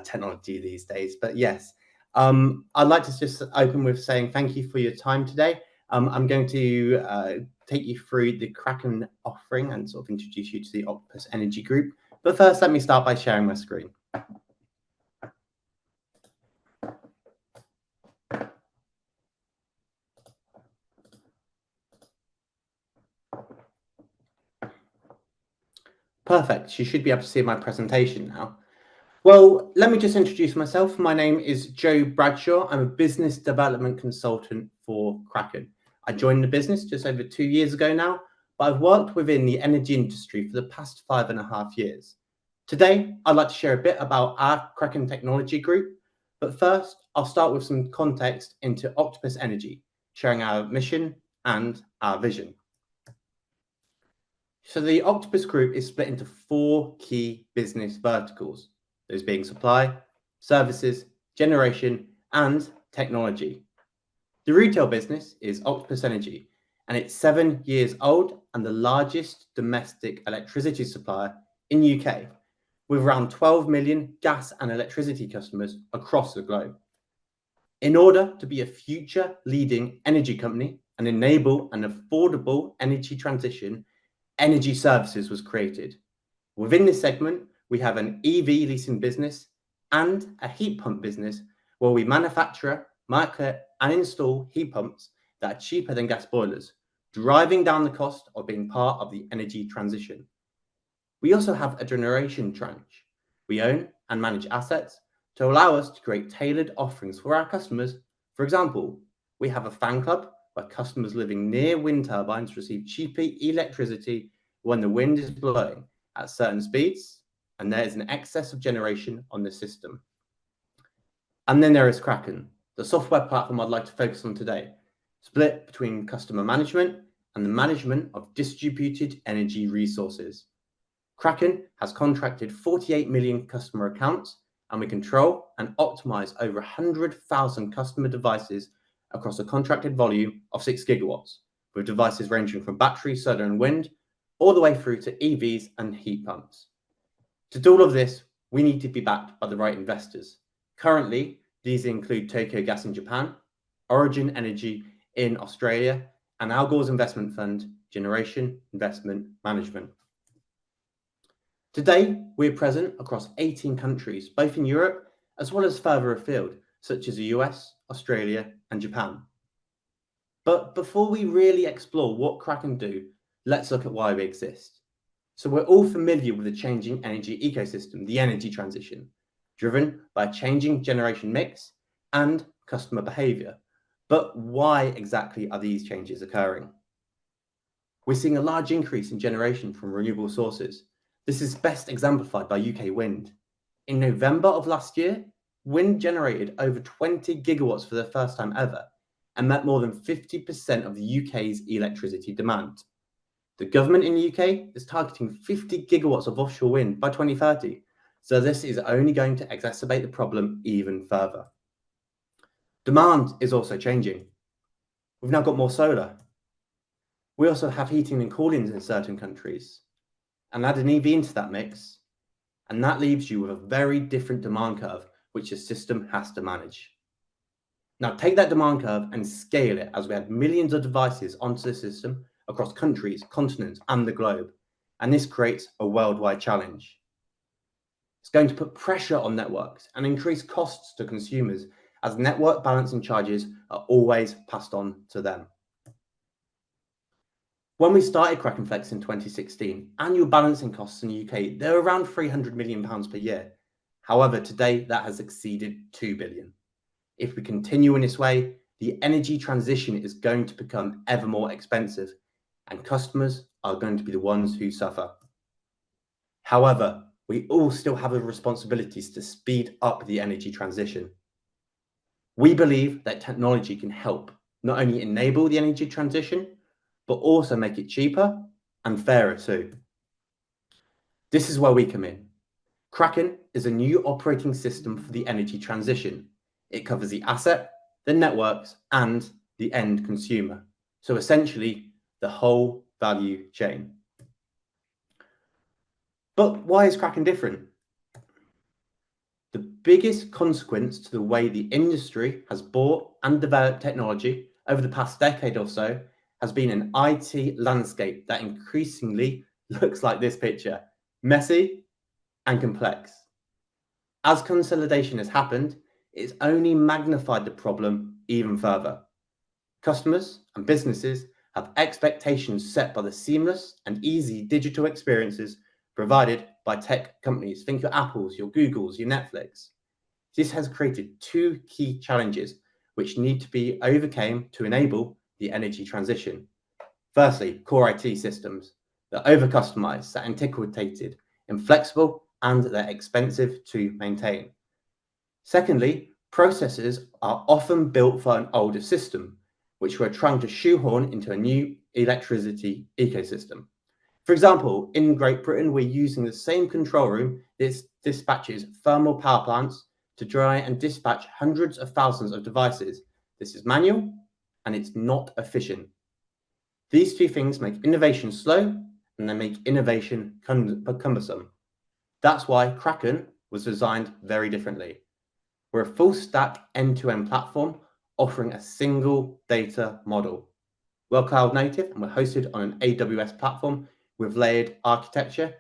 N: technology these days. But yes, I'd like to just open with saying thank you for your time today. I'm going to take you through the Kraken offering and sort of introduce you to the Octopus Energy Group. But first, let me start by sharing my screen. Perfect. You should be able to see my presentation now. Well, let me just introduce myself. My name is Joe Bradshaw. I'm a business development consultant for Kraken. I joined the business just over 2 years ago now, but I've worked within the energy industry for the past 5.5 years. Today, I'd like to share a bit about our Kraken Technology Group, but first, I'll start with some context into Octopus Energy, sharing our mission and our vision. So the Octopus Group is split into 4 key business verticals, those being supply, services, generation, and technology. The retail business is Octopus Energy, and it's 7 years old and the largest domestic electricity supplier in the UK, with around 12 million gas and electricity customers across the globe. In order to be a future leading energy company and enable an affordable energy transition, Energy Services was created. Within this segment, we have an EV leasing business and a heat pump business where we manufacture, market, and install heat pumps that are cheaper than gas boilers, driving down the cost of being part of the energy transition. We also have a generation tranche. We own and manage assets to allow us to create tailored offerings for our customers. For example, we have a fan club where customers living near wind turbines receive cheaper electricity when the wind is blowing at certain speeds, and there is an excess of generation on the system. And then there is Kraken, the software platform I'd like to focus on today, split between customer management and the management of distributed energy resources. Kraken has contracted 48 million customer accounts, and we control and optimize over 100,000 customer devices across a contracted volume of 6 gigawatts, with devices ranging from battery, solar, and wind, all the way through to EVs and heat pumps. To do all of this, we need to be backed by the right investors. Currently, these include Tokyo Gas in Japan, Origin Energy in Australia, and Al Gore's investment fund, Generation Investment Management. Today, we're present across 18 countries, both in Europe as well as further afield, such as the US, Australia, and Japan. But before we really explore what Kraken do, let's look at why we exist. So we're all familiar with the changing energy ecosystem, the energy transition, driven by a changing generation mix and customer behavior. But why exactly are these changes occurring? We're seeing a large increase in generation from renewable sources. This is best exemplified by UK wind. In November of last year, wind generated over 20 gigawatts for the first time ever and met more than 50% of the UK's electricity demand. The government in the UK is targeting 50 gigawatts of offshore wind by 2030, so this is only going to exacerbate the problem even further. Demand is also changing. We've now got more solar. We also have heating and cooling in certain countries. And add an EV into that mix, and that leaves you with a very different demand curve, which the system has to manage. Now take that demand curve and scale it as we add millions of devices onto the system across countries, continents, and the globe. And this creates a worldwide challenge. It's going to put pressure on networks and increase costs to consumers as network balancing charges are always passed on to them. When we started Kraken Flex in 2016, annual balancing costs in the UK, they were around £300 million per year. However, today that has exceeded 2 billion. If we continue in this way, the energy transition is going to become ever more expensive, and customers are going to be the ones who suffer. However, we all still have the responsibilities to speed up the energy transition. We believe that technology can help not only enable the energy transition, but also make it cheaper and fairer too. This is where we come in. Kraken is a new operating system for the energy transition. It covers the asset, the networks, and the end consumer. So essentially, the whole value chain. But why is Kraken different? The biggest consequence to the way the industry has bought and developed technology over the past decade or so has been an IT landscape that increasingly looks like this picture, messy and complex. As consolidation has happened, it's only magnified the problem even further. Customers and businesses have expectations set by the seamless and easy digital experiences provided by tech companies. Think your Apples, your Googles, your Netflix. This has created two key challenges which need to be overcome to enable the energy transition. Firstly, core IT systems. They're over-customized, they're antiquated, inflexible, and they're expensive to maintain. Secondly, processes are often built for an older system, which we're trying to shoehorn into a new electricity ecosystem. For example, in Great Britain, we're using the same control room that dispatches thermal power plants to try and dispatch hundreds of thousands of devices. This is manual and it's not efficient. These two things make innovation slow and they make innovation cumbersome. That's why Kraken was designed very differently. We're a full stack end-to-end platform offering a single data model. We're cloud native and we're hosted on an AWS platform with layered architecture,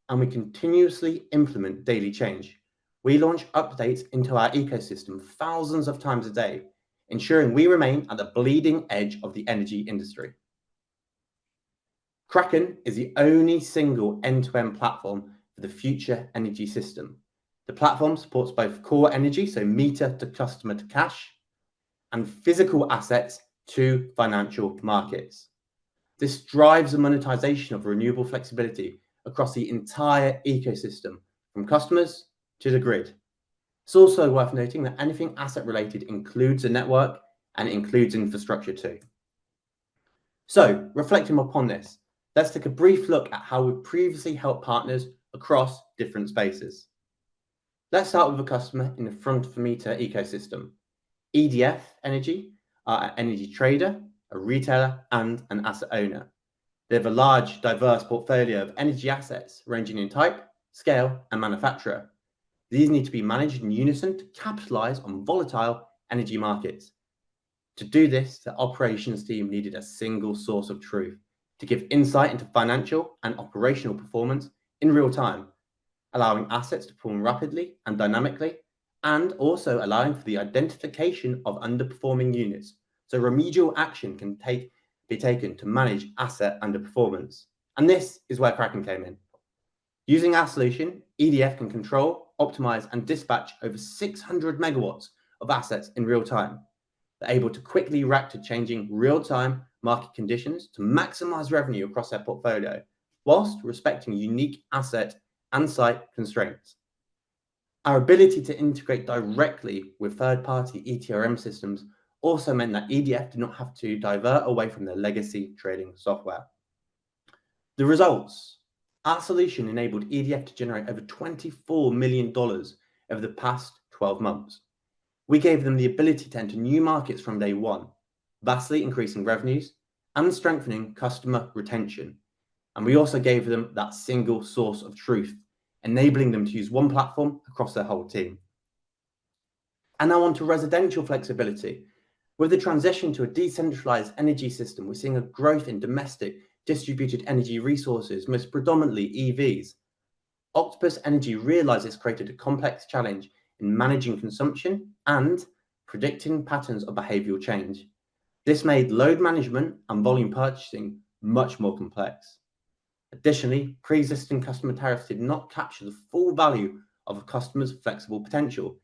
N: and we continuously implement daily change. We launch updates into our ecosystem thousands of times a day, ensuring we remain at the bleeding edge of the energy industry. Kraken is the only single end-to-end platform for the future energy system. The platform supports both core energy, so meter to customer to cash, and physical assets to financial markets. This drives the monetization of renewable flexibility across the entire ecosystem, from customers to the grid. It's also worth noting that anything asset related includes a network and it includes infrastructure too. So, reflecting upon this, let's take a brief look at how we've previously helped partners across different spaces. Let's start with a customer in the front of the meter ecosystem. EDF Energy are an energy trader, a retailer, and an asset owner. They have a large, diverse portfolio of energy assets ranging in type, scale, and manufacturer. These need to be managed in unison to capitalize on volatile energy markets. To do this, the operations team needed a single source of truth to give insight into financial and operational performance in real time, allowing assets to perform rapidly and dynamically, and also allowing for the identification of underperforming units, so remedial action can be taken to manage asset underperformance. And this is where Kraken came in. Using our solution, EDF can control, optimize, and dispatch over 600 megawatts of assets in real time. They're able to quickly react to changing real-time market conditions to maximize revenue across their portfolio, whilst respecting unique asset and site constraints. Our ability to integrate directly with third-party ETRM systems also meant that EDF did not have to divert away from their legacy trading software. The results: our solution enabled EDF to generate over $24 million over the past 12 months. We gave them the ability to enter new markets from day one, vastly increasing revenues and strengthening customer retention. And we also gave them that single source of truth, enabling them to use one platform across their whole team. And now on to residential flexibility. With the transition to a decentralized energy system, we're seeing a growth in domestic distributed energy resources, most predominantly EVs. Octopus Energy realized this created a complex challenge in managing consumption and predicting patterns of behavioral change. This made load management and volume purchasing much more complex. Additionally, pre-existing customer tariffs did not capture the full value of a customer's flexible potential,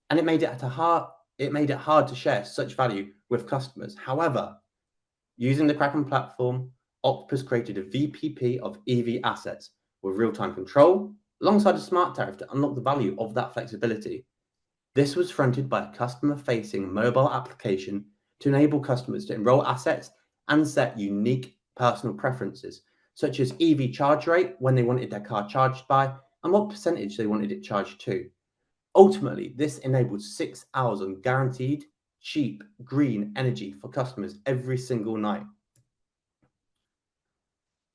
N: and it made it hard to share such value with customers. However, using the Kraken platform, Octopus created a VPP of EV assets with real-time control alongside a smart tariff to unlock the value of that flexibility. This was fronted by a customer-facing mobile application to enable customers to enroll assets and set unique personal preferences, such as EV charge rate, when they wanted their car charged by, and what percentage they wanted it charged to. Ultimately, this enabled 6 hours of guaranteed, cheap, green energy for customers every single night.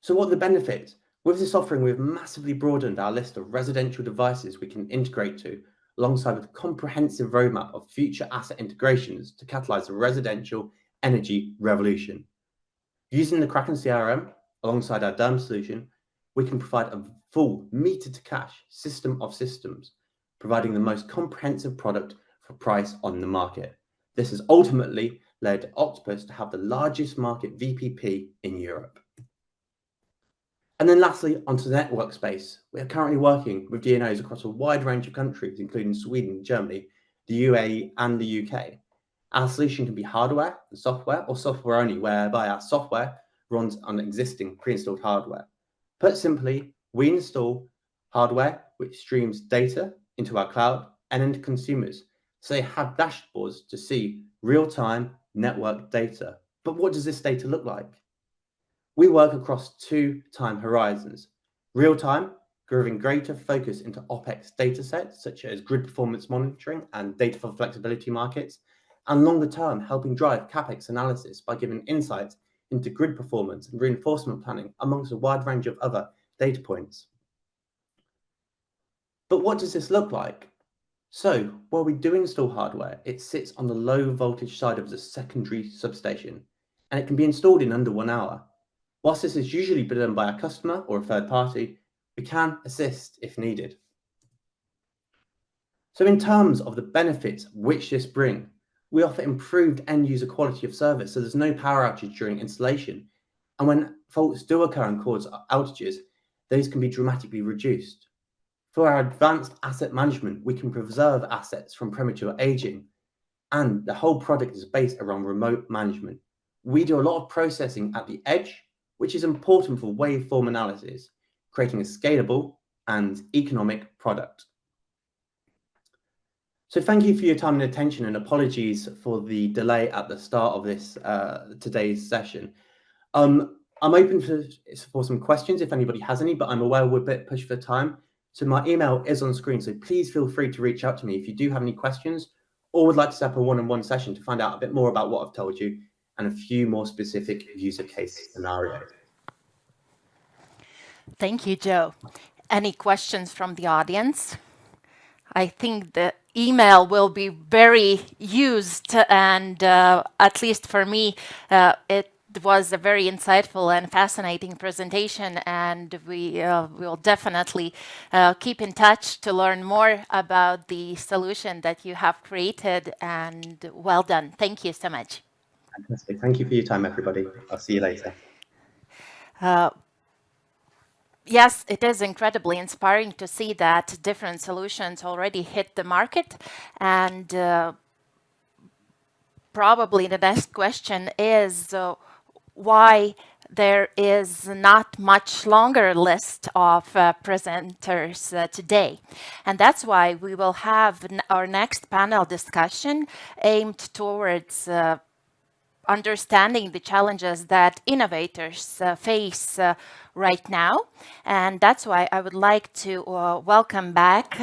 N: So what are the benefits? With this offering, we've massively broadened our list of residential devices we can integrate to, alongside with a comprehensive roadmap of future asset integrations to catalyze the residential energy revolution. Using the Kraken CRM, alongside our DERM solution, we can provide a full meter-to-cash system of systems, providing the most comprehensive product for price on the market. This has ultimately led Octopus to have the largest market VPP in Europe. And then lastly, onto the network space. We are currently working with DNOs across a wide range of countries, including Sweden, Germany, the UAE, and the UK. Our solution can be hardware and software, or software only, whereby our software runs on existing pre-installed hardware. Put simply, we install hardware which streams data into our cloud and into consumers, so they have dashboards to see real-time network data. But what does this data look like? We work across 2 time horizons. Real-time, giving greater focus into OpEx datasets, such as grid performance monitoring and data for flexibility markets, and longer term, helping drive CapEx analysis by giving insights into grid performance and reinforcement planning, amongst a wide range of other data points. But what does this look like? So, while we do install hardware, it sits on the low voltage side of the secondary substation, and it can be installed in under 1 hour. Whilst this is usually done by a customer or a third party, we can assist if needed. So in terms of the benefits which this brings, we offer improved end user quality of service, so there's no power outage during installation. And when faults do occur and cause outages, those can be dramatically reduced. For our advanced asset management, we can preserve assets from premature aging, and the whole product is based around remote management. We do a lot of processing at the edge, which is important for waveform analysis, creating a scalable and economic product. So thank you for your time and attention, and apologies for the delay at the start of this today's session. I'm open for some questions if anybody has any, but I'm aware we're a bit pushed for time. So my email is on screen, so please feel free to reach out to me if you do have any questions or would like to set up a one-on-one session to find out a bit more about what I've told you and a few more specific user case scenarios.
A: Thank you, Joe. Any questions from the audience? I think the email will be very used, and at least for me, it was a very insightful and fascinating presentation, and we will definitely keep in touch to learn more about the solution that you have created, and well done. Thank you so much.
N: Fantastic. Thank you for your time, everybody. I'll see you later.
A: Yes, it is incredibly inspiring to see that different solutions already hit the market, and probably the next question is why there is not much longer list of presenters today. And that's why we will have our next panel discussion aimed towards understanding the challenges that innovators face right now. And that's why I would like to welcome back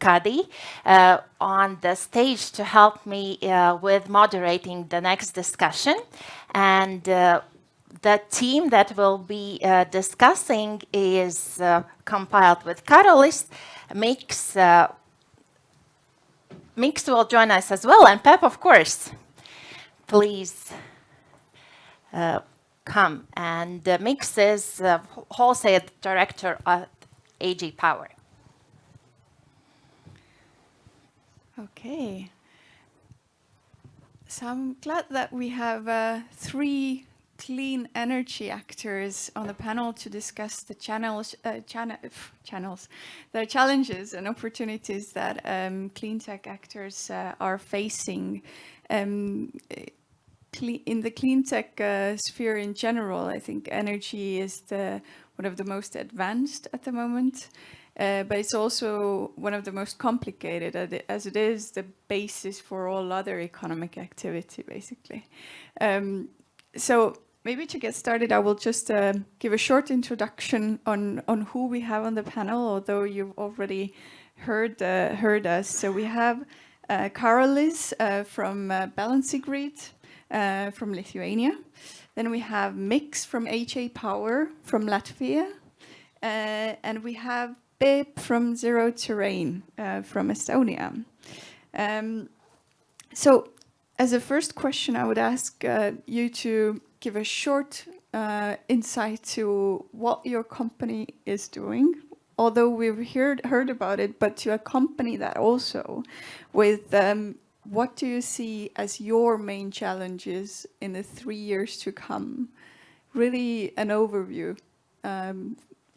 A: Kädi on the stage to help me with moderating the next discussion. And the team that will be discussing is compiled with Karolis. Mix will join us as well, and Pep, of course. Please come. And Mix is wholesale director at AG Power.
E: Okay. So I'm glad that we have 3 clean energy actors on the panel to discuss the the challenges and opportunities that Cleantech actors are facing. In the Cleantech sphere in general, I think energy is one of the most advanced at the moment, but it's also one of the most complicated, as it is the basis for all other economic activity, basically. So maybe to get started, I will just give a short introduction on who we have on the panel, although you've already heard us. So we have Karolis from Balancing Grid from Lithuania. Then we have Mix from AG Power from Latvia. And we have Peep from Zero Terrain from Estonia. So as a first question, I would ask you to give a short insight to what your company is doing, although we've heard about it, but to accompany that also with what do you see as your main challenges in the 3 years to come? Really an overview,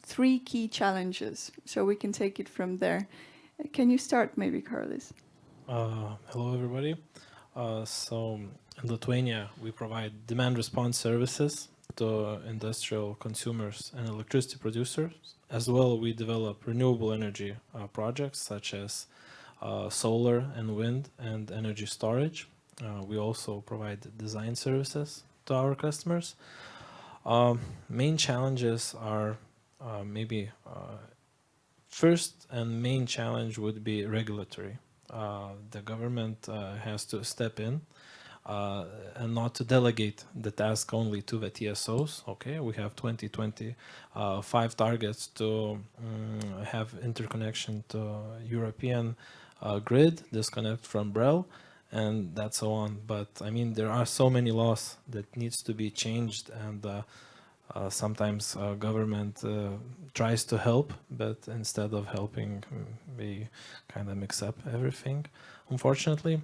E: 3 key challenges, so we can take it from there. Can you start maybe, Karolis?
K: Hello, everybody. So in Lithuania, we provide demand response services to industrial consumers and electricity producers. As well, we develop renewable energy projects such as solar and wind and energy storage. We also provide design services to our customers. Main challenges are first and main challenge would be regulatory. The government has to step in and not to delegate the task only to the TSOs. Okay, we have 2025 targets to have interconnection to European grid, disconnect from Brummell, and that's so on. But I mean, there are so many laws that needs to be changed, and sometimes government tries to help, but instead of helping, we kind of mix up everything, unfortunately.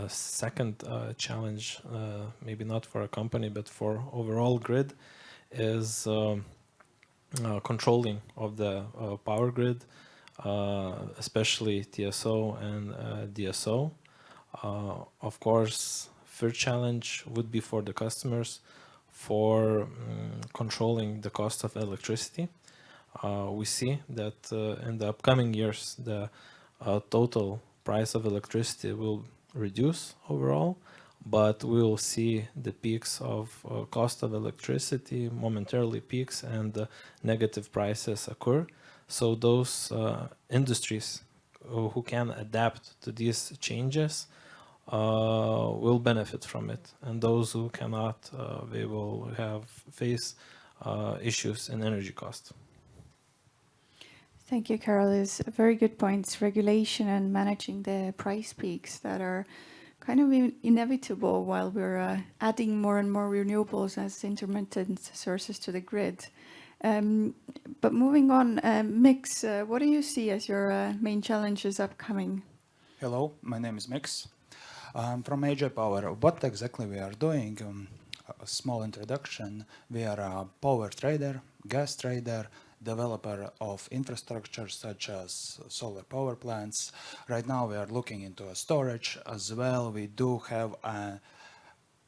K: Second challenge, maybe not for a company, but for overall grid, is controlling of the power grid, especially TSO and DSO. Of course, third challenge would be for the customers for controlling the cost of electricity. We see that in the upcoming years, the total price of electricity will reduce overall, but we will see the peaks of cost of electricity, momentarily peaks, and negative prices occur. So those industries who can adapt to these changes will benefit from it, and those who cannot, they will face issues in energy cost.
E: Thank you, Karolis. Very good points. Regulation and managing the price peaks that are kind of inevitable while we're adding more and more renewables as intermittent sources to the grid. But moving on, Mix, what do you see as your main challenges upcoming?
O: Hello, my name is Mix. From AG Power. What exactly we are doing? A small introduction. We are a power trader, gas trader, developer of infrastructure such as solar power plants. Right now we are looking into a storage as well. We do have a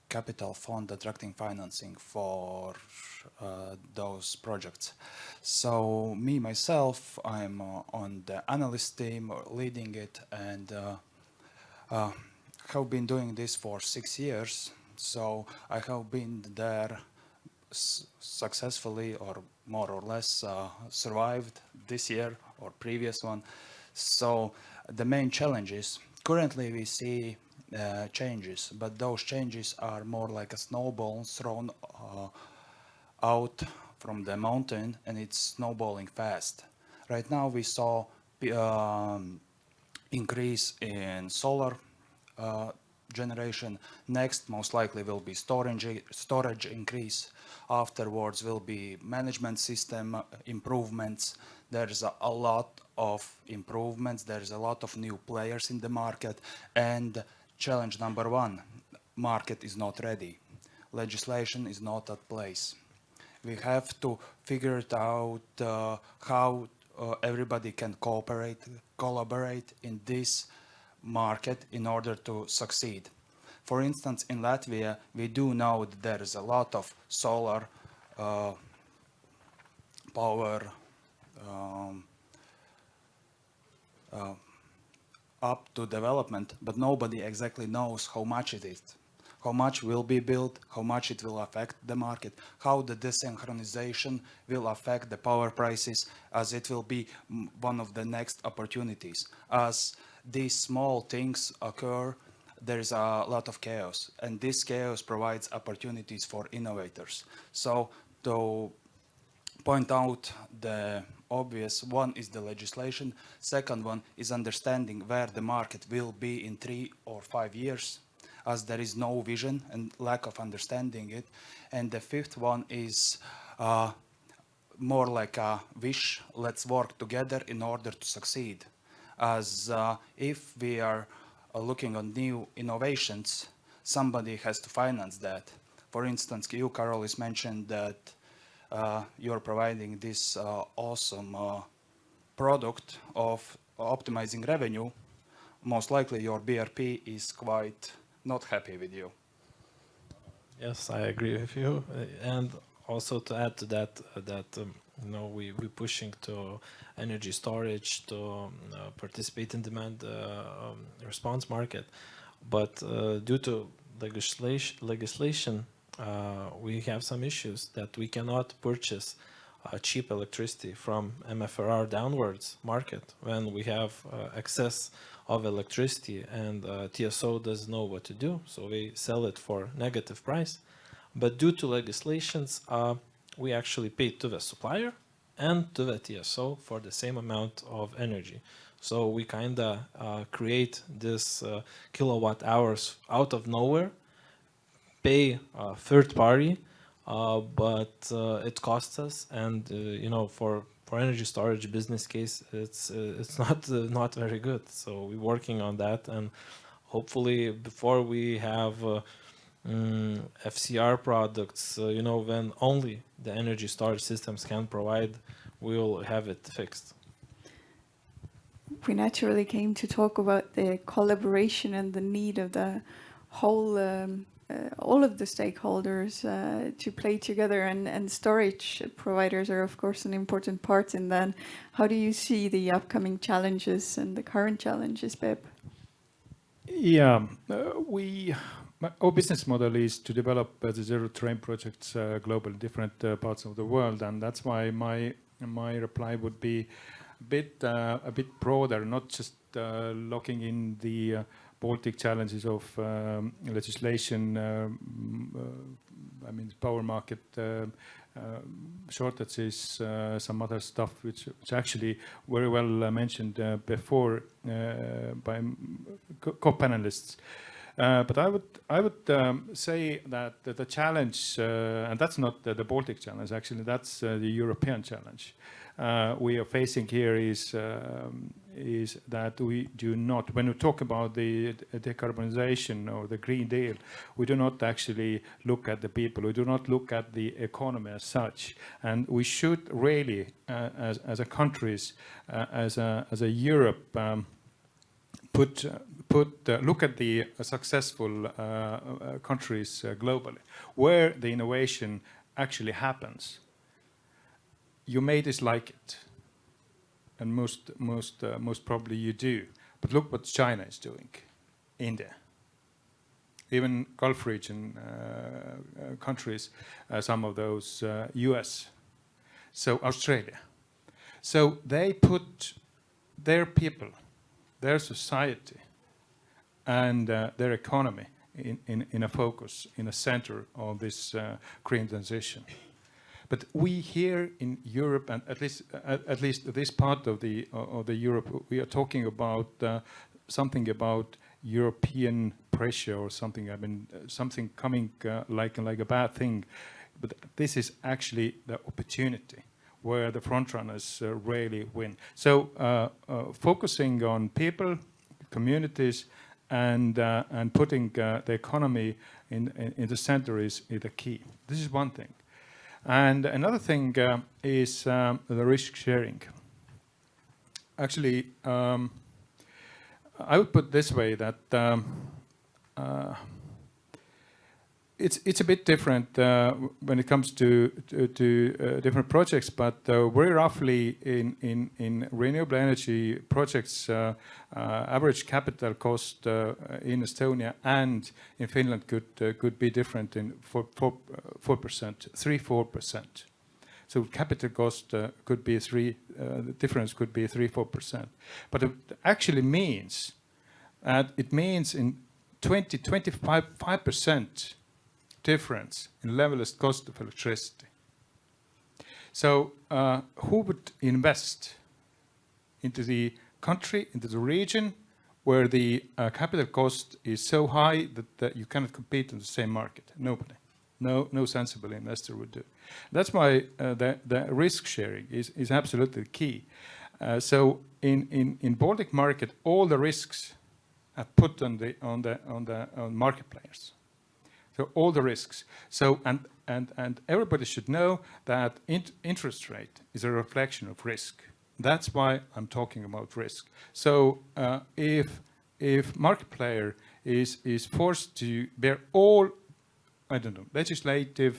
O: capital fund attracting financing for those projects. So me, myself, I'm on the Analyst team, leading it, and have been doing this for 6 years. So I have been there successfully, or more or less survived this year or previous one. So the main challenges, currently we see changes, but those changes are more like a snowball thrown out from the mountain, and it's snowballing fast. Right now we saw increase in solar generation. Next, most likely will be storage increase. Afterwards will be management system improvements. There's a lot of improvements. There's a lot of new players in the market. And challenge number one, market is not ready. Legislation is not at place. We have to figure it out how everybody can collaborate in this market in order to succeed. For instance, in Latvia, we do know that there is a lot of solar power up to development, but nobody exactly knows how much it is, how much will be built, how much it will affect the market, how the desynchronization will affect the power prices, as it will be one of the next opportunities. As these small things occur, there is a lot of chaos, and this chaos provides opportunities for innovators. So to point out the obvious, one is the legislation. Second one is understanding where the market will be in 3 or 5 years, as there is no vision and lack of understanding it. And the fifth one is more like a wish. Let's work together in order to succeed. As if we are looking on new innovations, somebody has to finance that. For instance, you, Karolis, mentioned that you're providing this awesome product of optimizing revenue. Most likely your BRP is quite not happy with you.
K: Yes, I agree with you. And also to add to that, we're pushing to energy storage to participate in demand response market. But due to legislation, we have some issues that we cannot purchase cheap electricity from MFRR downwards market when we have excess of electricity, and TSO doesn't know what to do, so we sell it for negative price. But due to legislations, we actually pay to the supplier and to the TSO for the same amount of energy. So we kind of create this kilowatt hours out of nowhere, pay a third party, but it costs us, and for energy storage business case, it's not very good. So we're working on that, and hopefully before we have FCR products, when only the energy storage systems can provide, we'll have it fixed.
E: We naturally came to talk about the collaboration and the need of the whole, all of the stakeholders to play together, and storage providers are of course an important part in that. How do you see the upcoming challenges and the current challenges, Peep?
L: Yeah, our business model is to develop the zero train projects globally in different parts of the world, and that's why my reply would be a bit broader, not just looking in the Baltic challenges of legislation, power market shortages, some other stuff which actually very well mentioned before by co-panelists. But I would say that the challenge, and that's not the Baltic challenge, actually, that's the European challenge we are facing here is is that we do not, when we talk about the decarbonization or the Green Deal, we do not actually look at the people. We do not look at the economy as such. And we should really, as a countries, as a Europe, look at the successful countries globally, where the innovation actually happens. You may dislike it, and most probably you do. But look what China is doing, India, even Gulf region countries, some of those, US, so Australia. So they put their people, their society, and their economy in a focus, in a center of this green transition. But we here in Europe, and at least this part of the Europe, we are talking about something about European pressure or something. I mean, something coming like a bad thing. But this is actually the opportunity where the frontrunners really win. So focusing on people, communities, and putting the economy in the center is the key. This is one thing. And another thing is the risk sharing. Actually, I would put this way that it's a bit different when it comes to different projects, but very roughly in renewable energy projects, average capital cost in Estonia and in Finland could be different in 3-4%. So capital cost could be the difference could be 3-4%. But it actually means it means in 25% difference in levelized cost of electricity. So who would invest into the country, into the region, where the capital cost is so high that you cannot compete in the same market? Nobody. No sensible investor would do. That's why the risk sharing is absolutely key. So in Baltic market, all the risks are put on market players. So all the risks. So and everybody should know that interest rate is a reflection of risk. That's why I'm talking about risk. So if market player is forced to bear all, I don't know, legislative,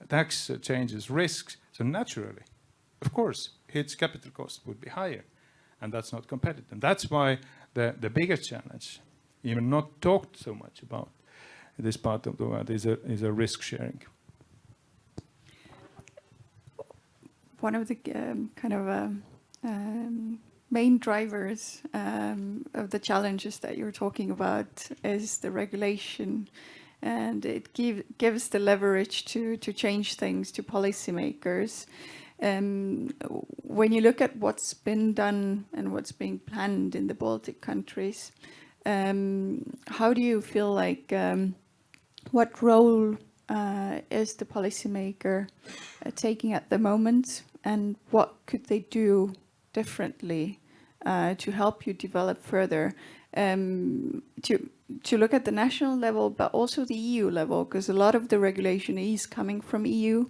L: tax changes, risks, so naturally, of course, its capital cost would be higher, and that's not competitive. That's why the biggest challenge, even not talked so much about, this part of the world is a risk sharing.
E: One of the main drivers of the challenges that you're talking about is the regulation, and it gives the leverage to change things to policymakers. When you look at what's been done and what's being planned in the Baltic countries, how do you feel like what role is the policymaker taking at the moment, and what could they do differently to help you develop further, to look at the national level, but also the EU level, because a lot of the regulation is coming from EU.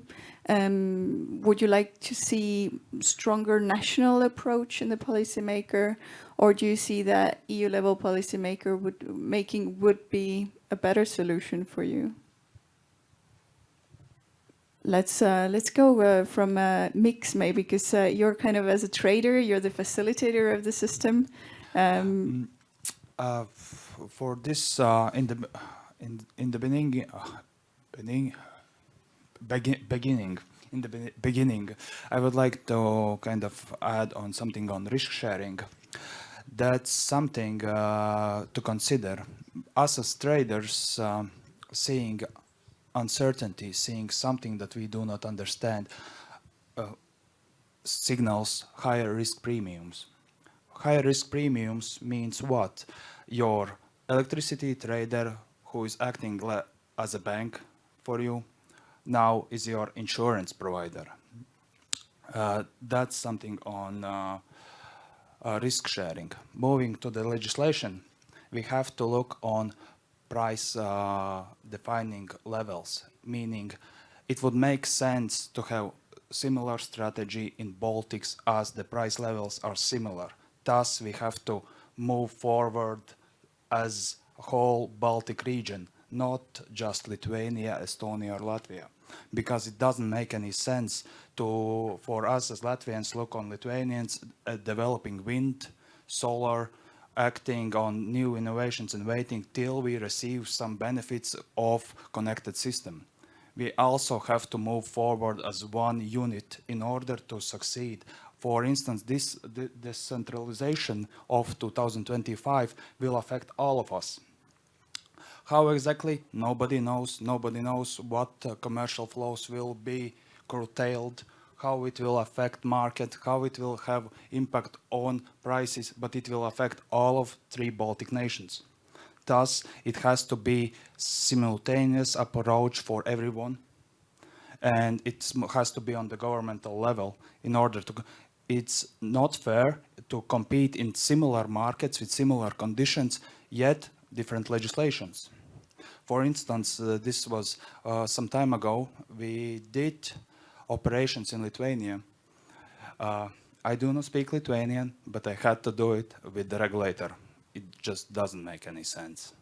E: Would you like to see stronger national approach in the policymaker, or do you see that EU level policymaker would be a better solution for you? Let's go from a mix maybe, because you're kind of, as a trader, you're the facilitator of the system.
O: For this, in the beginning, I would like to kind of add on something on risk sharing. That's something to consider. Us as traders, seeing uncertainty, seeing something that we do not understand, signals higher risk premiums. Higher risk premiums means what? Your electricity trader, who is acting as a bank for you, now is your insurance provider. That's something on risk sharing. Moving to the legislation, we have to look on price defining levels, meaning it would make sense to have similar strategy in Baltics as the price levels are similar. Thus, we have to move forward as a whole Baltic region, not just Lithuania, Estonia, or Latvia, because it doesn't make any sense for us as Latvians look on Lithuanians developing wind, solar, acting on new innovations and waiting till we receive some benefits of connected system. We also have to move forward as one unit in order to succeed. For instance, this decentralization of 2025 will affect all of us. How exactly? Nobody knows. Nobody knows what commercial flows will be curtailed, how it will affect market, how it will have impact on prices, but it will affect all of 3 Baltic nations. Thus, it has to be simultaneous approach for everyone, and it has to be on the governmental level in order to. It's not fair to compete in similar markets with similar conditions, yet different legislations. For instance, this was some time ago, we did operations in Lithuania. I do not speak Lithuanian, but I had to do it with the regulator. It just doesn't make any sense.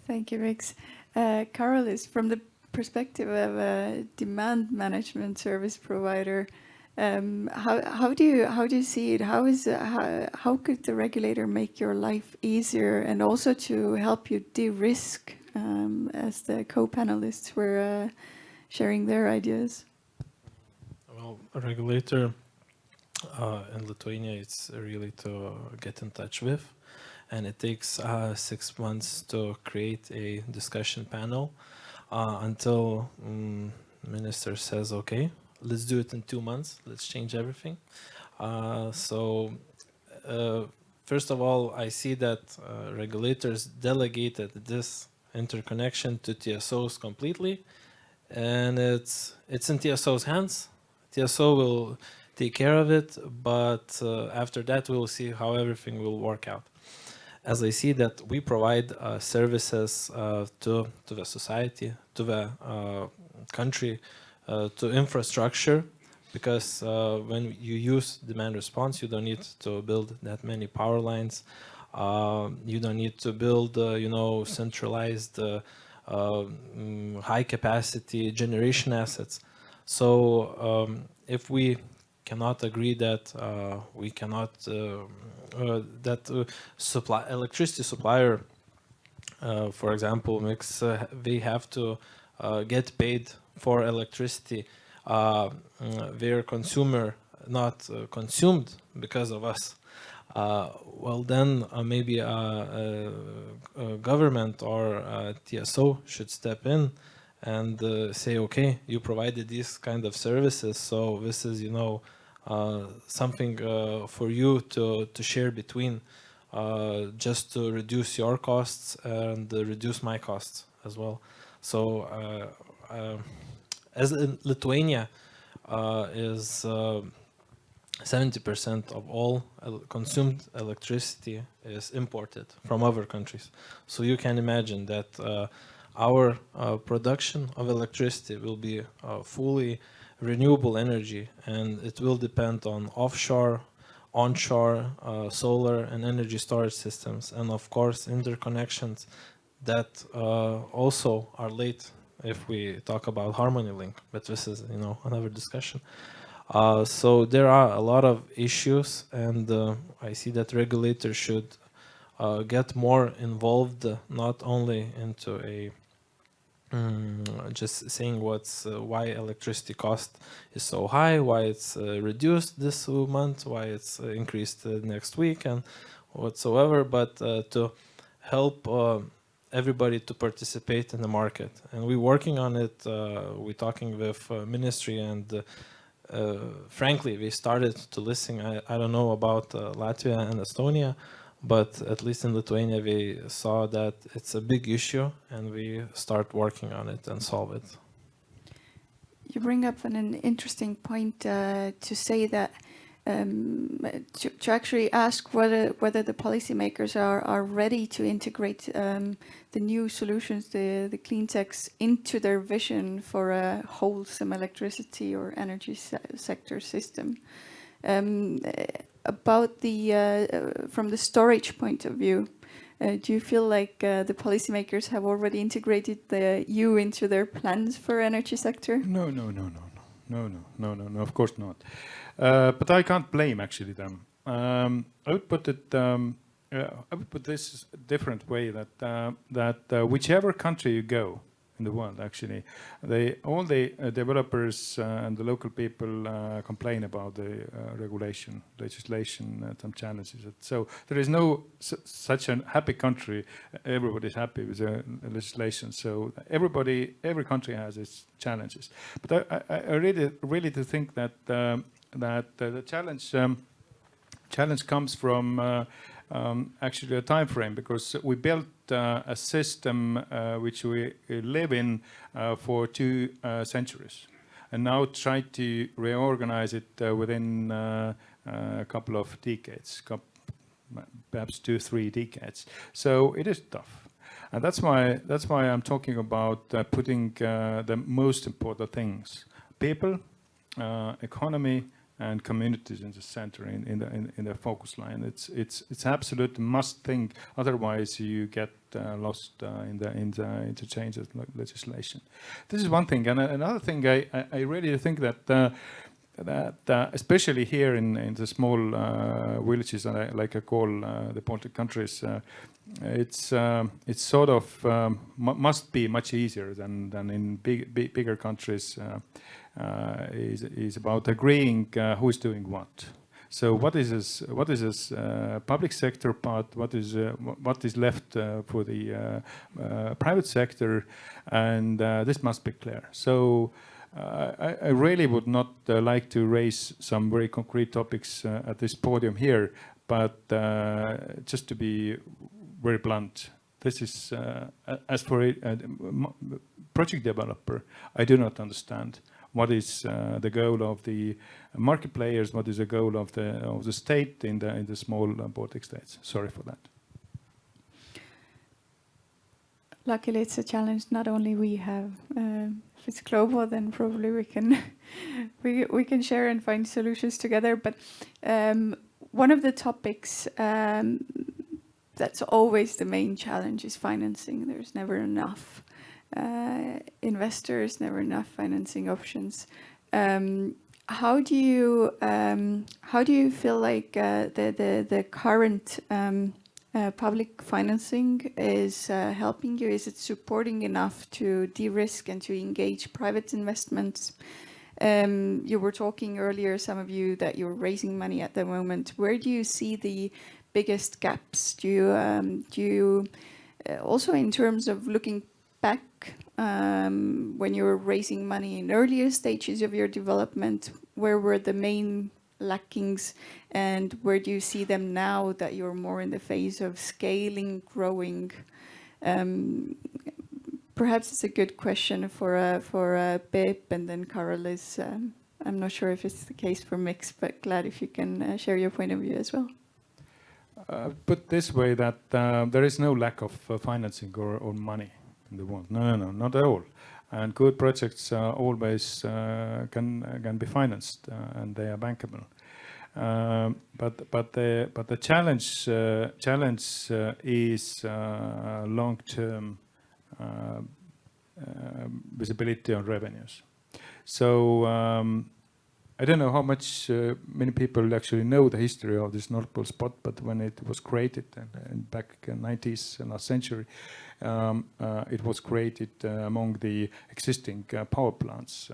E: Thank you, Rix. Karolis, from the perspective of a demand management service provider, how do you see it? How could the regulator make your life easier, and also to help you de-risk, as the co-panelists were sharing their ideas?
K: Well, a regulator in Lithuania, it's really to get in touch with, and it takes 6 months to create a discussion panel until minister says, okay, let's do it in 2 months, let's change everything. First of all, I see that regulators delegated this interconnection to TSOs completely, and it's in TSO's hands. TSO will take care of it, but after that we'll see how everything will work out. As I see that we provide services to the society, to the country, to infrastructure, because when you use demand response, you don't need to build that many power lines. You don't need to build, centralized high capacity generation assets. So if we cannot agree that we cannot electricity supplier, for example, they have to get paid for electricity their consumer not consumed because of us. Well, then maybe a government or TSO should step in and say, okay, you provided these kind of services, so this is, something for you to share between, just to reduce your costs and reduce my costs as well. So as in Lithuania is 70% of all consumed electricity is imported from other countries. So you can imagine that our production of electricity will be fully renewable energy, and it will depend on offshore, onshore, solar and energy storage systems, and of course interconnections that also are late if we talk about Harmony Link, but this is another discussion. So there are a lot of issues, and I see that regulators should get more involved, not only into a just saying why electricity cost is so high, why it's reduced this month, why it's increased next week, and whatsoever, but to help everybody to participate in the market. And we're working on it. We're talking with ministry, and frankly, we started to listen. I don't know about Latvia and Estonia, but at least in Lithuania, we saw that it's a big issue, and we start working on it and solve it.
E: You bring up an interesting point to say that to actually ask whether the policymakers are ready to integrate the new solutions, the clean techs, into their vision for a wholesome electricity or energy sector system. About from the storage point of view, do you feel like the policymakers have already integrated you into their plans for energy sector?
L: No, of course not. But I can't blame actually them. I would put it. I would put this a different way that whichever country you go in the world, actually, all the developers and the local people complain about the legislation, some challenges. So there is no such a happy country. Everybody's happy with the legislation. So every country has its challenges. But I really do think that the challenge comes from actually a time frame, because we built a system which we live in for 2 centuries, and now try to reorganize it within a couple of decades, perhaps 2-3 decades. So it is tough, and that's why I'm talking about putting the most important things: people, economy, and communities in the center, in the focus line. It's absolute must thing. Otherwise, you get lost in the interchanges legislation. This is one thing, and another thing. I really think that especially here in the small villages, like I call the Baltic countries, it's sort of must be much easier than in bigger countries. Is about agreeing who's doing what. So what is this public sector part? What is left for the private sector? And this must be clear. So I really would not like to raise some very concrete topics at this podium here, but just to be very blunt, this is as for a project developer, I do not understand. What is the goal of the market players? What is the goal of the state in the small Baltic states? Sorry for that.
E: Luckily, it's a challenge not only we have. If it's global, then probably we can we can share and find solutions together. But one of the topics that's always the main challenge is financing. There's never enough. Investors, never enough financing options. How do you feel like the current public financing is helping you? Is it supporting enough to de-risk and to engage private investments? You were talking earlier, some of you, that you're raising money at the moment. Where do you see the biggest gaps? Do you also, in terms of looking back, when you were raising money in earlier stages of your development, where were the main lackings, and where do you see them now that you're more in the phase of scaling, growing? Perhaps it's a good question for Peep and then Karolis. I'm not sure if it's the case for Mix, but glad if you can share your point of view as well.
L: Put this way, that there is no lack of financing or money in the world. No, not at all. And good projects always can be financed, and they are bankable. But the challenge is long-term visibility on revenues. So I don't know how much many people actually know the history of this Nord Pool spot, but when it was created back in the 90s, last century, it was created among the existing power plants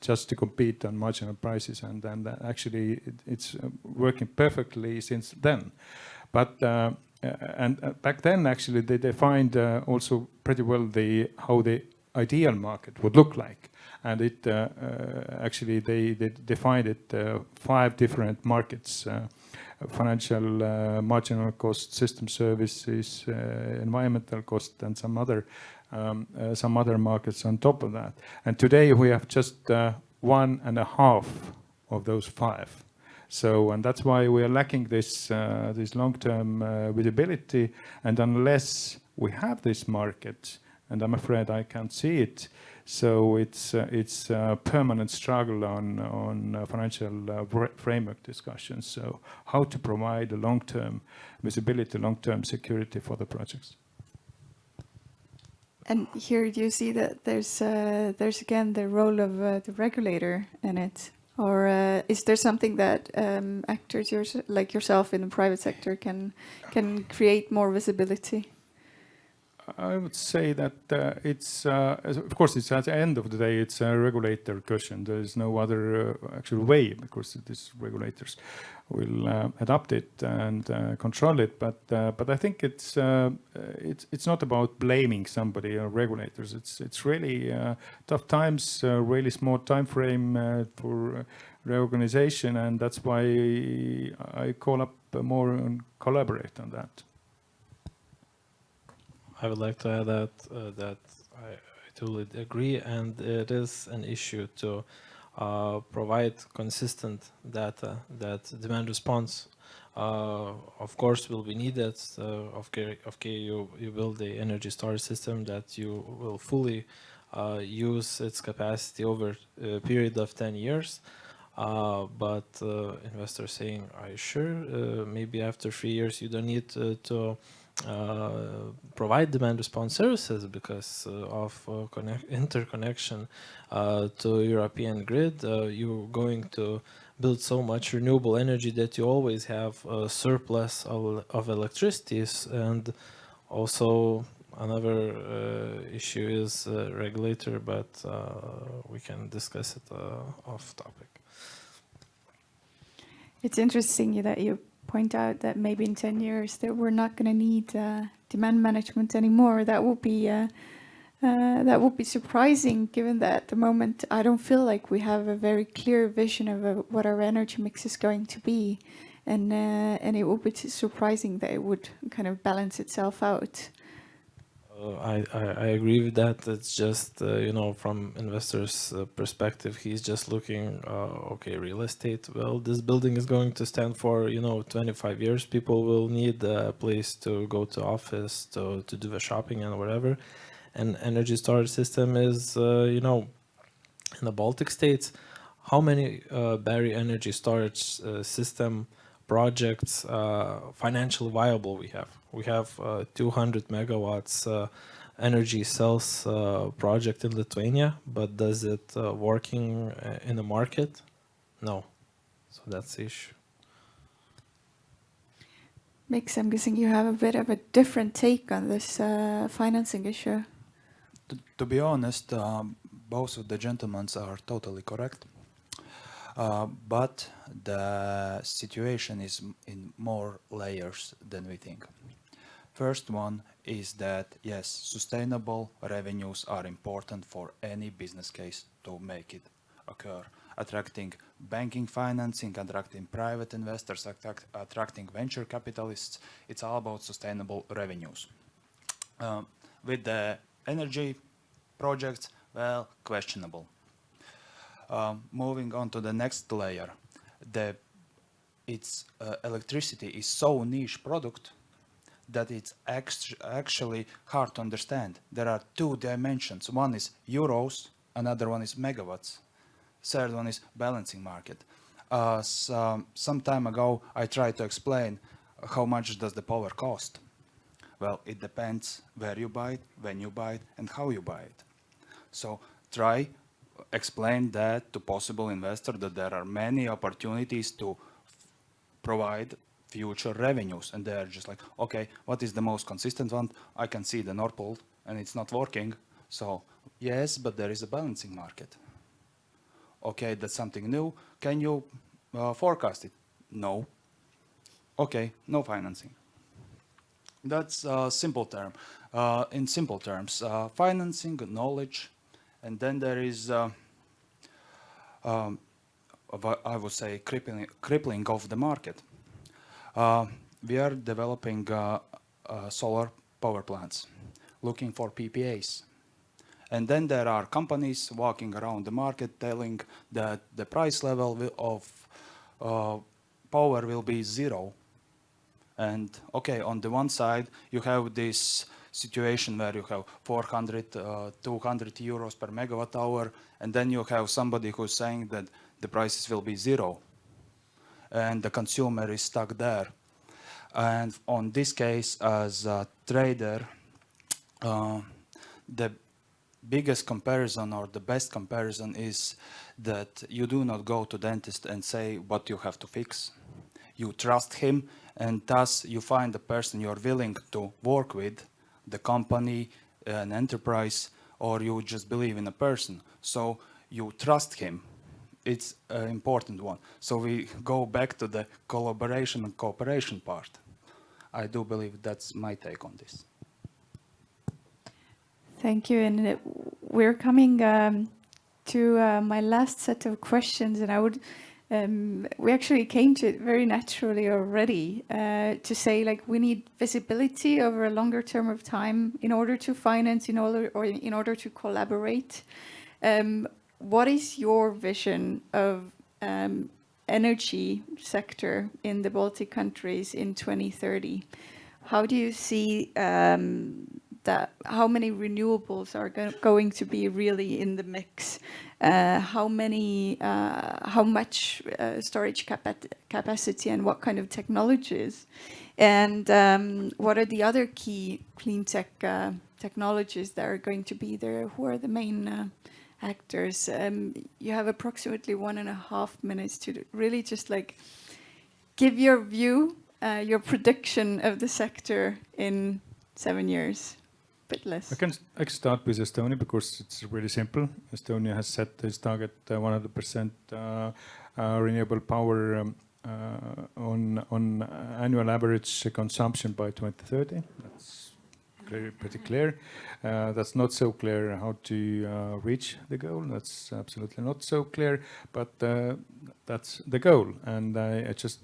L: just to compete on marginal prices, and then actually it's working perfectly since then. But and back then actually they defined also pretty well how the ideal market would look like. And it actually they defined it 5 different markets: financial, marginal cost, system services, environmental cost, and some other some other markets on top of that. And today we have just 1.5 of those 5. So, and that's why we are lacking this long-term visibility. And unless we have this market, and I'm afraid I can't see it, so it's a permanent struggle on financial framework discussions. So, how to provide a long-term visibility, long-term security for the projects.
E: And here, do you see that there's again the role of the regulator in it, or is there something that actors like yourself in the private sector can create more visibility?
L: I would say that it's, of course, it's at the end of the day, it's a regulator question. There is no other actual way, because these regulators will adapt it and control it. But I think it's not about blaming somebody or regulators. It's really tough times, really small time frame for reorganization, and that's why I call up more and collaborate on that.
K: I would like to add that I totally agree, and it is an issue to provide consistent data that demand response, of course, will be needed. Okay, you build the energy storage system that you will fully use its capacity over a period of 10 years. But investors saying, are you sure? Maybe after 3 years you don't need to provide demand response services because of interconnection to European grid. You're going to build so much renewable energy that you always have a surplus of electricity. And also another issue is regulator, but we can discuss it off topic.
E: It's interesting that you point out that maybe in 10 years that we're not going to need demand management anymore. That would be surprising, given that at the moment I don't feel like we have a very clear vision of what our energy mix is going to be, and it would be surprising that it would kind of balance itself out.
K: I agree with that. It's just, from investors' perspective, he's just looking, okay, real estate. Well, this building is going to stand for, 25 years. People will need a place to go to office, to do the shopping and whatever. And energy storage system is, in the Baltic states, how many battery energy storage system projects financially viable we have? We have 200 megawatts energy cells project in Lithuania, but does it working in the market? No. So that's the issue.
E: Mix, I'm guessing you have a bit of a different take on this financing issue.
O: To be honest, both of the gentlemen are totally correct. But the situation is in more layers than we think. First one is that, yes, sustainable revenues are important for any business case to make it occur. Attracting banking financing, attracting private investors, attracting venture capitalists, it's all about sustainable revenues. With the energy projects, well, questionable. Moving on to the next layer, electricity is so niche product that it's actually hard to understand. There are 2 dimensions. One is euros, another one is megawatts. Third one is balancing market. Some time ago, I tried to explain how much does the power cost. Well, it depends where you buy it, when you buy it, and how you buy it. So explain that to possible investor that there are many opportunities to provide future revenues, and they're just like, okay, what is the most consistent one? I can see the Nord Pool and it's not working. So yes, but there is a balancing market. Okay, that's something new. Can you forecast it? No. Okay, no financing. That's a simple term. In simple terms, financing, knowledge, and then there is, I would say, crippling of the market. We are developing solar power plants. looking for PPAs. And then there are companies walking around the market telling that the price level of power will be 0. And okay, on the one side, you have this situation where you have 400, 200 euros per megawatt hour, and then you have somebody who's saying that the prices will be 0, and the consumer is stuck there. And on this case, as a trader, the biggest comparison or the best comparison is that you do not go to dentist and say what you have to fix. You trust him, and thus you find the person you're willing to work with, the company, an enterprise, or you just believe in a person. So you trust him. It's an important one. So we go back to the collaboration and cooperation part. I do believe that's my take on this.
E: Thank you. And we're coming to my last set of questions, and I would we actually came to it very naturally already to say, like, we need visibility over a longer term of time in order to finance, in order to collaborate. What is your vision of energy sector in the Baltic countries in 2030? How do you see that? How many renewables are going to be really in the mix? How much storage capacity and what kind of technologies? And what are the other key clean tech technologies that are going to be there? Who are the main actors? You have approximately 1.5 minutes to really just like give your view, your prediction of the sector in 7 years. Bit less.
L: I can start with Estonia because it's really simple. Estonia has set its target 100% renewable power on annual average consumption by 2030. That's pretty clear. That's not so clear how to reach the goal. That's absolutely not so clear, but that's the goal. And I just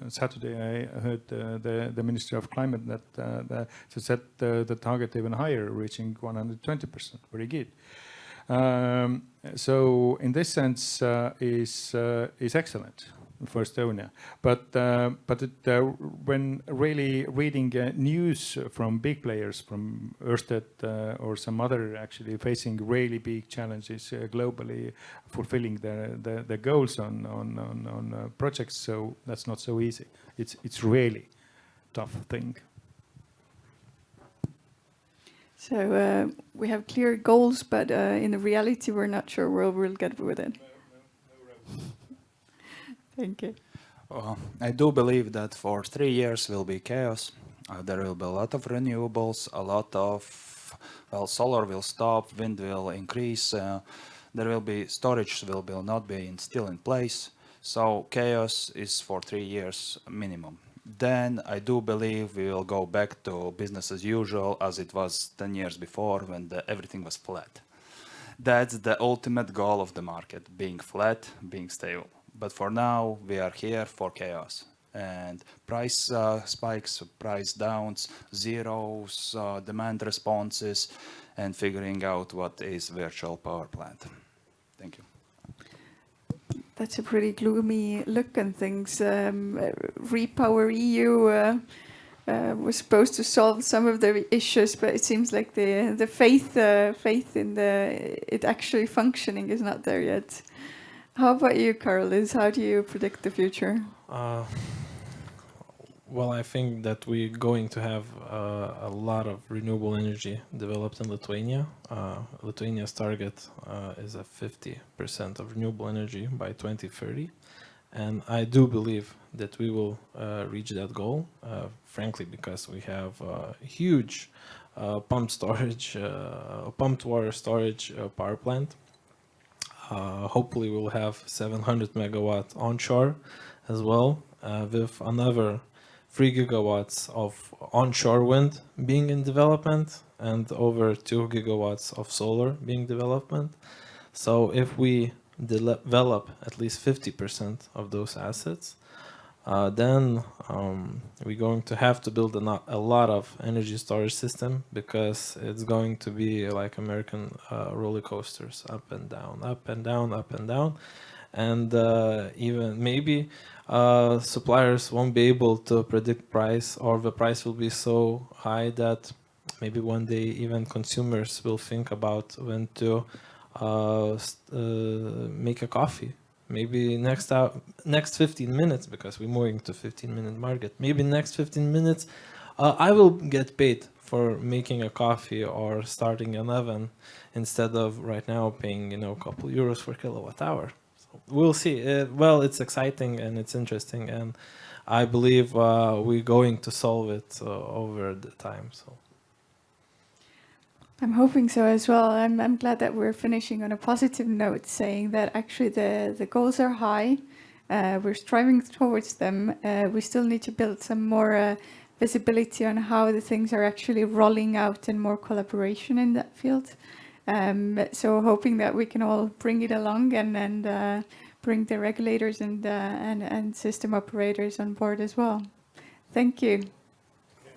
L: Saturday I heard the Ministry of Climate that to set the target even higher, reaching 120%. Very good. So in this sense is excellent for Estonia, but when really reading news from big players, from Ørsted or some other actually facing really big challenges globally, fulfilling the goals on projects, so that's not so easy. It's really tough thing.
E: So we have clear goals, but in the reality, we're not sure where we'll get with it. Thank you.
O: I do believe that for 3 years will be chaos. There will be a lot of renewables, a lot of, well, solar will stop, wind will increase. There will be storage will not be still in place. So chaos is for 3 years minimum. Then I do believe we will go back to business as usual as it was 10 years before when everything was flat. That's the ultimate goal of the market, being flat, being stable. But for now, we are here for chaos. And price spikes, price downs, zeros, demand responses, and figuring out what is virtual power plant. Thank you.
E: That's a pretty gloomy look on things. Repower EU was supposed to solve some of the issues, but it seems like the faith in it actually functioning is not there yet. How about you, Karolis? How do you predict the future?
K: Well, I think that we're going to have a lot of renewable energy developed in Lithuania. Lithuania's target is a 50% of renewable energy by 2030. And I do believe that we will reach that goal, frankly, because we have huge pumped water storage power plant. Hopefully we'll have 700 megawatt onshore as well, with another 3 gigawatts of onshore wind being in development and over 2 gigawatts of solar being development. So if we develop at least 50% of those assets, then we're going to have to build a lot of energy storage system, because it's going to be like American roller coasters, up and down, up and down, up and down. And even maybe suppliers won't be able to predict price, or the price will be so high that maybe one day even consumers will think about when to make a coffee. Maybe next 15 minutes, because we're moving to 15-minute market. Maybe next 15 minutes, I will get paid for making a coffee or starting an oven, instead of right now paying a couple euros for kilowatt hour. So we'll see. Well, it's exciting and it's interesting, and I believe we're going to solve it over the time. So.
E: I'm hoping so as well. I'm glad that we're finishing on a positive note, saying that actually the goals are high. We're striving towards them. We still need to build some more visibility on how the things are actually rolling out, and more collaboration in that field. So hoping that we can all bring it along, and bring the regulators and system operators on board as well. Thank you.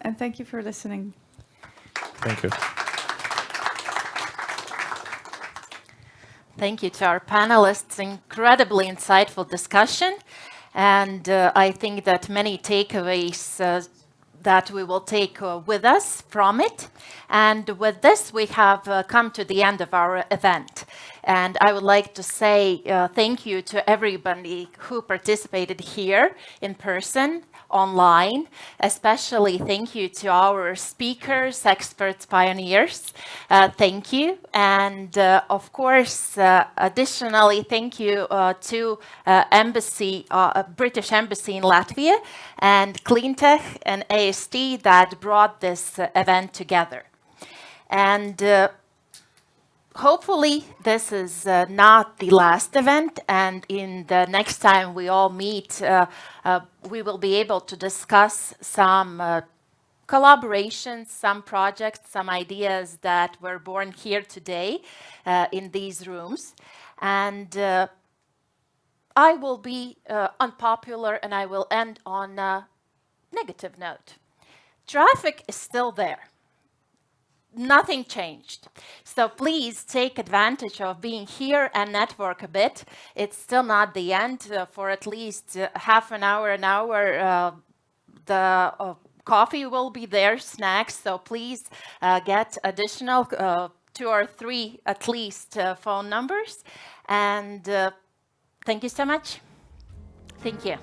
E: And thank you for listening.
K: Thank you.
A: Thank you to our panelists. Incredibly insightful discussion. And I think that many takeaways that we will take with us from it. And with this, we have come to the end of our event. And I would like to say thank you to everybody who participated here in person, online. Especially thank you to our speakers, experts, pioneers. Thank you. And of course, additionally, thank you to British Embassy in Latvia, and Cleantech and AST that brought this event together. And hopefully this is not the last event, and in the next time we all meet, we will be able to discuss some collaborations, some projects, some ideas that were born here today in these rooms. And I will be unpopular, and I will end on a negative note. Traffic is still there. Nothing changed. So please take advantage of being here and network a bit. It's still not the end. For at least half an hour, the coffee will be there, snacks. So please get additional 2 or 3 at least phone numbers. And thank you so much. Thank you.